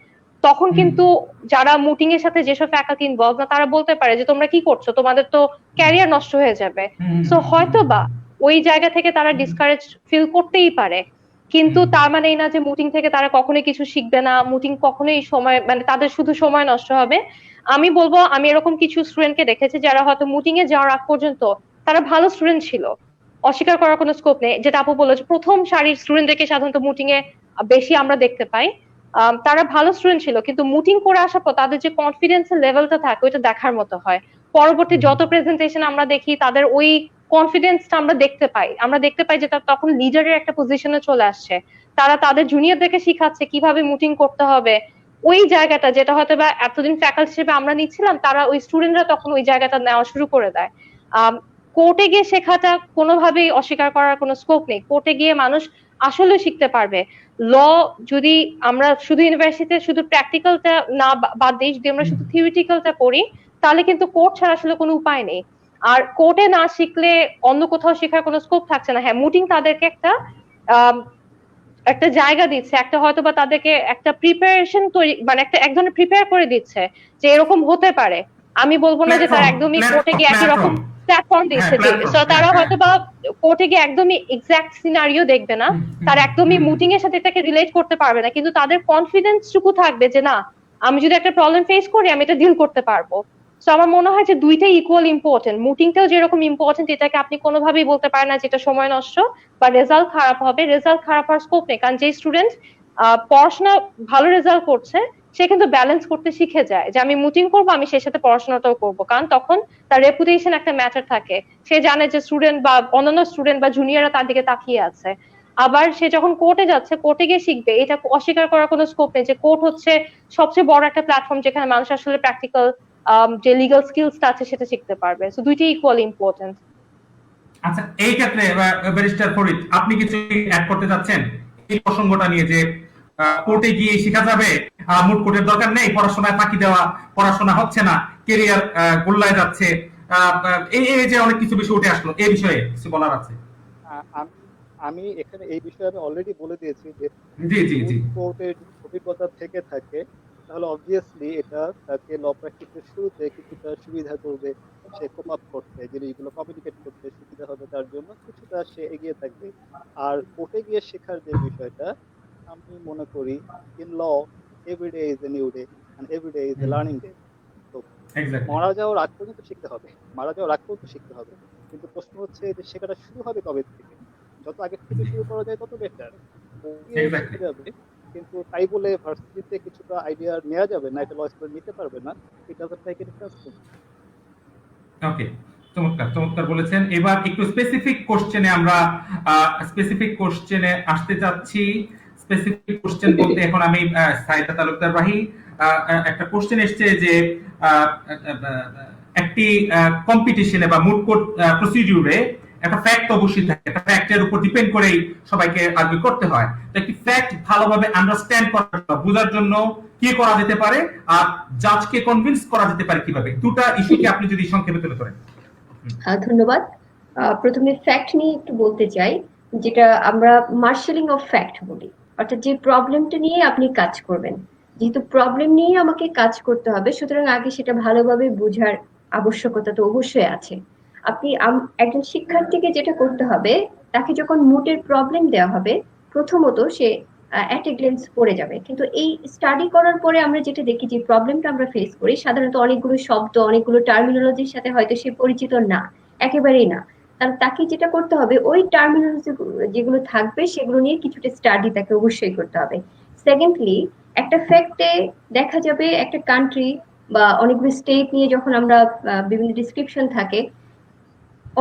তখন কিন্তু যারা মুটিং এর সাথে যেসব ফ্যাকাল্টি ইনভলভ না, তারা বলতে পারে যে তোমরা কি করছো, তোমাদের তো ক্যারিয়ার নষ্ট হয়ে যাবে। সো হয়তো বা ওই জায়গা থেকে তারা ডিসকারেজ ফিল করতেই পারে, কিন্তু তার মানে এই না যে মুটিং থেকে তারা কখনোই কিছু শিখবে না, মুটিং কখনোই সময়, মানে তাদের শুধু সময় নষ্ট হবে। আমি বলবো, আমি এরকম কিছু স্টুডেন্টকে দেখেছি যারা হয়তো মুটিং এ যাওয়ার আগ পর্যন্ত তারা ভালো স্টুডেন্ট ছিল, অস্বীকার করার কোনো স্কোপ নেই। যেটা আপু বললো যে প্রথম সারির স্টুডেন্টদেরকে সাধারণত মুটিং এ বেশি আমরা দেখতে পাই। তারা ভালো স্টুডেন্ট ছিল, কিন্তু মুটিং করে আসার পর তাদের যে কনফিডেন্সের লেভেলটা থাকে, ওইটা দেখার মতো হয়। পরবর্তী যত প্রেজেন্টেশন আমরা দেখি, তাদের ওই কনফিডেন্সটা আমরা দেখতে পাই যে তারা তখন লিডারের একটা পজিশনে চলে আসছে। তারা তাদের জুনিয়রদেরকে শিখাচ্ছে কিভাবে মুটিং করতে হবে। ওই জায়গাটা যেটা হয়তো বা এতদিন ফ্যাকাল্টি হিসেবে আমরা নিচ্ছিলাম, তারা ওই স্টুডেন্টরা তখন ওই জায়গাটা নেওয়া শুরু করে দেয়। কোর্টে গিয়ে শেখাটা কোনোভাবেই অস্বীকার করার কোনো স্কোপ নেই। কোর্টে গিয়ে মানুষ আসলে শিখতে পারবে। ল যদি আমরা শুধু ইউনিভার্সিটিতে শুধু প্র্যাকটিক্যালটা না বাদ দিই, যদি আমরা শুধু থিওরিটিক্যালটা পড়ি, তাহলে কিন্তু কোর্ট ছাড়া আসলে কোনো উপায় নেই। আর কোর্টে না শিখলে অন্য কোথাও শেখার কোনো স্কোপ থাকছে না। হ্যাঁ, মুটিং তাদেরকে একটা জায়গা দিচ্ছে, একটা হয়তো বা তাদেরকে একটা প্রিপারেশন তৈরি, মানে একটা এক ধরনের প্রিপেয়ার করে দিচ্ছে যে এরকম হতে পারে। আমি বলবো না যে তারা একদমই কোর্টে গিয়ে একই রকম প্ল্যাটফর্ম দিচ্ছে, তো তারা হয়তো বা কোর্টে গিয়ে একদমই এক্সাক্ট সিনারিও দেখবে না, তারা একদমই মুটিং এর সাথে এটাকে রিলেট করতে পারবে না, কিন্তু তাদের কনফিডেন্স টুকু থাকবে যে না, আমি যদি একটা প্রবলেম ফেস করি আমি এটা ডিল করতে পারবো। তো আমার মনে হয় যে দুইটাই ইকুয়াল ইম্পর্টেন্ট। মুটিংটাও যেরকম ইম্পর্টেন্ট, এটাকে আপনি কোনোভাবেই বলতে পারেন না যেটা সময় নষ্ট বা রেজাল্ট খারাপ হবে। রেজাল্ট খারাপ হওয়ার স্কোপ নেই, কারণ যে স্টুডেন্ট পড়াশোনা ভালো রেজাল্ট করছে, সে কিন্তু ব্যালেন্স করতে শিখে যায় যে আমি মুটিং করবো, আমি সেই সাথে পড়াশোনাটাও করবো, কারণ তখন তার রেপুটেশন একটা ম্যাটার থাকে। সে জানে যে স্টুডেন্ট বা অন্যান্য স্টুডেন্ট বা জুনিয়ররা তার দিকে তাকিয়ে আছে। আবার সে যখন কোর্টে যাচ্ছে, কোর্টে গিয়ে শিখবে, এটা অস্বীকার করার কোনো স্কোপ নেই যে কোর্ট হচ্ছে সবচেয়ে বড় একটা প্ল্যাটফর্ম যেখানে মানুষ আসলে প্র্যাকটিক্যাল যে লিগ্যাল স্কিলসটা আছে সেটা শিখতে পারবে। সো দুইটাই ইকুয়াল ইম্পর্টেন্ট। আচ্ছা, এই ক্ষেত্রে ব্যারিস্টার ফরিদ, আপনি কিছু অ্যাড করতে যাচ্ছেন এই প্রসঙ্গটা নিয়ে যে কোর্টে গিয়ে শেখা যাবে, মুড কোর্টের দরকার নেই, পড়াশোনায় ফাঁকি দেওয়া, পড়াশোনা হচ্ছে না, কেরিয়ার গোল্লায় যাচ্ছে, এই যে অনেক কিছু বিষয় উঠে আসলো, এই বিষয়ে কিছু বলার আছে? আমি আমি এখানে এই বিষয়ে আমি অলরেডি বলে দিয়েছি যে জি জি জি। মুড কোর্টের অভিজ্ঞতা থেকে থাকে, তাহলে অবভিয়াসলি এটা তাকে ল প্র্যাকটিসের শুরুতে কিছুটা সুবিধা করবে, সে কোপ আপ করতে, জিনিসগুলো কমিউনিকেট করতে সুবিধা হবে, তার জন্য কিছুটা সে এগিয়ে থাকবে। আর কোর্টে গিয়ে শেখার যে বিষয়টা, আমি মনে করি in law every day is a new day and every day is a learning day. তো এক্স্যাক্টলি। মারা যাওয়ার আগ পর্যন্ত শিখতে হবে, মারা যাওয়ার আগ পর্যন্ত শিখতে হবে। কিন্তু প্রশ্ন হচ্ছে যে শেখাটা শুরু হবে কবে থেকে? যত আগে থেকে শুরু করা যায় তত বেটার, এক্স্যাক্টলি। শিখে যাবে। কিন্তু তাই বলে ভার্সিটিতে কিছুটা আইডিয়া নেওয়া যাবে না, একটা ল স্টুডেন্ট নিতে পারবে না, it doesn't make any sense. Okay, চমৎকার চমৎকার বলেছেন। এবার একটু স্পেসিফিক কোশ্চেনে আসতে যাচ্ছি। স্পেসিফিক কোশ্চেন বলতে এখন আমি সাইদা তালুকদার ভাই, একটা কোশ্চেন এসেছে যে আহ, আহ, একটি কম্পিটিশনে বা মুড কোর্ট প্রসিডিউরে একটা ফ্যাক্ট অবশ্যই থাকে, একটা ফ্যাক্টের উপর ডিপেন্ড করেই সবাইকে আর্গুই করতে হয়। তো একটি ফ্যাক্ট ভালোভাবে আন্ডারস্ট্যান্ড করার বোঝার জন্য কি করা যেতে পারে, আর জাজকে কনভিন্স করা যেতে পারে কিভাবে, দুটা ইস্যুকে আপনি যদি সংক্ষেপে তুলে ধরেন। ধন্যবাদ। প্রথমে ফ্যাক্ট নিয়ে একটু বলতে চাই, যেটা আমরা মার্শালিং অফ ফ্যাক্ট বলি, অর্থাৎ যে প্রবলেমটা নিয়ে আপনি কাজ করবেন, যেহেতু প্রবলেম নিয়ে আমাকে কাজ করতে হবে, সুতরাং আগে সেটা ভালোভাবে বোঝার আবশ্যকতা তো অবশ্যই আছে। আপনি একজন শিক্ষার্থীকে যেটা করতে হবে, তাকে যখন মুটের প্রবলেম দেওয়া হবে, প্রথমত সে অ্যাট এ গ্লেন্স পড়ে যাবে, কিন্তু এই স্টাডি করার পরে আমরা যেটা দেখি, যে প্রবলেমটা আমরা ফেস করি সাধারণত অনেকগুলো শব্দ, অনেকগুলো টার্মিনোলজির সাথে হয়তো সে পরিচিত না, একেবারেই না। তাহলে তাকে যেটা করতে হবে, ওই টার্মিনোলজি যেগুলো থাকবে সেগুলো নিয়ে কিছুটা স্টাডি তাকে অবশ্যই করতে হবে। সেকেন্ডলি, একটা ফ্যাক্টে দেখা যাবে একটা কান্ট্রি বা অনেকগুলো স্টেট নিয়ে যখন আমরা বিভিন্ন ডিসক্রিপশন থাকে,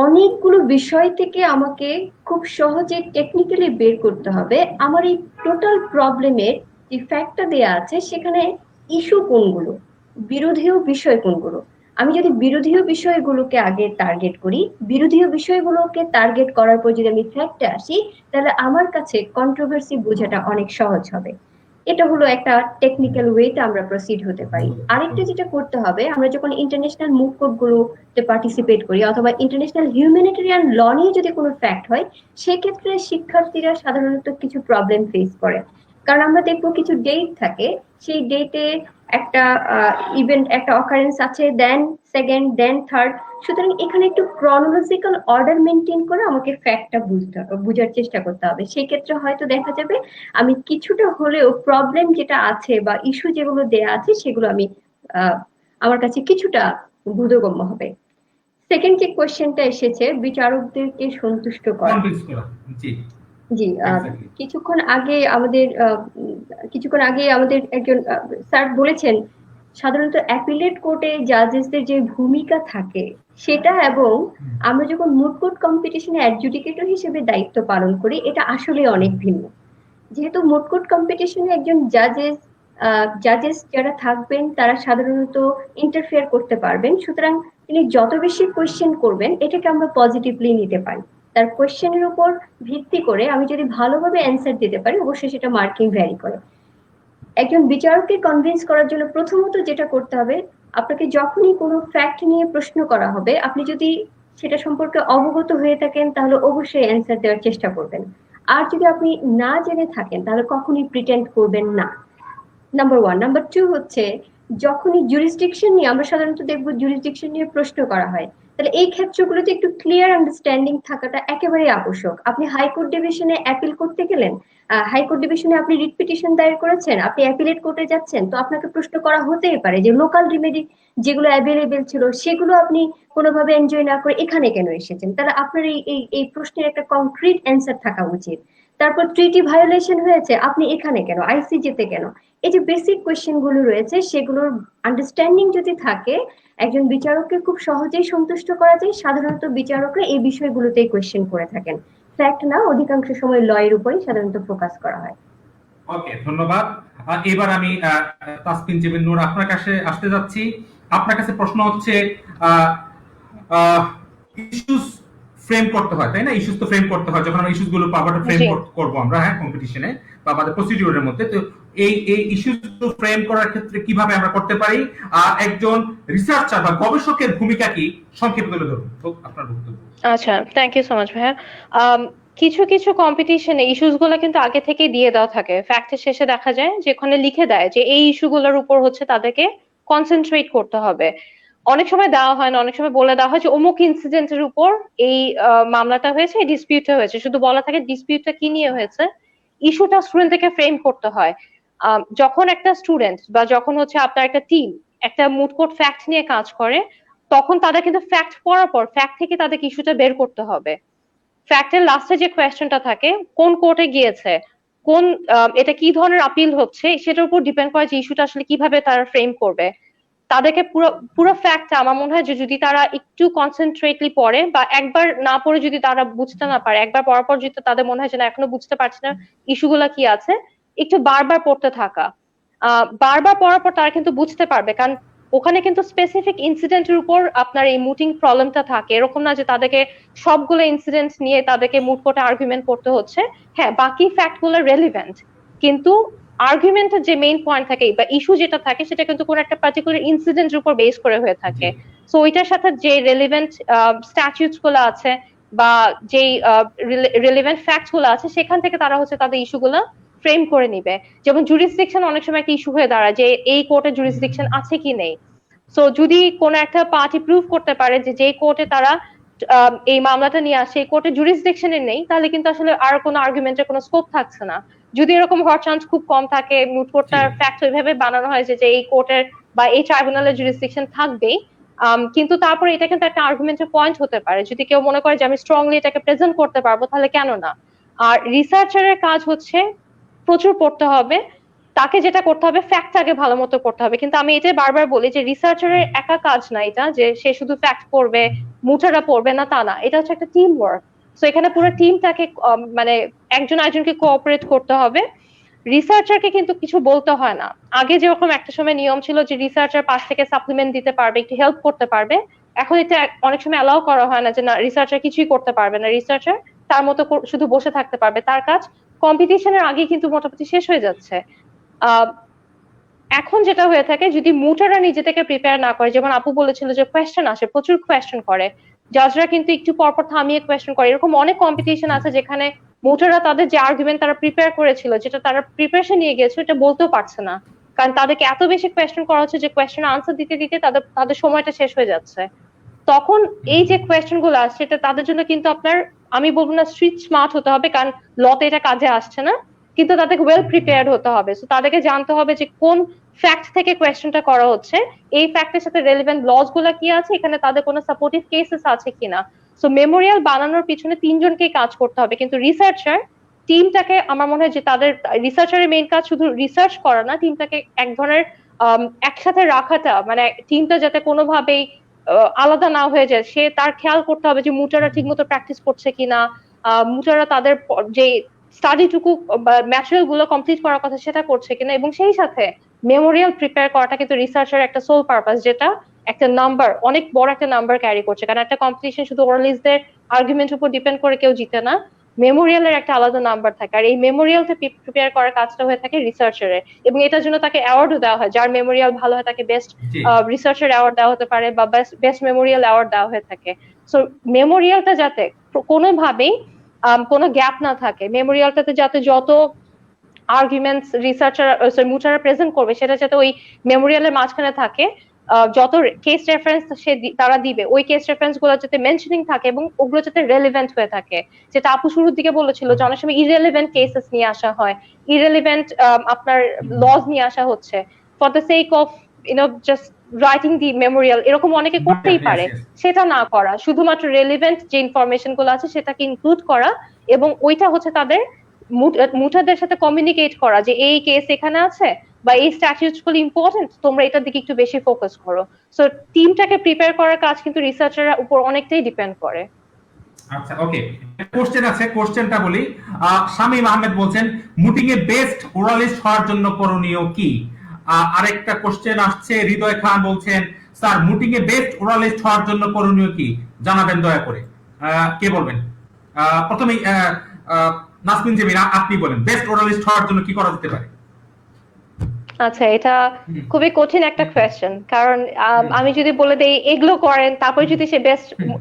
অনেকগুলো বিষয় থেকে আমাকে খুব সহজে টেকনিক্যালি বের করতে হবে আমার এই টোটাল প্রবলেমের যে ফ্যাক্টটা দেয়া আছে সেখানে ইস্যু কোনগুলো, বিরোধীয় বিষয় কোনগুলো। আমি যদি বিরোধীয় বিষয়গুলোকে আগে টার্গেট করি, বিরোধীয় বিষয়গুলোকে টার্গেট করার পর যদি আমি ফ্যাক্টে আসি, তাহলে আমার কাছে কন্ট্রোভার্সি বোঝাটা অনেক সহজ হবে। এটা হলো একটা টেকনিক্যাল ওয়েতে আমরা প্রসিড হতে পারি। আরেকটা যেটা করতে হবে, আমরা যখন ইন্টারন্যাশনাল মুভ কোড গুলোতে পার্টিসিপেট করি অথবা ইন্টারন্যাশনাল হিউম্যানিটেরিয়ান ল নিয়ে যদি কোনো ফ্যাক্ট হয়, সেক্ষেত্রে শিক্ষার্থীরা সাধারণত কিছু প্রবলেম ফেস করে। কারণ আমরা দেখবো কিছু ডেট থাকে, সেই ডেটে একটা ইভেন্ট, একটা অকারেন্স আছে, দেন সেকেন্ড, দেন থার্ড। সুতরাং এখানে একটু ক্রনোলজিক্যাল অর্ডার মেনটেন করে আমাকে ফ্যাক্টটা বুঝার চেষ্টা করতে হবে। সেই ক্ষেত্রে হয়তো দেখা যাবে আমি কিছুটা হলেও প্রবলেম যেটা আছে বা ইস্যু যেগুলো দেয়া আছে সেগুলো আমি আহ, আমার কাছে কিছুটা বোধগম্য হবে। সেকেন্ড যে কোয়েশ্চেনটা এসেছে, বিচারকদেরকে সন্তুষ্ট করা। কনভিন্স করা। জি। জি, এক্স্যাক্টলি। কিছুক্ষণ আগে আমাদের একজন স্যার বলেছেন, সাধারণত অ্যাপিলেট কোর্টে জাজেসদের যে ভূমিকা থাকে সেটা, এবং আমরা যখন মুড কোর্ট কম্পিটিশনে অ্যাডজুডিকেটর হিসেবে দায়িত্ব পালন করি, এটা আসলে অনেক ভিন্ন। যেহেতু মুড কোর্ট কম্পিটিশনে একজন জাজেস যারা থাকবেন তারা সাধারণত ইন্টারফেয়ার করতে পারবেন, সুতরাং তিনি যত বেশি কোয়েশ্চেন করবেন এটাকে আমরা পজিটিভলি নিতে পারি। তার কোয়েশ্চেনের উপর ভিত্তি করে আমি যদি ভালোভাবে অ্যান্সার দিতে পারি, অবশ্যই সেটা মার্কিং ভ্যারি করে। একজন বিচারককে কনভিন্স করার জন্য প্রথমত যেটা করতে হবে, আপনাকে যখনই কোনো ফ্যাক্ট নিয়ে প্রশ্ন করা হবে, আপনি যদি সেটা সম্পর্কে অবগত হয়ে থাকেন তাহলে অবশ্যই অ্যান্সার দেওয়ার চেষ্টা করবেন। আর যদি আপনি না জেনে থাকেন তাহলে কখনোই প্রিটেন্ড করবেন না। Number one. নাম্বার টু হচ্ছে, যখনই জুরিসডিকশন নিয়ে, আমরা সাধারণত দেখবো জুরিসডিকশন নিয়ে প্রশ্ন করা হয়, তাহলে এই ক্ষেত্রগুলোতে একটু ক্লিয়ার আন্ডারস্ট্যান্ডিং থাকাটা একেবারেই আবশ্যক। আপনি হাইকোর্ট ডিভিশনে অ্যাপিল করতে গেলেন, হাইকোর্ট ডিভিশনে আপনি রিট পিটিশন দায়ের করেছেন, আপনি অ্যাপিলেট কোর্টে যাচ্ছেন, তো আপনাকে প্রশ্ন করা হতেই পারে যে লোকাল রিমেডি যেগুলো অ্যাভেলেবেল ছিল সেগুলো আপনি কোনোভাবে এনজয় না করে এখানে কেন এসেছেন। তাহলে আপনার এই প্রশ্নের একটা কংক্রিট অ্যান্সার থাকা উচিত। তারপর ট্রিটি ভায়োলেশন হয়েছে, আপনি এখানে কেন, আইসিজেতে কেন। এই যে বেসিক কোয়েশ্চেন গুলো রয়েছে সেগুলোর আন্ডারস্ট্যান্ডিং যদি থাকে, একজন বিচারককে খুব সহজেই সন্তুষ্ট করা যায়। সাধারণত বিচারকরা এই বিষয়গুলোতেই কোয়েশ্চেন করে থাকেন, ফ্যাক্ট না, অধিকাংশ সময় ল এর উপরই সাধারণত ফোকাস করা হয়। ওকে, ধন্যবাদ। এবার আমি তাসকিন জেবিন নূর আপনার কাছে আসতে যাচ্ছি। আপনার কাছে প্রশ্ন হচ্ছে, ইস্যুস ফ্রেম করতে হয়, তাই না? ইস্যুস তো ফ্রেম করতে হয় যখন আমরা ইস্যুস গুলো পাবো, ফ্রেম জি। করবো আমরা, হ্যাঁ, কম্পিটিশনে বা আমাদের প্রসিডিউরের মধ্যে। তো এই ইস্যুগুলো ফ্রেম করার ক্ষেত্রে কিভাবে আমরা করতে পারি, একজন রিসার্চার বা গবেষকের ভূমিকা কি, সংক্ষেপে তুলে ধরুন তো আপনার বক্তব্য। আচ্ছা, থ্যাংক ইউ সো মাচ ভাইয়া। কিছু কিছু কম্পিটিশনে ইস্যুস গুলো কিন্তু আগে থেকে দিয়ে দেওয়া থাকে, ফ্যাক্টের শেষে দেখা যায় যে ওখানে লিখে দেয় যে এই ইস্যুগুলোর উপর হচ্ছে তাদেরকে কনসেন্ট্রেট করতে হবে। অনেক সময় দেওয়া হয় না, অনেক সময় বলে দেওয়া হয় যে অমুক ইনসিডেন্টের উপর এই মামলাটা হয়েছে, এই ডিসপিউটটা হয়েছে, শুধু বলা থাকে ডিসপিউটটা কি নিয়ে হয়েছে, ইস্যুটা স্টুডেন্ট থেকে ফ্রেম করতে হয়। যখন একটা স্টুডেন্ট বা যখন হচ্ছে আপনার একটা টিম একটা মুড কোর্ট ফ্যাক্ট নিয়ে কাজ করে, তখন তাদের কিন্তু ফ্যাক্ট পড়ার পর ফ্যাক্ট থেকে তাদেরকে ইস্যুটা বের করতে হবে। ফ্যাক্টের লাস্টে যে কোয়েশ্চেনটা থাকে, কোন কোর্টে গিয়েছে, কোন এটা কি ধরনের আপিল হচ্ছে, সেটার উপর ডিপেন্ড করে যে ইস্যুটা আসলে কিভাবে তারা ফ্রেম করবে। তাদেরকে পুরো পুরো ফ্যাক্টটা আমার মনে হয় যে যদি তারা একটু কনসেন্ট্রেটলি পড়ে বা একবার না পড়ে যদি তারা বুঝতে না পারে, একবার পড়ার পর যদি তাদের মনে হয় যে না এখনো বুঝতে পারছি না ইস্যুগুলা কি আছে, একটু বারবার পড়তে থাকা, বারবার পড়ার পর তারা কিন্তু বুঝতে পারবে। কারণ ওখানে কিন্তু স্পেসিফিক ইনসিডেন্টের উপর আপনার এই মুটিং প্রবলেমটা থাকে, এরকম না যে তাদেরকে সবগুলো ইনসিডেন্ট নিয়ে তাদেরকে মুট কোর্টে আর্গুমেন্ট করতে হচ্ছে। হ্যাঁ, বাকি ফ্যাক্ট গুলো রেলিভেন্ট, কিন্তু আর্গুমেন্টের যে মেইন পয়েন্ট থাকে বা ইস্যু যেটা থাকে সেটা কিন্তু কোনো একটা পার্টিকুলার ইনসিডেন্টের উপর বেস করে হয়ে থাকে। সো ওইটার সাথে যে রেলিভেন্ট স্ট্যাটিউটস গুলো আছে বা যেই রেলিভেন্ট ফ্যাক্টস গুলো আছে সেখান থেকে তারা হচ্ছে তাদের ইস্যুগুলো ফ্রেম করে নিবে। যেমন জুরিসডিকশন অনেক সময় একটা ইস্যু হয়ে দাঁড়ায় যে এই কোর্টে জুরিসডিকশন আছে কি নেই। সো যদি কোন একটা পার্টি প্রুভ করতে পারে যে যে কোর্টে তারা এই মামলাটা নিয়ে আসে এই কোর্টে জুরিসডিকশনে নেই, তাহলে কিন্তু আসলে আর কোনো আর্গুমেন্টের কোনো স্কোপ থাকছে না। যদি এরকম হওয়ার চান্স খুব কম থাকে, মুট কোর্টটার ফ্যাক্ট ওইভাবে বানানো হয় যে এই কোর্টের বা এই ট্রাইব্যুনালের জুরিসডিকশন থাকবেই, কিন্তু তারপরে এটা কিন্তু একটা আর্গুমেন্টের পয়েন্ট হতে পারে। যদি কেউ মনে করে যে আমি স্ট্রংলি এটাকে প্রেজেন্ট করতে পারবো, তাহলে কেন না। আর রিসার্চারের কাজ হচ্ছে প্রচুর পড়তে হবে, তাকে যেটা করতে হবে ফ্যাক্ট আগে ভালো মতো করতে হবে। কিন্তু আমি এটাই বারবার বলি যে রিসার্চারের একা কাজ না এটা যে সে শুধু ফ্যাক্ট পড়বে, মুঠারা পড়বে না, তা না, এটা হচ্ছে একটা টিম ওয়ার্ক। তো এখানে পুরো টিমটাকে মানে একজন আরেকজনকে কোঅপারেট করতে হবে। রিসার্চারকে কিন্তু কিছু বলতে হয় না। আগে যেরকম একটা সময় নিয়ম ছিল যে রিসার্চার পাশ থেকে সাপ্লিমেন্ট দিতে পারবে, একটু হেল্প করতে পারবে, এখন এটা অনেক সময় অ্যালাউ করা হয় না যে না রিসার্চার কিছুই করতে পারবে না, রিসার্চার তার মতো শুধু বসে থাকতে পারবে, তার কাজ কম্পিটিশনের আগে কিন্তু মোটামুটি শেষ হয়ে যাচ্ছে। এখন যেটা হয়ে থাকে যদি মুটারা নিজে থেকে প্রিপেয়ার না করে, যেমন আপু বলেছিল যে কোয়েশ্চেন আসে, প্রচুর কোয়েশ্চেন করে, জাজরা কিন্তু একটু পরপর থামিয়ে কোয়েশ্চেন করে, এরকম অনেক কম্পিটিশন আছে যেখানে মুটারা তাদের যে আর্গুমেন্ট তারা প্রিপেয়ার করেছিল, যেটা তারা প্রিপারেশন নিয়ে গেছে, এটা বলতেও পারছে না, কারণ তাদেরকে এত বেশি কোয়েশ্চেন করা হচ্ছে যে কোয়েশ্চেন আনসার দিতে দিতে তাদের সময়টা শেষ হয়ে যাচ্ছে। তখন এই যে কোয়েশ্চেন গুলো আসছে এটা তাদের জন্য কিন্তু আপনার, আমি বলবো না স্ট্রিট স্মার্ট হতে হবে, কারণ লতে এটা কাজে আসছে না, কিন্তু তাদেরকে ওয়েল প্রিপেয়ার্ড হতে হবে। সো তাদেরকে জানতে হবে যে কোন ফ্যাক্ট থেকে কোয়েশ্চেনটা করা হচ্ছে, এই ফ্যাক্টের সাথে রেলেভেন্ট লস গুলা কি আছে, এখানে তাদের কোনো সাপোর্টিভ কেসেস আছে কিনা। সো মেমোরিয়াল বানানোর পিছনে তিনজনকেই কাজ করতে হবে, কিন্তু রিসার্চার টিমটাকে আমার মনে হয় যে তাদের রিসার্চারের মেইন কাজ শুধু রিসার্চ করা না, টিমটাকে এক ধরনের একসাথে রাখাটা, মানে টিমটা যাতে কোনোভাবেই আলাদা না হয়ে যায়, সে তার খেয়াল করতে হবে যে মুটারা ঠিক মতো প্র্যাকটিস করছে কিনা, মুটারা তাদের যে স্টাডিটুকু বা ম্যাটেরিয়াল গুলো কমপ্লিট করার কথা সেটা করছে কিনা, এবং সেই সাথে মেমোরিয়াল প্রিপেয়ার করাটা কিন্তু রিসার্চের একটা সোল পারপাস, যেটা একটা নাম্বার, অনেক বড় একটা নাম্বার ক্যারি করছে। কারণ একটা কম্পিটিশন শুধু ওরালিস্টদের আর্গুমেন্ট উপর ডিপেন্ড করে কেউ জিতে না, মেমোরিয়ালের একটা আলাদা নাম্বার থাকে, আর এই মেমোরিয়ালটা প্রিপেয়ার করার কাজটা হয়ে থাকে রিসার্চারের, এবং এটার জন্য তাকে অ্যাওয়ার্ডও দেওয়া হয়, যার মেমোরিয়াল ভালো হয় তাকে বেস্ট রিসার্চার অ্যাওয়ার্ড দেওয়া হতে পারে বা বেস্ট মেমোরিয়াল অ্যাওয়ার্ড দেওয়া হয়ে থাকে। সো মেমোরিয়ালটা যাতে কোনোভাবেই কোনো গ্যাপ না থাকে, মেমোরিয়ালটাতে যাতে যত আর্গুমেন্টস রিসার্চার মুটারা প্রেজেন্ট করবে সেটা যাতে ওই মেমোরিয়ালের মাঝখানে থাকে, যত কেস রেফারেন্স তারা দিবে ওই কেস রেফারেন্স গুলো যাতে মেনশনিং থাকে এবং ওগুলো যাতে রেলেভেন্ট হয়ে থাকে। যেটা আপু শুরুর দিকে বলেছিল যে অনেক সময় ইরেলেভেন্ট কেসেস নিয়ে আসা হয়, ইরেলেভেন্ট আপনার লজ নিয়ে আসা হচ্ছে for the sake of just writing the Memorial, এরকম অনেকে করতেই পারে। সেটা না করা, শুধুমাত্র রেলেভেন্ট যে ইনফরমেশন গুলো আছে সেটাকে ইনক্লুড করা, এবং ওইটা হচ্ছে তাদের মুটাদের সাথে কমিউনিকেট করা যে এই কেস এখানে আছে বা এই স্ট্যাটিউটস গুলো ইম্পর্টেন্ট, তোমরা এটার দিকে একটু বেশি ফোকাস করো। সো টিমটাকে প্রিপেয়ার করার কাজ কিন্তু রিসার্চারের উপর অনেকটাই ডিপেন্ড করে। আচ্ছা, ওকে, কোশ্চেন আছে, কোশ্চেনটা বলি। শামীম আহমেদ বলছেন মুটিং এ বেস্ট ওরালিস্ট হওয়ার জন্য করণীয় কি? আরেকটা কোশ্চেন আসছে, হৃদয় খান বলছেন স্যার মুটিং এ বেস্ট ওরালিস্ট হওয়ার জন্য করণীয় কি জানাবেন দয়া করে। কে বলবেন? প্রথমেই নাসমিন জেমিন, আপনি বলেন বেস্ট ওরালিস্ট হওয়ার জন্য কি করা যেতে পারে? আচ্ছা, এটা হুম, খুবই কঠিন একটা কোয়েশ্চেন, কারণ হুম, আমি যদি বলে দেই এগুলো করেন, তারপর যদি সে বেস্ট হুম,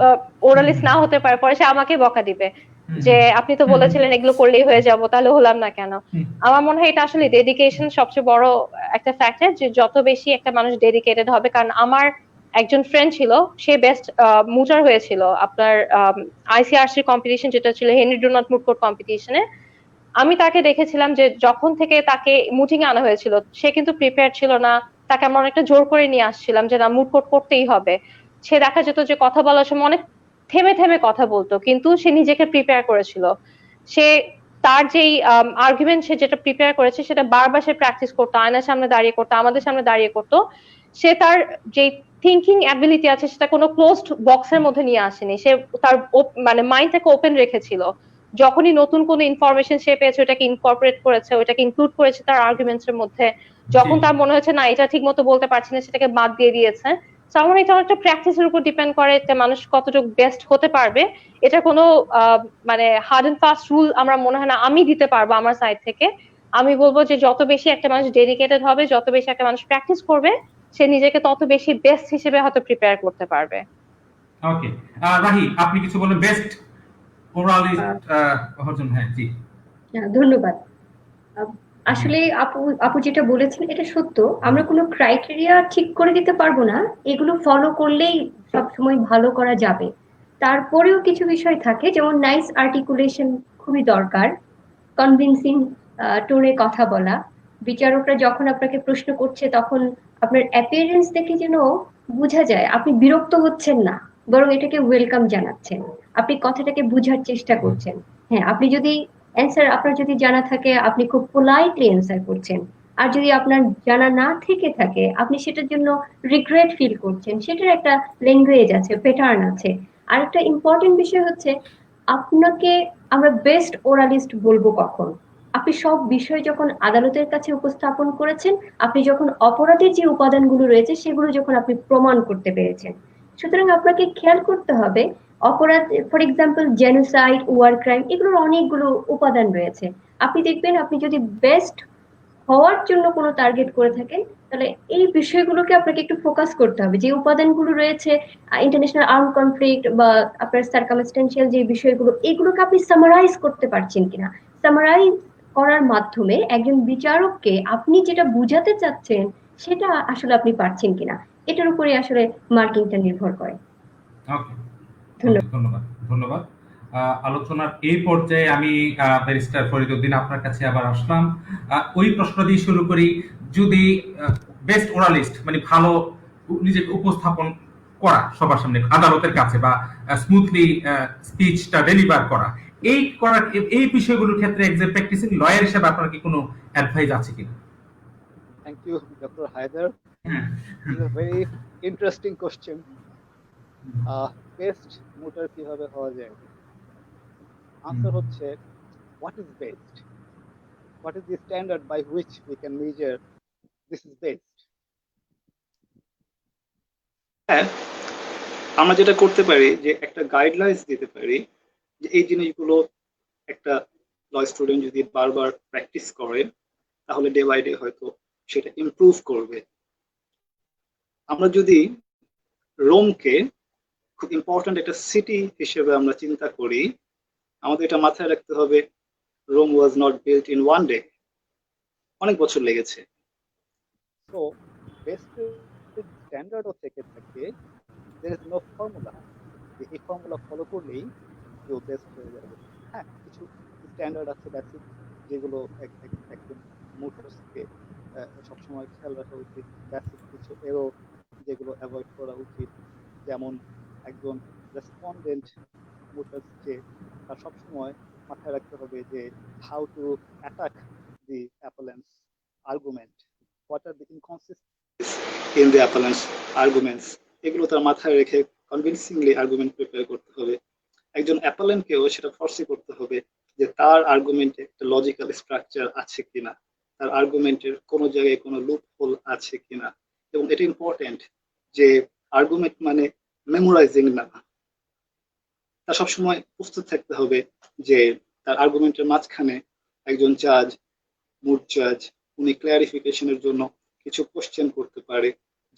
ওরালিস্ট হুম, না হতে পারে, পরে সে আমাকে বকা দিবে হুম, যে হুম, আপনি তো হুম, হুম, বলেছিলেন এগুলো করলেই হয়ে যাব, তাহলে হলাম না কেন। হুম, আমার মনে হয় এটা আসলে ডেডিকেশন সবচেয়ে বড় একটা ফ্যাক্টর, যে যত বেশি একটা মানুষ ডেডিকেটেড হবে। কারণ আমার একজন ফ্রেন্ড ছিল, সে বেস্ট মুটার হয়েছিল আপনার আইসিআরসি কম্পিটিশন, যেটা ছিল হেনরি ডোনাল্ড মুট কোর্ট কম্পিটিশনে। আমি তাকে দেখেছিলাম যে যখন থেকে তাকে মুটিং এ আনা হয়েছিল, সে কিন্তু প্রিপেয়ার ছিল না। তাকে আমরা অনেকটা জোর করে নিয়ে আসছিলাম যে না, মুট কোর্ট করতেই হবে। সে দেখা যেত যে কথা বলার সময় অনেক থেমে থেমে কথা বলতো, কিন্তু সে নিজেকে প্রিপেয়ার করেছিল। সে তার যেই আর্গুমেন্ট, সে যেটা প্রিপেয়ার করেছে সেটা বারবার সে প্র্যাকটিস করতো, আয়নার সামনে দাঁড়িয়ে করতো, আমাদের সামনে দাঁড়িয়ে করতো। সে তার যে থিঙ্কিং অ্যাবিলিটি আছে সেটা কোনো ক্লোজড বক্সের মধ্যে নিয়ে আসেনি। সে তার মানে মাইন্ডটাকে ওপেন রেখেছিল। যখনই নতুন কোনো ইনফরমেশন সে পেয়েছে, ওটাকে ইনকর্পোরেট করেছে, ওটাকে ইনক্লুড করেছে তার আর্গুমেন্টস এর মধ্যে। জি, যখন তার মনে হচ্ছে না এটা ঠিক মতো বলতে পারছি না, সেটাকে বাদ দিয়ে দিয়েছে। তো আমার এটা অনেকটা প্র্যাকটিসের উপর ডিপেন্ড করে যে মানুষ কতটুকু বেস্ট হতে পারবে। এটা কোনো মানে হার্ড এন্ড ফাস্ট রুল আমরা মনে হয় না আমি দিতে পারবো আমার সাইড থেকে। আমি বলবো যে যত বেশি একটা মানুষ ডেডিকেটেড হবে, যত বেশি একটা মানুষ প্র্যাকটিস করবে, সে নিজেকে তত বেশি বেস্ট হিসেবে হয়তো প্রিপেয়ার করতে পারবে। ওকে। রাহি, আপনি কিছু বলেন বেস্ট ওরালিস্ট আহ, হওয়ার জন্য? হ্যাঁ, জি, ধন্যবাদ। আহ, জি, আসলে আপু আপু যেটা বলেছেন এটা সত্য। আমরা কোনো ক্রাইটেরিয়া ঠিক করে দিতে পারবো না, এগুলো ফলো করলেই সবসময় ভালো করা যাবে। তারপরেও কিছু বিষয় থাকে, যেমন নাইস আর্টিকুলেশন খুবই দরকার, কনভিনসিং টোনে কথা বলা। বিচারকরা যখন আপনাকে প্রশ্ন করছে তখন আপনার অ্যাপিয়ারেন্স দেখে যেন বোঝা যায় আপনি বিরক্ত হচ্ছেন না, বরং এটাকে ওয়েলকাম জানাচ্ছেন, আপনি কথাটাকে বোঝার চেষ্টা করছেন। হ্যাঁ, আপনি যদি অ্যান্সার আপনার যদি জানা থাকে আপনি খুব পোলাইটলি অ্যান্সার করছেন, আর যদি আপনার জানা না থেকে থাকে আপনি সেটার জন্য রিগ্রেট ফিল করছেন, সেটার একটা ল্যাঙ্গুয়েজ আছে, প্যাটার্ন আছে। আর একটা ইম্পর্টেন্ট বিষয় হচ্ছে, আপনাকে আমরা বেস্ট ওরালিস্ট বলবো কখন? আপনি সব বিষয় যখন আদালতের কাছে উপস্থাপন করেছেন, আপনি যখন অপরাধের যে উপাদানগুলো রয়েছে সেগুলো যখন আপনি প্রমাণ করতে পেরেছেন। সুতরাং আপনাকে খেয়াল করতে হবে, অপরাধ for example genocide, war crime, এগুলোর অনেকগুলো উপাদান রয়েছে। আপনি দেখবেন আপনি যদি বেস্ট হওয়ার জন্য কোনো টার্গেট করে থাকেন, তাহলে এই বিষয়গুলোকে আপনাকে একটু ফোকাস করতে হবে, যে উপাদানগুলো রয়েছে ইন্টারন্যাশনাল আর্ম কনফ্লিক্ট বা আপনার সার্কামস্টেন্সিয়াল যে বিষয়গুলো, এগুলোকে আপনি সামারাইজ করতে পারছেন কিনা। সামারাইজ করার মাধ্যমে একজন বিচারককে আপনি যেটা বুঝাতে চাচ্ছেন সেটা আসলে আপনি পারছেন কিনা, এটার উপরে আসলে মার্কিংটা নির্ভর করে। ওকে, ওকে, ধন্যবাদ। ধন্যবাদ, ধন্যবাদ। আলোচনার এই পর্যায়ে আমি ব্যারিস্টার ফরিদউদ্দিন আপনার কাছে আবার আসলাম। ওই প্রশ্ন দিয়ে শুরু করি। যদি বেস্ট ওরালিস্ট মানে ভালো নিজেকে উপস্থাপন করা সবার সামনে আদালতের কাছে, বা স্মুথলি স্পিচটা ডেলিভার করা, এই করার এই বিষয়গুলোর ক্ষেত্রে একজন প্র্যাকটিসিং লয়ার হিসেবে আপনার কি কোনো অ্যাডভাইস আছে কিনা? Thank you doctor Haider. Hmm, this is a very interesting question. Best mooter কিভাবে হওয়া যায়? হুম, আনসার হচ্ছে, what is best? What is the standard by which we can measure this is best? হ্যাঁ, আমরা যেটা করতে পারি যে একটা গাইডলাইন্স দিতে পারি যে এই জিনিসগুলো একটা ল স্টুডেন্ট যদি বারবার প্র্যাকটিস করে তাহলে ডে বাই ডে হয়তো সেটা ইমপ্রুভ করবে। আমরা যদি রোমকে খুব ইম্পর্ট্যান্ট একটা সিটি হিসেবে আমরা চিন্তা করি, আমাদের এটা মাথায় রাখতে হবে, Rome was not built in one day, অনেক বছর লেগেছে। সো বেস্ট স্ট্যান্ডার্ডও থেকে থাকে, দের ইজ নো ফর্মুলা যে এই ফর্মুলা ফলো করলেই কেউ বেস্ট হয়ে যাবে। হ্যাঁ, কিছু স্ট্যান্ডার্ড আছে বেসিক, যেগুলো একজন মোটরসকে সবসময় খেয়াল রাখা উচিত। বেসিক কিছু এরো যেগুলো অ্যাভয়েড করা উচিত, যেমন একজন রেসপন্ডেন্ট মোটরস যে তার সবসময় মাথায় রাখতে হবে যে how to attack the appellant's argument, what are the inconsistencies in the appellant's arguments, এগুলো তার মাথায় রেখে কনভিনসিংলি আর্গুমেন্ট প্রিপেয়ার করতে হবে। একজন অ্যাপোলেন্টকেও সেটা ফোর্সি করতে হবে যে তার আর্গুমেন্টে একটা লজিক্যাল স্ট্রাকচার আছে কিনা, তার আর্গুমেন্টের কোনো জায়গায় কোনো লুপ হোল আছে কিনা। এবং এটা ইম্পর্টেন্ট যে আর্গুমেন্ট মানে মেমোরাইজিং না, তার সবসময় প্রস্তুত থাকতে হবে যে তার আর্গুমেন্টের মাঝখানে একজন জাজ, মুড জাজ উনি ক্লারিফিকেশনের জন্য কিছু কোশ্চেন করতে পারে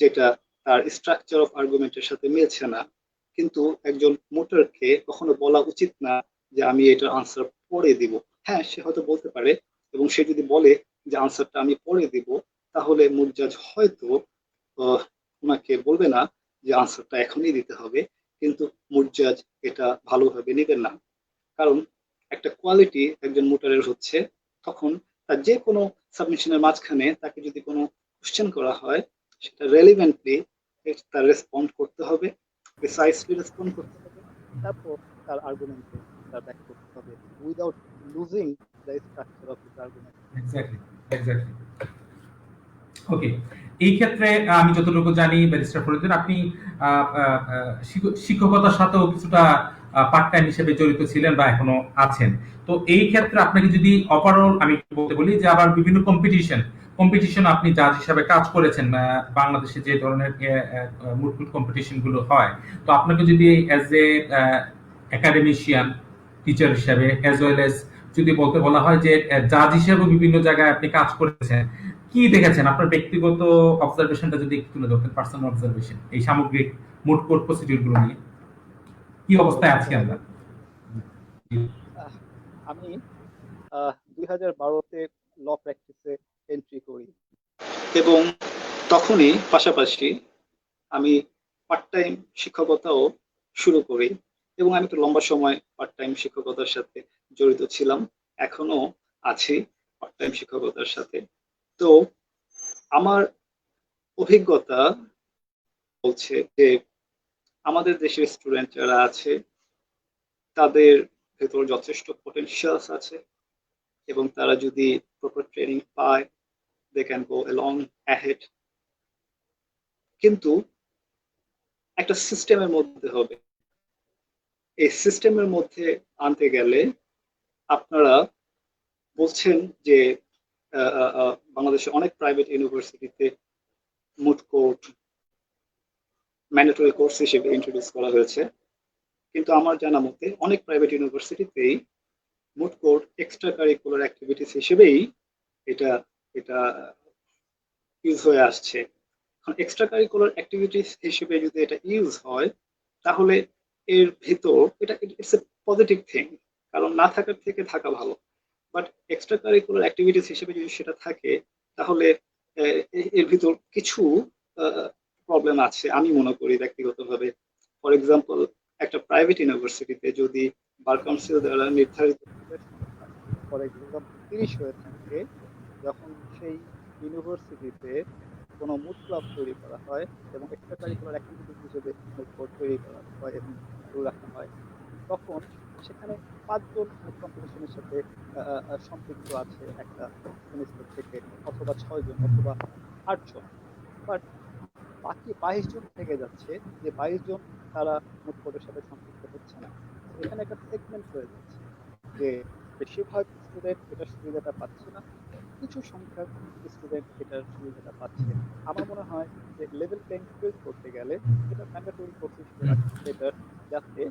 যেটা তার স্ট্রাকচার অফ আর্গুমেন্টের সাথে মিলছে না, কিন্তু একজন মোটরকে কখনো বলা উচিত না যে আমি এটার আনসার পরে দিব। হ্যাঁ, সে হয়তো বলতে পারে, এবং সে যদি বলে যে আনসারটা আমি পরে দিব, তাহলে মুজাজ হয়তো ওনাকে বলবে না যে আনসারটা এখনই দিতে হবে, কিন্তু মুজাজ এটা ভালোভাবে নেবেন না। কারণ একটা কোয়ালিটি একজন মোটারের হচ্ছে তখন তার যে কোনো সাবমিশনের মাঝখানে তাকে যদি কোনো কোশ্চেন করা হয়, সেটা রেলিভেন্টলি তার রেসপন্ড করতে হবে, প্রিসাইসলি রেসপন্ড করতে হবে, তারপর তার আর্গুমেন্টে তার ব্যাক করতে হবে without losing the structure of his argument. Exactly, exactly. Okay, এই ক্ষেত্রে আমি যতটুকু জানি ব্যারিস্টার ফরিদুর, আপনি শিক্ষকতার সাথেও কিছুটা পার্ট টাইম হিসেবে জড়িত ছিলেন বা এখনো আছেন। তো এই ক্ষেত্রে আপনাকে যদি ওভারঅল আমি বলতে বলি যে আবার বিভিন্ন কম্পিটিশন আপনি জাজ হিসাবে কাজ করেছেন, বাংলাদেশে যে ধরনের মুটকুট কম্পিটিশন গুলো হয়, তো আপনাকে যদি অ্যাজ এ একাডেমিশিয়ান টিচার হিসাবে অ্যাজ ওয়েল এজ যদি বলতে বলা হয় যে জাজ হিসেবে বিভিন্ন জায়গায় আপনি কাজ করেছেন, কি দেখেছেন আপনার ব্যক্তিগত অবজারভেশনটা যদি একটু তুলে ধরতেন, পার্সোনাল অবজারভেশন এই সামগ্রিক মুড কোর্ট প্রসিডিউর গুলো নিয়ে কি অবস্থায় আছি আমরা? আমি 2012-তে ল প্র্যাকটিসে এন্ট্রি করি, এবং তখনই পাশাপাশি আমি পার্ট টাইম শিক্ষকতাও শুরু করি, এবং আমি তো লম্বা সময় পার্ট টাইম শিক্ষকতার সাথে জড়িত ছিলাম, এখনো আছি পার্ট টাইম শিক্ষকতার সাথে। তো আমার অভিজ্ঞতা বলছে যে আমাদের দেশের স্টুডেন্ট যারা আছে তাদের ভেতর যথেষ্ট পটেনশিয়ালস আছে, এবং তারা যদি প্রপার ট্রেনিং পায় they can go along ahead. কিন্তু একটা সিস্টেমের মধ্যে হবে, এই সিস্টেমের মধ্যে আনতে গেলে আপনারা বলছেন যে বাংলাদেশে অনেক প্রাইভেট ইউনিভার্সিটিতে মুড কোর্ট ম্যান্ডেটরি কোর্স হিসেবে ইন্ট্রোডিউস করা হয়েছে, কিন্তু আমার জানা মতে অনেক প্রাইভেট ইউনিভার্সিটিতেই moot court extracurricular activities হিসেবেই এটা এটা ইউজ হয়ে আসছে। এখন এক্সট্রা কারিকুলার অ্যাক্টিভিটিস হিসেবে যদি এটা ইউজ হয়, তাহলে এর ভিতর এটা ইটস এ পজিটিভ থিং, কারণ না থাকার থেকে থাকা ভালো। বাট এক্সট্রা কারিকুলার অ্যাক্টিভিটিস হিসেবে যদি সেটা থাকে, তাহলে এর ভিতর কিছু প্রবলেম আছে আমি মনে করি ব্যক্তিগতভাবে। ফর এক্সাম্পল, একটা প্রাইভেট ইউনিভার্সিটিতে যদি বার কাউন্সিল দ্বারা নির্ধারিত ফর এক্সাম্পল 30 হয়ে থাকে, যখন সেই ইউনিভার্সিটিতে কোনো মুড ক্লাব তৈরি করা হয় এবং এক্সট্রা কারিকুলার অ্যাক্টিভিটিস হিসেবে মুড কোর্ট তৈরি করা হয় এবং চালু রাখা হয়, তখন সেখানে 5 জন মুড কম্পিটিশনের সাথে সম্পৃক্ত আছে একটা সেমিস্টার থেকে, অথবা 6 জন অথবা 8 জন। বাট বাকি 22 জন থেকে যাচ্ছে, যে 22 জন তারা মুড কোর্টের সাথে সম্পৃক্ত হচ্ছে না। এখানে একটা সেগমেন্ট হয়ে যাচ্ছে যে বেশিরভাগ স্টুডেন্ট এটার সুবিধাটা পাচ্ছে না, কিছু সংখ্যক স্টুডেন্ট এটার সুবিধাটা পাচ্ছে। আমার মনে হয় যে লেভেল প্লেইং ফিল্ড করতে গেলে এটা ম্যান্ডেটরি কোর্স হিসেবে রাখা বেটার, যাতে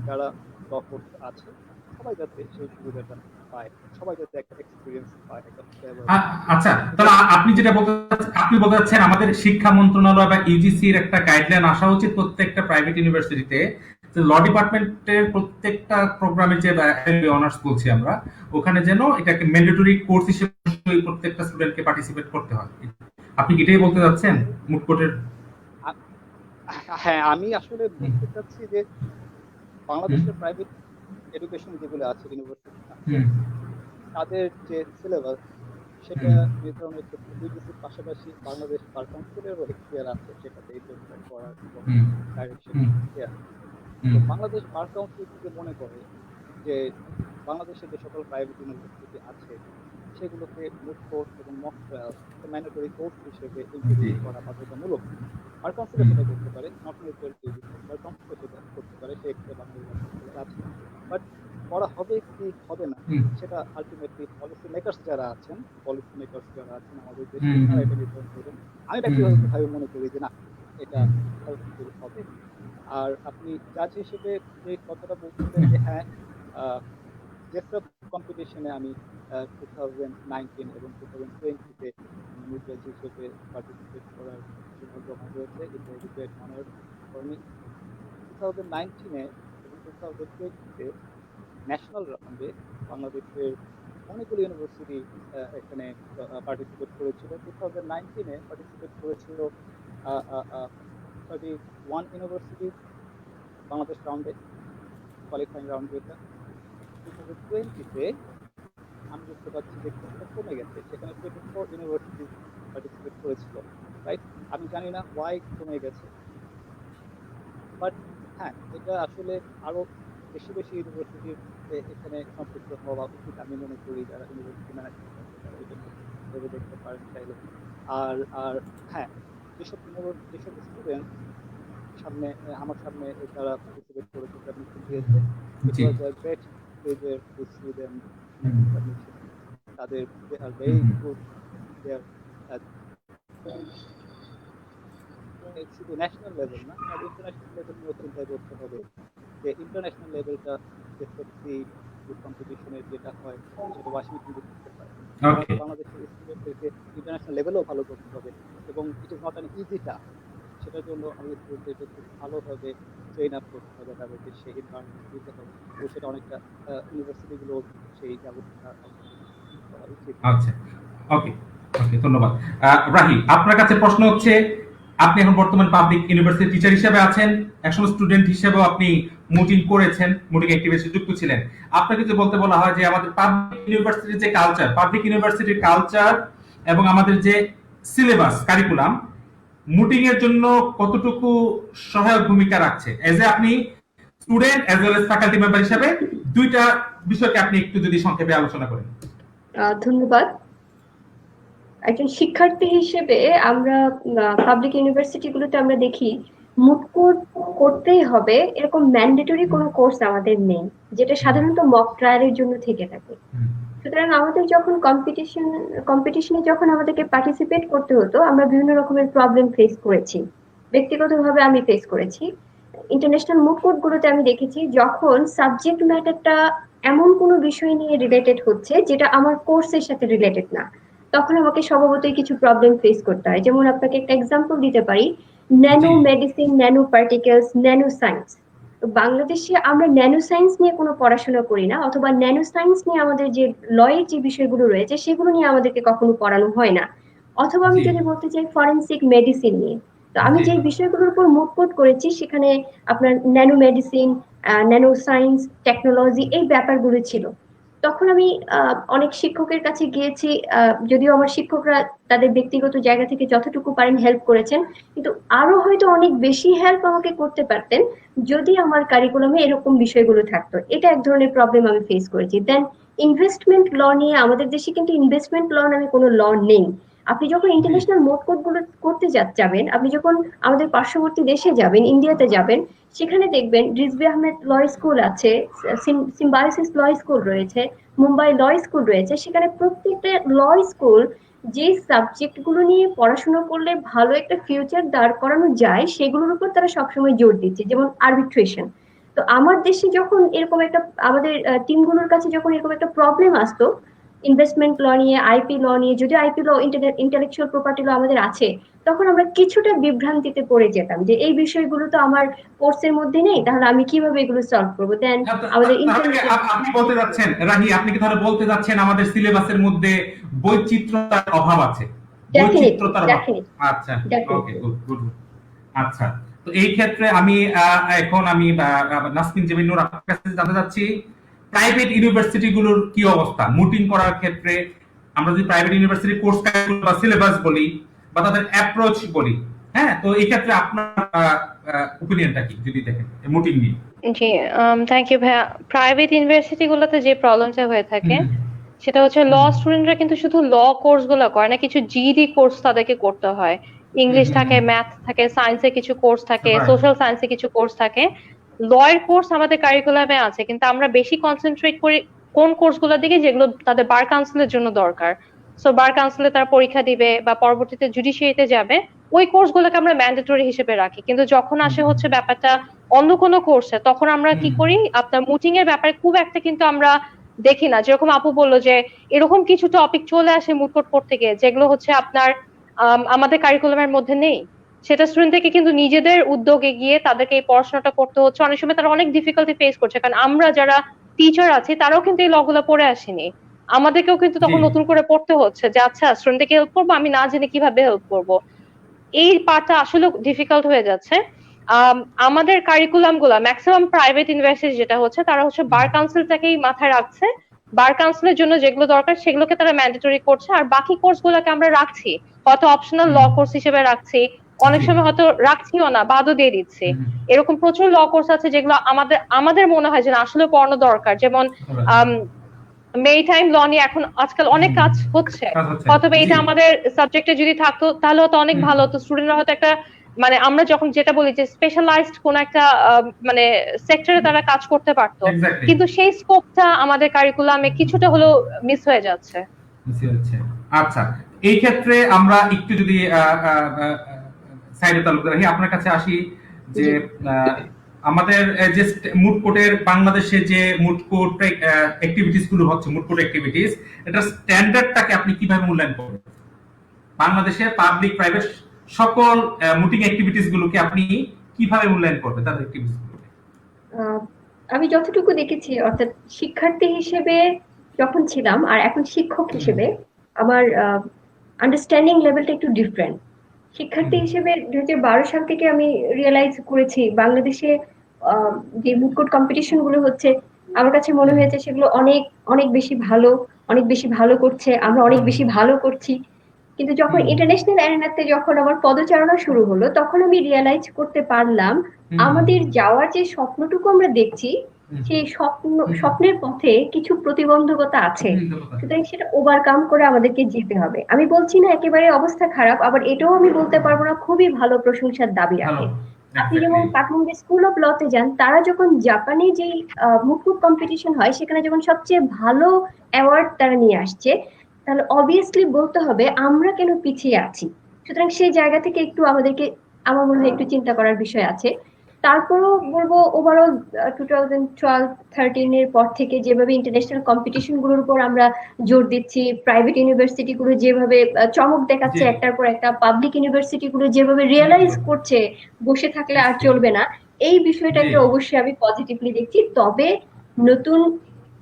যারা ল কোর্স আছে সবাই যাতে সেই সুবিধাটা পায়, সবাই যাতে একটা এক্সপিরিয়েন্স পায়, একটা আচ্ছা, তাহলে আপনি বলতে চাচ্ছেন আমাদের শিক্ষা মন্ত্রণালয় বা ইউজিসির একটা গাইডলাইন আসা উচিত প্রত্যেকটা প্রাইভেট ইউনিভার্সিটিতে, ল ডিপার্টমেন্টের প্রত্যেকটা প্রোগ্রামে যে অনার্স বলছি আমরা, ওখানে যেন এটাকে ম্যান্ডেটরি কোর্স হিসেবে প্রত্যেকটা স্টুডেন্টকে পার্টিসিপেট করতে হয়। আপনি কি এটাই বলতে যাচ্ছেন মুড কোর্টের? হ্যাঁ, আমি আসলে বলতে চাচ্ছি যে বাংলাদেশের প্রাইভেট এডুকেশন যেগুলো আছে ইউনিভার্সিটি, তাদের যে সিলেবাস সেটা নির্ধারণের ক্ষেত্রে ইউজিসির পাশাপাশি বাংলাদেশ বার কাউন্সিলেরও এখতিয়ার আছে সেটাতে ইমপ্লিমেন্ট করার এবং ডাইরেকশন দেওয়ার। তো বাংলাদেশ বার কাউন্সিল যদি মনে করে যে বাংলাদেশে যে সকল প্রাইভেট ইউনিভার্সিটি আছে সেগুলোকে মুড কোর্স এবং মক ট্রায়াল ম্যান্ডেটরি কোর্স হিসেবে ইন্ট্রোডিউস করা বাধ্যতামূলক, বার কাউন্সিল সেটা করতে পারে, নট নেসেসারি বার কাউন্সিল সেটা করতে পারে, সে একটা বাংলাদেশ আছে। বাট করা হবে কি হবে না সেটা আলটিমেটলি পলিসি মেকার্স যারা আছেন আমাদের দেশে, তারা এটা নির্ধারণ করবেন। আমি ব্যক্তিগতভাবে মনে করি যে না, এটা হেল্পফুল হবে। আর আপনি জাজ হিসেবে যে কথাটা বলছিলেন যে হ্যাঁ, যেসব কম্পিটিশনে আমি 2019 এবং 2020-তে মুট গ্রাজুয়েট হিসেবে পার্টিসিপেট করার সৌভাগ্য আমার হয়েছে। এটা a great honor for me. 2019-এ এবং 2020-তে ন্যাশনাল রাউন্ডে বাংলাদেশের অনেকগুলো ইউনিভার্সিটি এখানে পার্টিসিপেট করেছিল। 2019-এ পার্টিসিপেট করেছিল 31 ইউনিভার্সিটি বাংলাদেশ রাউন্ডে, কোয়ালিফাইং রাউন্ড যেটা। 2020-তে আমি দেখতে পাচ্ছি যে কিছুটা কমে গেছে, সেখানে 24 ইউনিভার্সিটি পার্টিসিপেট করেছিল, রাইট? আমি জানি না ওয়াই কমে গেছে, বাট হ্যাঁ, এটা আসলে আরো বেশি বেশি ইউনিভার্সিটির এখানে সম্পৃক্ত হওয়া উচিত আমি মনে করি, যারা ইউনিভার্সিটি ম্যানেজমেন্ট আছে তারা এটা ভেবে দেখতে পারেন চাইলে। আর আর হ্যাঁ, যেসব স্টুডেন্ট সামনে আমার সামনে তারা পার্টিসিপেট করেছে, সাবমিশন দিয়েছে, ইট জি। Was a great pleasure to see them submission. তাদের দে আর ভেরি গুড, দে আর শুধু ন্যাশনাল লেভেল না, আর ইন্টারন্যাশনাল লেভেল নিয়েও চিন্তা করতে হবে যে ইন্টারন্যাশনাল লেভেলটা এসএসসি কম্পিটিশনের যেটা হয় সেটা ওয়াশিংটন ডিসি করতে পারে। ওকে। বাংলাদেশের স্টুডেন্টদেরকে ইন্টারন্যাশনাল লেভেলেও ভালো করতে হবে, এবং it is not an easy task. সেটার জন্য আমাদের স্টুডেন্টদেরকে খুব ভালোভাবে ট্রেন আপ করতে হবে, তাদেরকে সেই এনভায়রনমেন্ট দিতে হবে, এবং সেটা অনেকটা ইউনিভার্সিটিগুলো সেই ব্যবস্থা করা উচিত। আচ্ছা, ওকে, ওকে, ধন্যবাদ। রাহি, আপনার কাছে প্রশ্ন হচ্ছে, আপনি এখন বর্তমান পাবলিক ইউনিভার্সিটি টিচার হিসেবে আছেন, একসময় স্টুডেন্ট হিসেবেও আপনি মুটিং করেছেন, মুটিং অ্যাক্টিভিটিতে যুক্ত ছিলেন। আপনাকে যদি বলতে বলা হয় যে আমাদের পাবলিক ইউনিভার্সিটির যে কালচার, পাবলিক ইউনিভার্সিটির কালচার এবং আমাদের যে সিলেবাস কারিকুলাম মুটিং এর জন্য কতটুকু সহায়ক ভূমিকা রাখছে, এজ এ আপনি student as well as faculty member হিসেবে, দুইটা বিষয়কে আপনি একটু যদি সংক্ষেপে আলোচনা করেন। ধন্যবাদ। একজন শিক্ষার্থী হিসেবে আমরা পাবলিক ইউনিভার্সিটিগুলোতে আমরা দেখি মুট কোর্ট করতেই হবে এরকম ম্যান্ডেটরি কোনো কোর্স আমাদের নেই, যেটা সাধারণত মক ট্রায়ালের জন্য থেকে থাকে। সুতরাং আমাদের যখন কম্পিটিশনে যখন আমাদেরকে পার্টিসিপেট করতে হতো, আমরা বিভিন্ন রকমের প্রবলেম ফেস করেছি, ব্যক্তিগতভাবে আমি ফেস করেছি। ইন্টারন্যাশনাল মুট কোর্ট গুলোতে আমি দেখেছি যখন সাবজেক্ট ম্যাটারটা এমন কোনো বিষয় নিয়ে রিলেটেড হচ্ছে যেটা আমার কোর্সের সাথে রিলেটেড না, তখন আমাকে স্বভাবতই কিছু প্রবলেম ফেস করতে হয়। যেমন আপনাকে একটা এক্সাম্পল দিতে পারি, nano medicine, nano particles, nano science. বাংলাদেশে আমরা ন্যানো সায়েন্স নিয়ে কোনো পড়াশোনা করি না, অথবা ন্যানো সায়েন্স নিয়ে আমাদের যে লয়ের যে বিষয়গুলো রয়েছে সেগুলো নিয়ে আমাদেরকে কখনো পড়ানো হয় না। অথবা আমি যদি বলতে চাই ফরেনসিক মেডিসিন নিয়ে, তো আমি যে বিষয়গুলোর উপর মুভ কোট করেছি সেখানে আপনার nano medicine, nano science, technology এই ব্যাপারগুলো ছিল। তখন আমি অনেক শিক্ষকের কাছে গিয়েছি, যদিও আমার শিক্ষকরা তাদের ব্যক্তিগত জায়গা থেকে যতটুকু পারেন হেল্প করেছেন, কিন্তু আরো হয়তো অনেক বেশি হেল্প আমাকে করতে পারতেন যদি আমার কারিকুলামে এরকম বিষয়গুলো থাকতো। এটা এক ধরনের প্রবলেম আমি ফেস করেছি। দেন ইনভেস্টমেন্ট ল নিয়ে, আমাদের দেশে কিন্তু ইনভেস্টমেন্ট ল নামে কোনো ল নেই। আপনি যখন ইন্টারন্যাশনাল মোড কোড গুলো করতে যাবেন, আপনি যখন আমাদের পার্শ্ববর্তী দেশে যাবেন, ইন্ডিয়াতে যাবেন, সেখানে দেখবেন রিজভি আহমেদ ল স্কুল আছে, সিম্বায়োসিস ল স্কুল রয়েছে, মুম্বাই ল স্কুল রয়েছে। সেখানে প্রত্যেকটা ল স্কুল যে সাবজেক্ট গুলো নিয়ে পড়াশোনা করলে ভালো একটা ফিউচার দাঁড় করানো যায় সেগুলোর উপর তারা সবসময় জোর দিচ্ছে, যেমন আরবিট্রেশন। তো আমার দেশে যখন এরকম একটা, আমাদের টিমগুলোর কাছে যখন এরকম একটা প্রবলেম আসতো ইনভেস্টমেন্ট ল নিয়ে, আইপি ল নিয়ে, যদি আইপি ল, ইন্টেলেকচুয়াল প্রপার্টি ল আমাদের আছে, তখন আমরা কিছুটা বিভ্রান্তিতে পড়ে যেতাম যে এই বিষয়গুলো তো আমার কোর্সের মধ্যে নেই, তাহলে আমি কিভাবে এগুলো সলভ করবো। দেন আমাদের আপনি বলতে যাচ্ছেন, রাহি, আপনি কি তাহলে বলতে যাচ্ছেন আমাদের সিলেবাসের মধ্যে বৈচিত্র্যতার অভাব আছে? বৈচিত্র্যতার অভাব, আচ্ছা, ওকে, গুড। আচ্ছা, তো এই ক্ষেত্রে আমি এখন নাসরিন জেমিন নূর আপনার কাছে জানতে চাচ্ছি, প্রাইভেট ইউনিভার্সিটি গুলোর কি অবস্থা মুটিং করার ক্ষেত্রে? আমরা যদি প্রাইভেট ইউনিভার্সিটি কোর্স কারিকুলাম বা সিলেবাস বলি বা তাদের অ্যাপ্রোচ বলি, হ্যাঁ, তো এই ক্ষেত্রে আপনার ওপিনিয়নটা কি যদি দেখেন মুটিং নিয়ে? জি, থ্যাংক ইউ ভাইয়া। প্রাইভেট ইউনিভার্সিটি গুলোতে যে প্রবলেমটা হয়ে থাকে সেটা হচ্ছে ল স্টুডেন্টরা কিন্তু শুধু ল কোর্স গুলো করে না, কিছু জিডি কোর্স তাদেরকে করতে হয়। ইংলিশ থাকে, ম্যাথ থাকে, সায়েন্সে কিছু কোর্স থাকে, সোশ্যাল সায়েন্সে কিছু কোর্স থাকে। লয়ের কোর্স আমাদের কারিকুলামে আছে, কিন্তু আমরা বেশি কনসেন্ট্রেট করি কোন কোর্সগুলোর দিকে যেগুলো তাদের বার কাউন্সিলের জন্য দরকার। সো বার কাউন্সিলে তারা পরীক্ষা দিবে বা পরবর্তীতে জুডিশিয়ারিতে যাবে, ওই কোর্সগুলোকে আমরা ম্যান্ডেটরি হিসেবে রাখি। কিন্তু যখন আসে হচ্ছে ব্যাপারটা অন্য কোনো কোর্সে, তখন আমরা কি করি, আপনার মুটিং এর ব্যাপারে খুব একটা কিন্তু আমরা দেখি না। যেরকম আপু বললো যে এরকম কিছু টপিক চলে আসে মুড কোর্ট পড়তে গিয়ে যেগুলো হচ্ছে আপনার আমাদের কারিকুলামের মধ্যে নেই। সেটা স্টুডেন্টদেরকে কিন্তু নিজেদের উদ্যোগে গিয়ে তাদেরকে এই পড়াশোনাটা করতে হচ্ছে। অনেক সময় তারা অনেক ডিফিকাল্টি ফেস করছে, কারণ আমরা যারা টিচার আছি তারাও কিন্তু এই লগুলো পড়ে আসেনি। আমাদেরকেও কিন্তু জি। তখন নতুন করে পড়তে হচ্ছে যে আচ্ছা স্টুডেন্টকে হেল্প করবো, আমি না জেনে কিভাবে হেল্প করবো। এই পার্টটা আসলে ডিফিকাল্ট হয়ে যাচ্ছে। আম, আমাদের কারিকুলাম গুলা ম্যাক্সিমাম প্রাইভেট ইউনিভার্সিটি যেটা হচ্ছে তারা হচ্ছে বার কাউন্সিলটাকেই মাথায় রাখছে। বার কাউন্সিলের জন্য যেগুলো দরকার সেগুলোকে তারা ম্যান্ডেটরি করছে, আর বাকি কোর্স গুলাকে আমরা রাখছি, হয়তো অপশনাল ল হুম, কোর্স হিসেবে রাখছি, অনেক জি। সময় হয়তো রাখছিও না, বাদও দিয়ে দিচ্ছি। হুম, এরকম প্রচুর ল কোর্স আছে যেগুলো আমাদের আমাদের মনে হয় যে না, আসলে পড়ানো দরকার। যেমন মেরিটাইম ল নিয়ে এখন আজকাল অনেক হুম, কাজ হচ্ছে। কাজ হচ্ছে। হয়তো বা জি। এটা আমাদের সাবজেক্টে যদি থাকতো তাহলে হয়তো অনেক হুম, ভালো হতো, স্টুডেন্টরা হয়তো একটা মানে আমরা যখন যেটা বলি যে স্পেশালাইজড কোন একটা মানে সেক্টরে তারা কাজ করতে পারতো। এক্স্যাক্টলি। কিন্তু সেই স্কোপটা আমাদের কারিকুলামে কিছুটা হলেও মিস হয়ে যাচ্ছে। বুঝতে পারছি। আচ্ছা, এই ক্ষেত্রে আমরা একটু যদি সাইডে তালুকদার রাখি, আপনার কাছে আসি যে জি। আহ, আমাদের যে মুড কোর্টের বাংলাদেশে যে মুড কোর্ট অ্যাক্টিভিটিস গুলো হচ্ছে, মুড কোর্ট অ্যাক্টিভিটিস, এটা স্ট্যান্ডার্ডটাকে আপনি কিভাবে মূল্যায়ন করবেন? বাংলাদেশের পাবলিক প্রাইভেট সকল মুটিং অ্যাক্টিভিটিস গুলোকে আপনি কিভাবে মূল্যায়ন করবেন, তাদের অ্যাক্টিভিটিস গুলোকে? আহ, আমি যতটুকু দেখেছি, অর্থাৎ শিক্ষার্থী হিসেবে যখন ছিলাম আর এখন শিক্ষক হুম, হিসেবে আমার আন্ডারস্ট্যান্ডিং লেভেলটা একটু ডিফারেন্ট। শিক্ষার্থী হুম, হিসেবে 2012 সাল থেকে আমি রিয়েলাইজ করেছি বাংলাদেশে আহ, যে মুড কোর্ট কম্পিটিশন গুলো হচ্ছে, আমার কাছে মনে হুম, হয়েছে সেগুলো অনেক অনেক বেশি ভালো, অনেক বেশি ভালো করছে, আমরা অনেক হুম, বেশি ভালো করছি। কিন্তু যখন হুম, ইন্টারন্যাশনাল অ্যারেনাতে যখন আমার পদচারণা শুরু হলো, তখন আমি রিয়েলাইজ করতে পারলাম হুম, আমাদের যাওয়ার যে স্বপ্নটুকু আমরা দেখছি, হুম, সেই হুম, স্বপ্নের পথে কিছু প্রতিবন্ধকতা আছে। হুম, হুম, সুতরাং সেটা ওভারকাম করে আমাদেরকে যেতে হবে। আমি বলছি না একেবারে অবস্থা খারাপ, আবার এটাও আমি বলতে পারবো না খুবই ভালো, প্রশংসার দাবি ভালো। রাখে। আপনি যেমন এক্স্যাক্টলি। কাঠমান্ডু স্কুল অফ লতে যান, তারা যখন জাপানে যে মুকুট কম্পিটিশন হয় সেখানে যখন সবচেয়ে ভালো অ্যাওয়ার্ড তারা নিয়ে আসছে, তাহলে অবভিয়াসলি বলতে হবে আমরা কেন পিছিয়ে আছি। সুতরাং সেই জায়গা থেকে একটু আমাদেরকে, আমার মনে হয় একটু চিন্তা করার বিষয় আছে। তারপরও বলবো ওভারঅল 2012-13 এর পর থেকে যেভাবে ইন্টারন্যাশনাল কম্পিটিশন গুলোর উপর আমরা জোর দিচ্ছি, প্রাইভেট ইউনিভার্সিটি গুলো যেভাবে চমক জি। দেখাচ্ছে একটার পর একটা, পাবলিক ইউনিভার্সিটি গুলো যেভাবে রিয়েলাইজ করছে বসে থাকলে আর চলবে না, এই জি। বিষয়টাকে অবশ্যই আমি পজিটিভলি দেখছি। তবে নতুন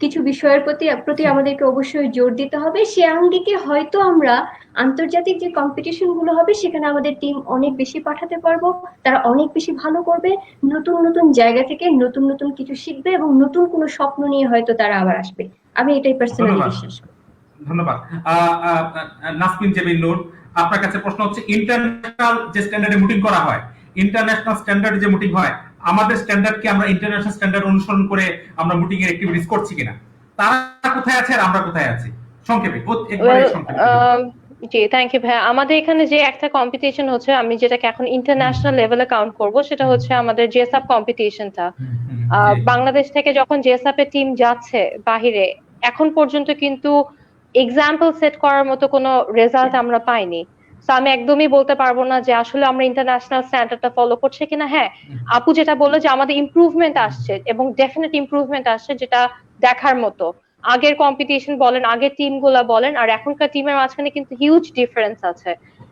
কিছু বিষয়ের প্রতি প্রতি আমাদেরকে অবশ্যই জোর দিতে হবে। সে আঙ্গিকে হয়তো আমরা আন্তর্জাতিক যে কম্পিটিশন গুলো হবে সেখানে আমাদের টিম অনেক বেশি পাঠাতে পারবো, তারা অনেক বেশি ভালো করবে, নতুন নতুন জায়গা থেকে নতুন নতুন কিছু শিখবে এবং নতুন কোনো স্বপ্ন নিয়ে হয়তো তারা আবার আসবে। আমি এটাই পার্সোনালি ধন্যবাদ। বিশ্বাস করি। ধন্যবাদ। আহ, আহ, নাসরিন জেবিন নূর, আপনার কাছে প্রশ্ন হচ্ছে, ইন্টারন্যাশনাল যে স্ট্যান্ডার্ডে মিটিং করা হয়, ইন্টারন্যাশনাল স্ট্যান্ডার্ডে যে মিটিং হয়, আমাদের স্ট্যান্ডার্ড কি আমরা ইন্টারন্যাশনাল স্ট্যান্ডার্ড অনুসরণ করে আমরা মিটিং এর অ্যাক্টিভিটিস করছি কিনা? তারা কোথায় আছে আর আমরা কোথায় আছি? সংক্ষেপে, একবারে ওয়েল, সংক্ষেপে যদি বলেন। জি থ্যাংক ইউ ভাইয়া। আমাদের এখানে যে একটা কম্পিটিশন হচ্ছে, আমি যেটাকে এখন হুম, ইন্টারন্যাশনাল লেভেলে কাউন্ট করব, সেটা হুম, হচ্ছে আমাদের জেসাপ কম্পিটিশনটা। হুম, হুম, জি। বাংলাদেশ থেকে যখন জেসাপ এর টিম যাচ্ছে বাহিরে, এখন পর্যন্ত কিন্তু এক্সাম্পল সেট করার মতো কোনো রেজাল্ট আমরা পাইনি। তো আমি একদমই বলতে পারবো না যে আসলে আমরা ইন্টারন্যাশনাল স্ট্যান্ডার্ডটা ফলো করছি কিনা। হ্যাঁ, হুম, আপু যেটা বললো যে আমাদের ইমপ্রুভমেন্ট আসছে এবং ডেফিনেট ইমপ্রুভমেন্ট আসছে, যেটা দেখার মতো। আগের কম্পিটিশন বলেন, আগের টিম গুলা বলেন, আর এখনকার টিমের মাঝখানে কিন্তু হিউজ ডিফারেন্স আছে।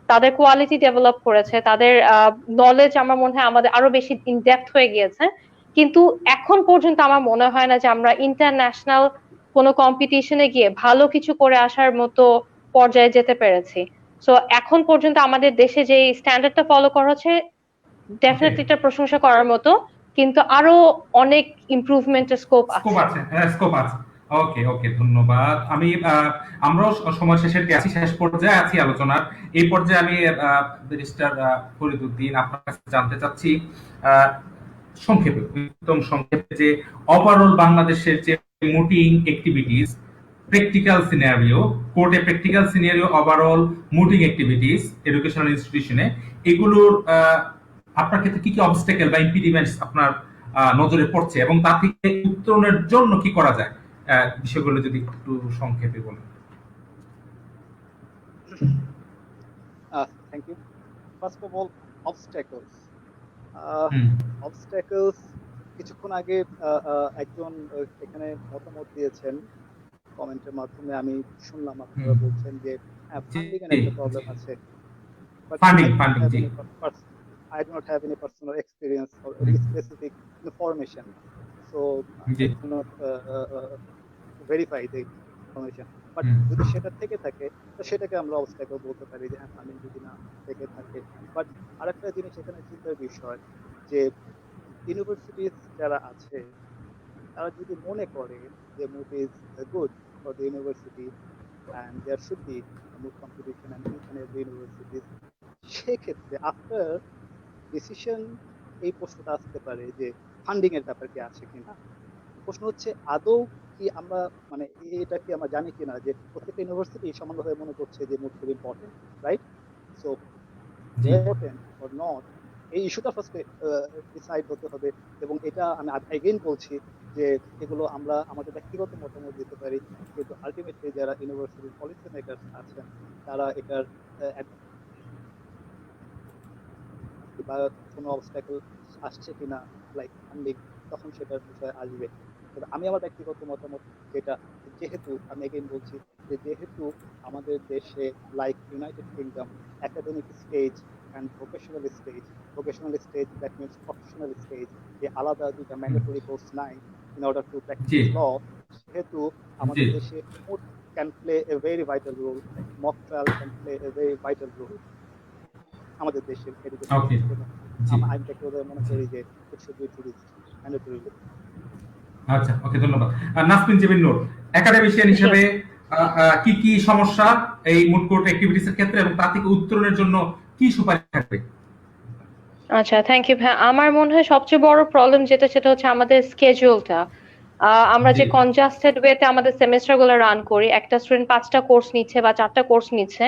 তাদের কোয়ালিটি ডেভেলপ করেছে, তাদের নলেজ আমার মনে হয় আমাদের আরো বেশি ইন ডেপথ হয়ে গিয়েছে। কিন্তু এখন পর্যন্ত আমার মনে হয় না যে আমরা ইন্টারন্যাশনাল কোনো কম্পিটিশনে গিয়ে ভালো কিছু করে আসার মতো পর্যায়ে যেতে পেরেছি। সো এখন পর্যন্ত আমাদের দেশে যে স্ট্যান্ডার্ডটা ফলো করা হচ্ছে, ওকে। ডেফিনেটলি এটা প্রশংসা করার মতো, কিন্তু আরো অনেক ইমপ্রুভমেন্টের স্কোপ স্কোপ আছে। আছে, হ্যাঁ স্কোপ আছে। ওকে, ওকে, ধন্যবাদ। আমি আমরাও সময় শেষের দিকে আছি, শেষ পর্যায়ে আছি আলোচনার। এই পর্যায়ে আমি ব্যারিস্টার ফরিদউদ্দিন, আপনার কাছে জানতে চাচ্ছি আহ, সংক্ষেপে, একদম সংক্ষেপে, যে ওভারঅল বাংলাদেশের যে মুটিং অ্যাক্টিভিটিস, প্র্যাকটিক্যাল সিনারিও, কোর্টে practical scenario, overall mooting activities educational ইনস্টিটিউশনে, এগুলোর আপনার ক্ষেত্রে কি কি অবস্টেকেল বা ইম্পিডিমেন্টস আপনার নজরে পড়ছে, এবং তা থেকে উত্তরণের জন্য কি করা যায়, বিষয়গুলো যদি একটু সংক্ষেপে বলেন। Thank you. First of all, obstacles. Hmm, obstacles, কিছুক্ষণ আগে একজন এখানে মতামত দিয়েছেন কমেন্টের মাধ্যমে আমি শুনলাম আপনারা বলছেন যে ফান্ডিং এর একটা প্রবলেম আছে, but funding G I do not have any personal experience or any specific information, so G I cannot verify the information. But যদি সেটা থেকে থাকে তো সেটাকে আমরা অবস্টাকেল বলতে পারি যে হ্যাঁ ফান্ডিং যদি না থেকে থাকে। বাট আরেকটা জিনিস এখানে চিন্তার বিষয় যে ইউনিভার্সিটিজ যারা আছে তারা যদি মনে করে যে moot is good for the university and there should be a mood competition and each and every universities, সেক্ষেত্রে আফটার ডিসিশন এই প্রশ্নটা আসতে পারে যে ফান্ডিং এর ব্যাপার কি আছে কিনা। প্রশ্ন হচ্ছে আদৌ কি আমরা মানে এটা কি আমরা জানি কিনা যে প্রত্যেকটা ইউনিভার্সিটি সমানভাবে মনে করছে যে মুড খুব important, right? So G important or not এই ইস্যুটা ফার্স্টে ডিসাইড হতে হবে। এবং এটা আমি এগেইন বলছি যে এগুলো আমরা আমাদের ব্যক্তিগত মতামত দিতে পারি, কিন্তু আলটিমেটলি যারা ইউনিভার্সিটির পলিসি মেকার আছেন তারা এটার বা কোনো অবস্টাকেল আসছে কিনা লাইক ফান্ডিং, তখন সেটার বিষয় আসবে। তবে আমি আমার ব্যক্তিগত মতামত যেটা, যেহেতু আমি এগেইন বলছি যে যেহেতু আমাদের দেশে like United Kingdom academic stage and vocational stage that means professional stage, যে আলাদা দুইটা ম্যান্ডেটরি কোর্স নাই ইন অর্ডার টু জি প্র্যাকটিস ল, সেহেতু জি আমাদের দেশে moot can play a very vital role, mock trial can play a very vital role আমাদের দেশের এডুকেশন ওকে সিস্টেমে। জি আমি ব্যক্তিগতভাবে মনে করি যে ইট শুড বি ম্যান্ডেটরি। আচ্ছা ওকে ধন্যবাদ। নাসমিন জেবিন নূর, একাডেমিশিয়ান হিসেবে কি কি সমস্যা এই মুড কোর্ট অ্যাক্টিভিটিস এর ক্ষেত্রে এবং তা থেকে উত্তরণের জন্য কি সুপারিশ থাকবে? আচ্ছা, থ্যাংক ইউ ভাই। আমার মনে হয় সবচেয়ে বড় প্রবলেম যেটা সেটা হচ্ছে আমাদের স্কেজুলটা। আমরা জি যে কনজাস্টেড ওয়েতে আমাদের সেমেস্টার গুলো রান করি, একটা স্টুডেন্ট 5টা কোর্স নিচ্ছে বা 4টা কোর্স নিচ্ছে,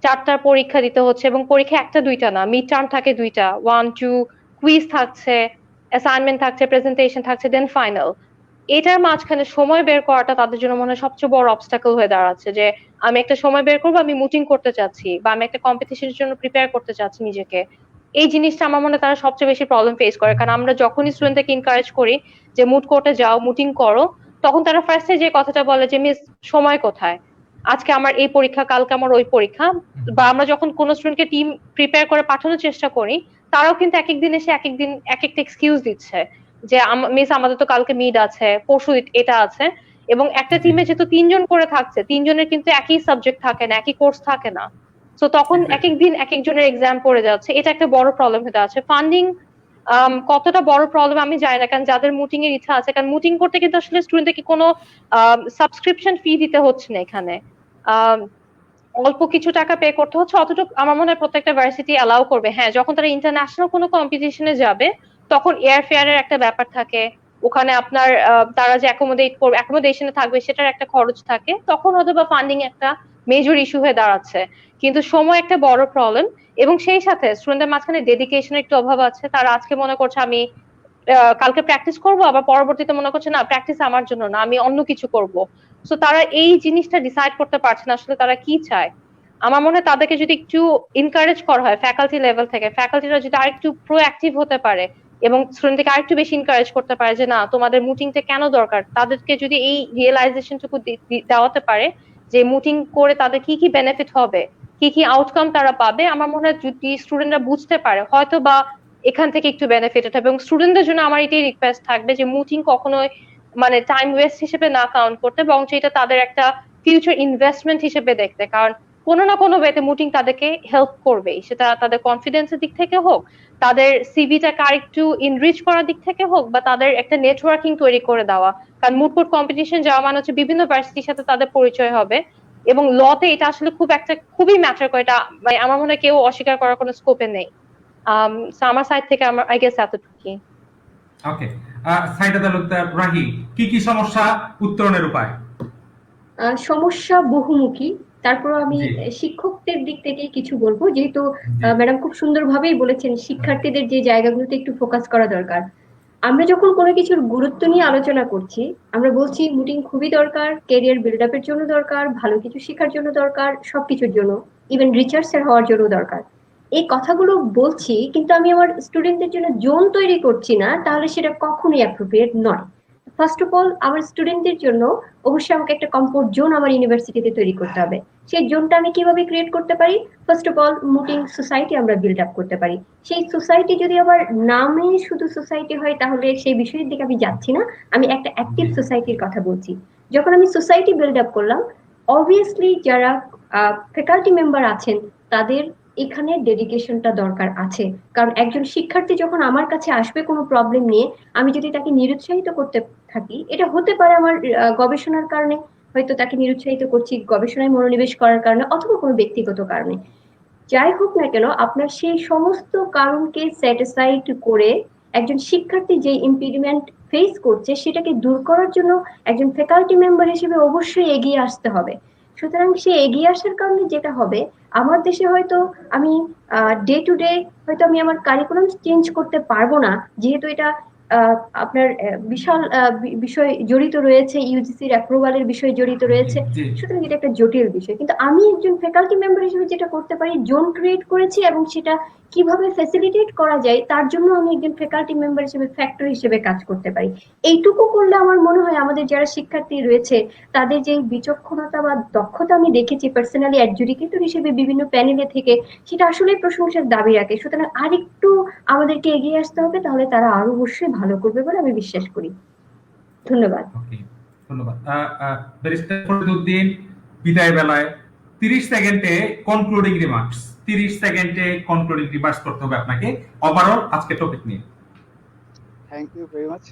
4টার পরীক্ষা দিতে হচ্ছে এবং পরীক্ষা একটা দুইটা না, মিড টার্ম থাকে 2টা, 1 2 কুইজ থাকছে, অ্যাসাইনমেন্ট থাকছে, প্রেজেন্টেশন থাকছে, দেন ফাইনাল। এটার মাঝখানে সময় বের করাটা তাদের জন্য মনে হয় সবচেয়ে বড় অবস্টাকল হয়ে দাঁড়াচ্ছে, যে আমি একটা সময় বের করবো, আমি মুটিং করতে চাচ্ছি বা আমি একটা কম্পিটিশনের জন্য প্রিপেয়ার করতে চাচ্ছি নিজেকে। এই জিনিসটা আমার মনে হয় তারা সবচেয়ে বেশি প্রবলেম ফেস করে, কারণ আমরা যখনই স্টুডেন্টদেরকে এনকারেজ করি যে মুড কোর্টে যাও, মুটিং করো, তখন তারা ফার্স্টে যে কথাটা বলে যে মিস সময় কোথায়, আজকে আমার এই পরীক্ষা, কালকে আমার ওই পরীক্ষা। বা আমরা যখন কোনো স্টুডেন্টকে টিম প্রিপেয়ার করে পাঠানোর চেষ্টা করি, তারাও কিন্তু এক এক দিন এসে এক এক দিন এক একটা এক্সকিউজ দিচ্ছে যে মিস আমাদের তো কালকে মিড আছে, পরশু এটা আছে। এবং একটা জি টিমে যেহেতু 3জন করে থাকছে, 3জনের কিন্তু একই সাবজেক্ট থাকে না, একই কোর্স থাকে না। তো তখন এক এক্স্যাক্টলি এক দিন এক একজনের এক্সাম পড়ে যাচ্ছে, এটা একটা বড় প্রবলেম হতে আছে। ফান্ডিং কতটা বড় প্রবলেম আমি জানি না, কারণ যাদের মুটিং এর ইচ্ছা আছে, কারণ মুটিং করতে কিন্তু আসলে স্টুডেন্টদেরকে কোনো সাবস্ক্রিপশন ফি দিতে হচ্ছে না এখানে। আম, অল্প কিছু টাকা পে করতে হচ্ছে, অতটুকু আমার মনে হয় প্রত্যেকটা ভার্সিটি অ্যালাউ করবে। হ্যাঁ, যখন তারা ইন্টারন্যাশনাল কোনো কম্পিটিশনে যাবে, তখন এয়ার ফেয়ারের একটা ব্যাপার থাকে, ওখানে আপনার তারা যে অ্যাকোমোডেট করবে, অ্যাকোমোডেশনে থাকবে, সেটার একটা খরচ থাকে, তখন হয়তো বা ফান্ডিং একটা মেজর ইস্যু হয়ে দাঁড়াচ্ছে। কিন্তু সময় একটা বড় প্রবলেম, এবং সেই সাথে স্টুডেন্টদের মাঝখানে ডেডিকেশনের একটু অভাব আছে। তারা আজকে মনে করছে আমি কালকে প্র্যাকটিস করব, আবার পরবর্তীতে মনে করছে না, প্র্যাকটিস আমার জন্য না, আমি অন্য কিছু করব। সো তারা এই জিনিসটা ডিসাইড করতে পারছে না আসলে তারা কি চায়। আমার মনে হয় তাদেরকে যদি একটু এনকারেজ করা হয় ফ্যাকাল্টি লেভেল থেকে, ফ্যাকাল্টিরা যদি আরেকটু প্রোঅ্যাক্টিভ হতে পারে এবং স্টুডেন্টকে আরেকটু বেশি এনকারেজ করতে পারে যে না, তোমাদের মুটিংটা কেন দরকার, তাদেরকে যদি এই রিয়েলাইজেশনটুকু দেওয়াতে পারে যে মুটিং করে তাদের কি কি বেনিফিট হবে, কি কি আউটকাম তারা পাবে, আমার মনে হয় যদি স্টুডেন্টরা বুঝতে পারে, হয়তো বা এখান থেকে একটু বেনিফিট হবে। এবং স্টুডেন্টদের জন্য আমার এটাই রিকোয়েস্ট থাকবে যে মুটিং কখনোই মানে টাইম ওয়েস্ট হিসেবে না কাউন্ট করতে, বরং এটা তাদের একটা ফিউচার ইনভেস্টমেন্ট হিসেবে দেখতে। কারণ কোনো না কোনো ওয়েতে মুটিং তাদেরকে হেল্প করবেই, সেটা তাদের কনফিডেন্সের দিক থেকে হোক, তাদের সিভিটাকে আরেকটু ইনরিচ করার দিক থেকে হোক, বা তাদের একটা নেটওয়ার্কিং তৈরি করে দেওয়া। কারণ মুড কোর্ট কম্পিটিশন যাওয়া মানে হচ্ছে বিভিন্ন ভার্সিটির সাথে তাদের পরিচয় হবে, এবং লতে এটা আসলে খুবই ম্যাটার করে। এটা মানে আমার মনে হয় কেউ অস্বীকার করার কোনো স্কোপে নেই। আমার সাইড থেকে আমার আই গেস এতটুকুই। ওকে সাইদা তালুকদার রাহি, কি কি সমস্যা উত্তরণের উপায়? সমস্যা বহুমুখী। তারপর আমি জি শিক্ষকদের দিক থেকে কিছু বলবো, যেহেতু জি ম্যাডাম খুব সুন্দরভাবেই বলেছেন শিক্ষার্থীদের যে জায়গাগুলোতে একটু ফোকাস করা দরকার। আমরা যখন কোনো কিছুর গুরুত্ব নিয়ে আলোচনা করছি, আমরা বলছি মুটিং খুবই দরকার, ক্যারিয়ার বিল্ড আপের জন্য দরকার, ভালো কিছু শেখার জন্য দরকার, সবকিছুর জন্য, ইভেন রিসার্চার হওয়ার জন্য দরকার। এই কথাগুলো বলছি, কিন্তু আমি আমার স্টুডেন্টদের জন্য জোন তৈরি করছি না, তাহলে সেটা কখনোই অ্যাপ্রোপ্রিয়েট নয়। ফার্স্ট অফ অল আমার স্টুডেন্টদের জন্য অবশ্যই আমাকে একটা কমফোর্ট জোন আমার ইউনিভার্সিটিতে তৈরি করতে হবে। সেই জোনটা আমি কিভাবে ক্রিয়েট করতে পারি? ফার্স্ট অফ অল মুটিং সোসাইটি আমরা বিল্ড আপ করতে পারি। সেই সোসাইটি যদি আবার নামে শুধু সোসাইটি হয় তাহলে সেই বিষয়ের দিকে আমি যাচ্ছি না, আমি একটা অ্যাক্টিভ সোসাইটির কথা বলছি। যখন আমি সোসাইটি বিল্ড আপ করলাম, অবভিয়াসলি যারা ফ্যাকাল্টি মেম্বার আছেন তাদের এখানে ডেডিকেশনটা দরকার আছে। কারণ একজন শিক্ষার্থী যখন আমার কাছে আসবে কোনো প্রবলেম নিয়ে, আমি যদি তাকে নিরুৎসাহিত করতে থাকি, এটা হতে পারে আমার গবেষণার কারণে, হয়তো তাকে নিরুৎসাহিত করছি গবেষণায় মনোনিবেশ করার কারণে, অথবা কোনো ব্যক্তিগত কারণে। যাই হোক না কেন, আপনার সেই সমস্ত কারণকে স্যাটিসফাইড করে একজন শিক্ষার্থী যে ইম্পিডিমেন্ট ফেস করছে সেটাকে দূর করার জন্য একজন ফ্যাকাল্টি মেম্বার হিসেবে অবশ্যই এগিয়ে আসতে হবে। সুতরাং সে এগিয়ে আসার কারণে যেটা হবে, আমার দেশে হয়তো আমি ডে টু ডে হয়তো আমি আমার কারিকুলাম চেঞ্জ করতে পারবো না, যেহেতু এটা আপনার বিশাল বিষয় জড়িত রয়েছে, ইউজিসির অ্যাপ্রুভালের বিষয় জড়িত রয়েছে। জি সুতরাং এটা একটা জটিল বিষয়, কিন্তু আমি একজন ফ্যাকাল্টি মেম্বার হিসেবে যেটা করতে পারি, জোন ক্রিয়েট করেছি এবং সেটা কিভাবে ফ্যাসিলিটেট করা যায় তার জন্য আমি একজন ফ্যাকাল্টি মেম্বার হিসেবে ফ্যাক্টর হিসেবে কাজ করতে পারি। এইটুকু করলে আমার মনে হয় আমাদের যারা শিক্ষার্থী রয়েছে তাদের যে বিচক্ষণতা বা দক্ষতা আমি দেখেছি পার্সোনালি অ্যাডজুডিকেটর হিসেবে বিভিন্ন প্যানেলে থেকে, সেটা আসলেই প্রশংসার দাবি রাখে। সুতরাং আরেকটু আমাদেরকে এগিয়ে আসতে হবে, তাহলে তারা আরো অবশ্যই ভালো করবে বলে আমি বিশ্বাস করি। ধন্যবাদ। ওকে, ধন্যবাদ। ব্যারিস্টার ফরিদউদ্দিন, বিদায় বেলায় 30 সেকেন্ডে কনক্লুডিং রিমার্কস, 30 সেকেন্ডে কনক্লুডিং রিমার্কস করতে হবে আপনাকে ওভারঅল আজকে টপিক নিয়ে। Thank you very much.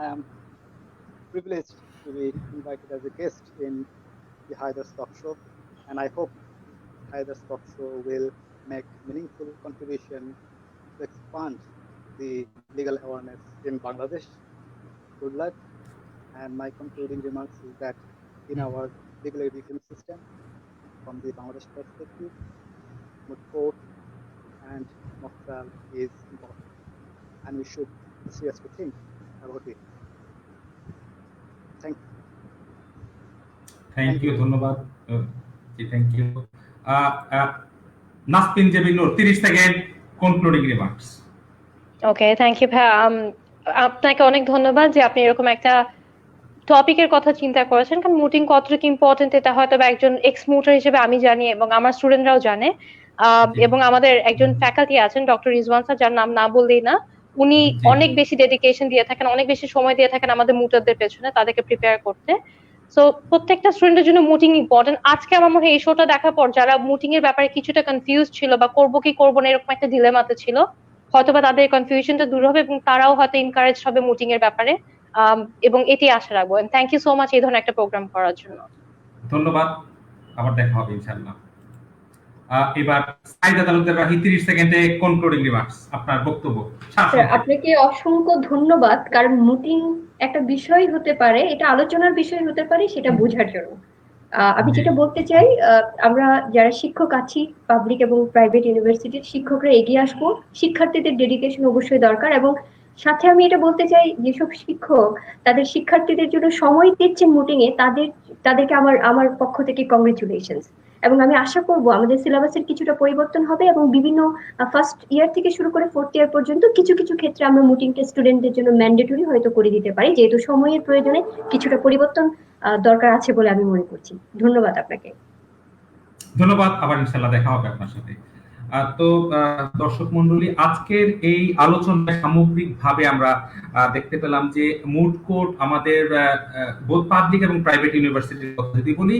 I am privileged to be invited as a guest in the Haider's Talk Show, and I hope Haider's Talk Show will make meaningful contribution to expand the legal awareness in Bangladesh. Good luck. And my concluding remarks is that in our legal education system, from the Bangladesh perspective, moot court and mock trial is important, and we should seriously think about it. Thank you. Thank you, ধন্যবাদ। জি, thank you. Nasmin Jebin Noor, 30 second concluding remarks. Okay, thank you ভাইয়া। আপনাকে অনেক ধন্যবাদ যে আপনি এরকম একটা টপিকের কথা চিন্তা করেছেন, কারণ মুটিং কতটুকু ইম্পর্টেন্ট এটা হয়তো একজন এক্স মুটার হিসেবে আমি জানি এবং আমার স্টুডেন্টরাও জানে। এবং আমাদের একজন ফ্যাকাল্টি আছেন ডক্টর রিজওয়ান স্যার, যার নাম না বললেই না, উনি অনেক বেশি ডেডিকেশন দিয়ে থাকেন, অনেক বেশি সময় দিয়ে থাকেন আমাদের মুটারদের পেছনে, তাদেরকে প্রিপেয়ার করতে। সো প্রত্যেকটা স্টুডেন্টের জন্য মুটিং ইম্পর্টেন্ট। আজকে আমার মনে হয় এই শোটা দেখার পর যারা মুটিং এর ব্যাপারে কিছুটা কনফিউজ ছিল বা করবো কি করবো না এরকম একটা ডিলেমাতে ছিল, হয়তোবা তাদের কনফিউশনটা দূর হবে এবং তারাও হয়তো এনকারেজ হবে মুটিং এর ব্যাপারে। এবং এটি আশা রাখবো। থ্যাংক ইউ সো মাচ এই ধরনের একটা প্রোগ্রাম করার জন্য। ধন্যবাদ, আবার দেখা হবে ইনশাআল্লাহ। এবার সাইদা তালুকদার রাহি, 30 সেকেন্ডে কনক্লুডিং রিমার্কস, আপনার বক্তব্য। আপনাকে অসংখ্য ধন্যবাদ, কারণ মুটিং একটা বিষয় হতে পারে, এটা আলোচনার বিষয় হতে পারে, সেটা বোঝার জন্য। আমি যেটা বলতে চাই, আমরা যারা শিক্ষক আছি পাবলিক এবং প্রাইভেট ইউনিভার্সিটির শিক্ষকরা এগিয়ে আসবো। শিক্ষার্থীদের ডেডিকেশন অবশ্যই দরকার, এবং সাথে আমি এটা বলতে চাই যেসব শিক্ষক তাদের শিক্ষার্থীদের জন্য সময় দিচ্ছেন মুটিং এ, তাদেরকে আমার পক্ষ থেকে কংগ্রেচুলেশনস। এবং আমি আশা করব আমাদের সিলেবাসের কিছুটা পরিবর্তন হবে এবং বিভিন্ন ফার্স্ট ইয়ার থেকে শুরু করে ফোর্থ ইয়ার পর্যন্ত কিছু কিছু ক্ষেত্রে আমরা মুটিংটা স্টুডেন্টদের জন্য ম্যান্ডেটরি হয়তো করে দিতে পারি, যেহেতু সময়ের প্রয়োজনে কিছুটা পরিবর্তন দরকার আছে বলে আমি মনে করছি। ধন্যবাদ আপনাকে। ধন্যবাদ, আবার ইনশাআল্লাহ দেখা হবে আপনার সাথে। তো দর্শক মন্ডলী, আজকের এই আলোচনায় সামগ্রিকভাবে আমরা দেখতে পেলাম যে মুট কোর্ট আমাদের বোথ পাবলিক এবং প্রাইভেট ইউনিভার্সিটির কথা যদি বলি,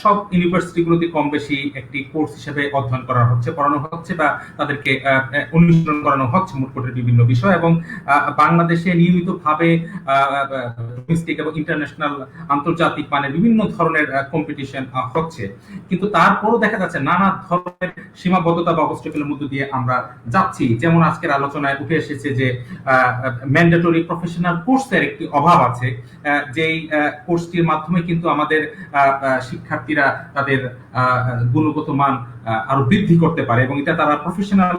সব ইউনিভার্সিটিগুলোতে কম বেশি একটি কোর্স হিসেবে অধ্যয়ন করা হচ্ছে, পড়ানো হচ্ছে বা তাদেরকে অনুশীলন করানো হচ্ছে মুট কোর্টের বিভিন্ন বিষয়। এবং বাংলাদেশে নিয়মিতভাবে ডোমেস্টিক এবং ইন্টারন্যাশনাল আন্তর্জাতিক মানের বিভিন্ন ধরনের কম্পিটিশন হচ্ছে, কিন্তু তারপরও দেখা যাচ্ছে নানা ধরনের সীমাবদ্ধতা বা অবস্ট্রাকলের মধ্য দিয়ে আমরা যাচ্ছি। যেমন আজকের আলোচনায় উঠে এসেছে যে ম্যান্ডেটরি প্রফেশনাল কোর্সের একটি অভাব আছে, যেই কোর্সটির মাধ্যমে কিন্তু আমাদের শিক্ষার্থীরা তাদের গুণগত মান আরো বৃদ্ধি করতে পারে এবং এটা তারা প্রফেশনাল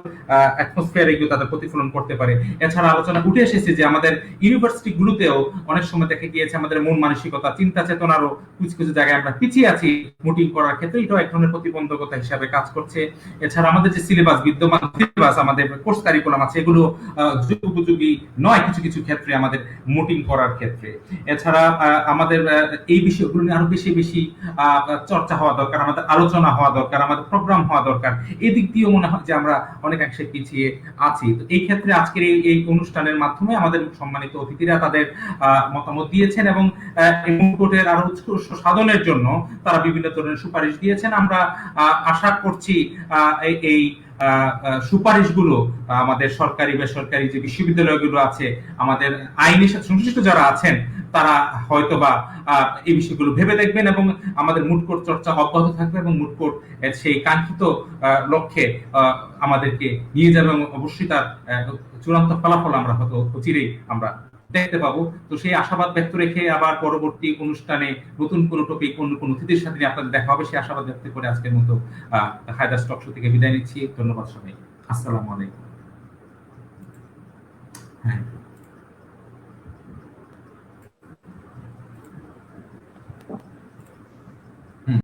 অ্যাটমসফিয়ারে গিয়ে তাদের প্রতিফলন করতে পারে। এছাড়া আলোচনা উঠে এসেছে যে আমাদের ইউনিভার্সিটি গুলোতেও অনেক সময় দেখা গিয়েছে আমাদের মন মানসিকতা, চিন্তা চেতনারও কিছু কিছু জায়গায় আমরা পিছিয়ে আছি মুটিং করার ক্ষেত্রে, এটাও এক ধরনের প্রতিবন্ধকতা হিসাবে কাজ করছে। এছাড়া আমাদের যে সিলেবাস, বিদ্যমান সিলেবাস, আমাদের কোর্স কারিকুলাম আছে, এগুলো যুগোপযোগী নয় কিছু কিছু ক্ষেত্রে আমাদের মুটিং করার ক্ষেত্রে। এছাড়া আমাদের এই বিষয়গুলো নিয়ে আরো বেশি বেশি চর্চা হওয়া দরকার, আমাদের আলোচনা হওয়া দরকার, আমাদের প্রোগ্রাম হওয়া দরকার। এই দিক দিয়েও মনে হয় যে আমরা অনেকাংশে পিছিয়ে আছি। তো এই ক্ষেত্রে আজকের এই অনুষ্ঠানের মাধ্যমে আমাদের সম্মানিত অতিথিরা তাদের মতামত দিয়েছেন এবং এই মুকুটের আরো উৎকর্ষ সাধনের জন্য তারা বিভিন্ন ধরনের সুপারিশ দিয়েছেন। আমরা আশা করছি এই সুপারিশগুলো আমাদের সরকারি বেসরকারি যে বিশ্ববিদ্যালয়গুলো আছে, আমাদের আইনের সাথে সংশ্লিষ্ট যারা আছেন, তারা হয়তোবা এই বিষয়গুলো ভেবে দেখবেন এবং আমাদের মুড কোর্ট চর্চা অব্যাহত থাকবে এবং মুড কোর্ট সেই কাঙ্ক্ষিত লক্ষ্যে আমাদেরকে নিয়ে যাবে এবং অবশ্যই তার চূড়ান্ত ফলাফল আমরা হয়তো অচিরেই আমরা দেখতে পাবো। তো সেই আশাবাদ ব্যক্ত রেখে আবার পরবর্তী অনুষ্ঠানে নতুন কোনো টপিক, অন্য কোনো অতিথির সাথে আপনাদের দেখা হবে, সেই আশাবাদ ব্যক্ত করে আজকের মতো হায়দার টক শো থেকে বিদায় নিচ্ছি। ধন্যবাদ সবাই। আসসালামু আলাইকুম। হ্যাঁ।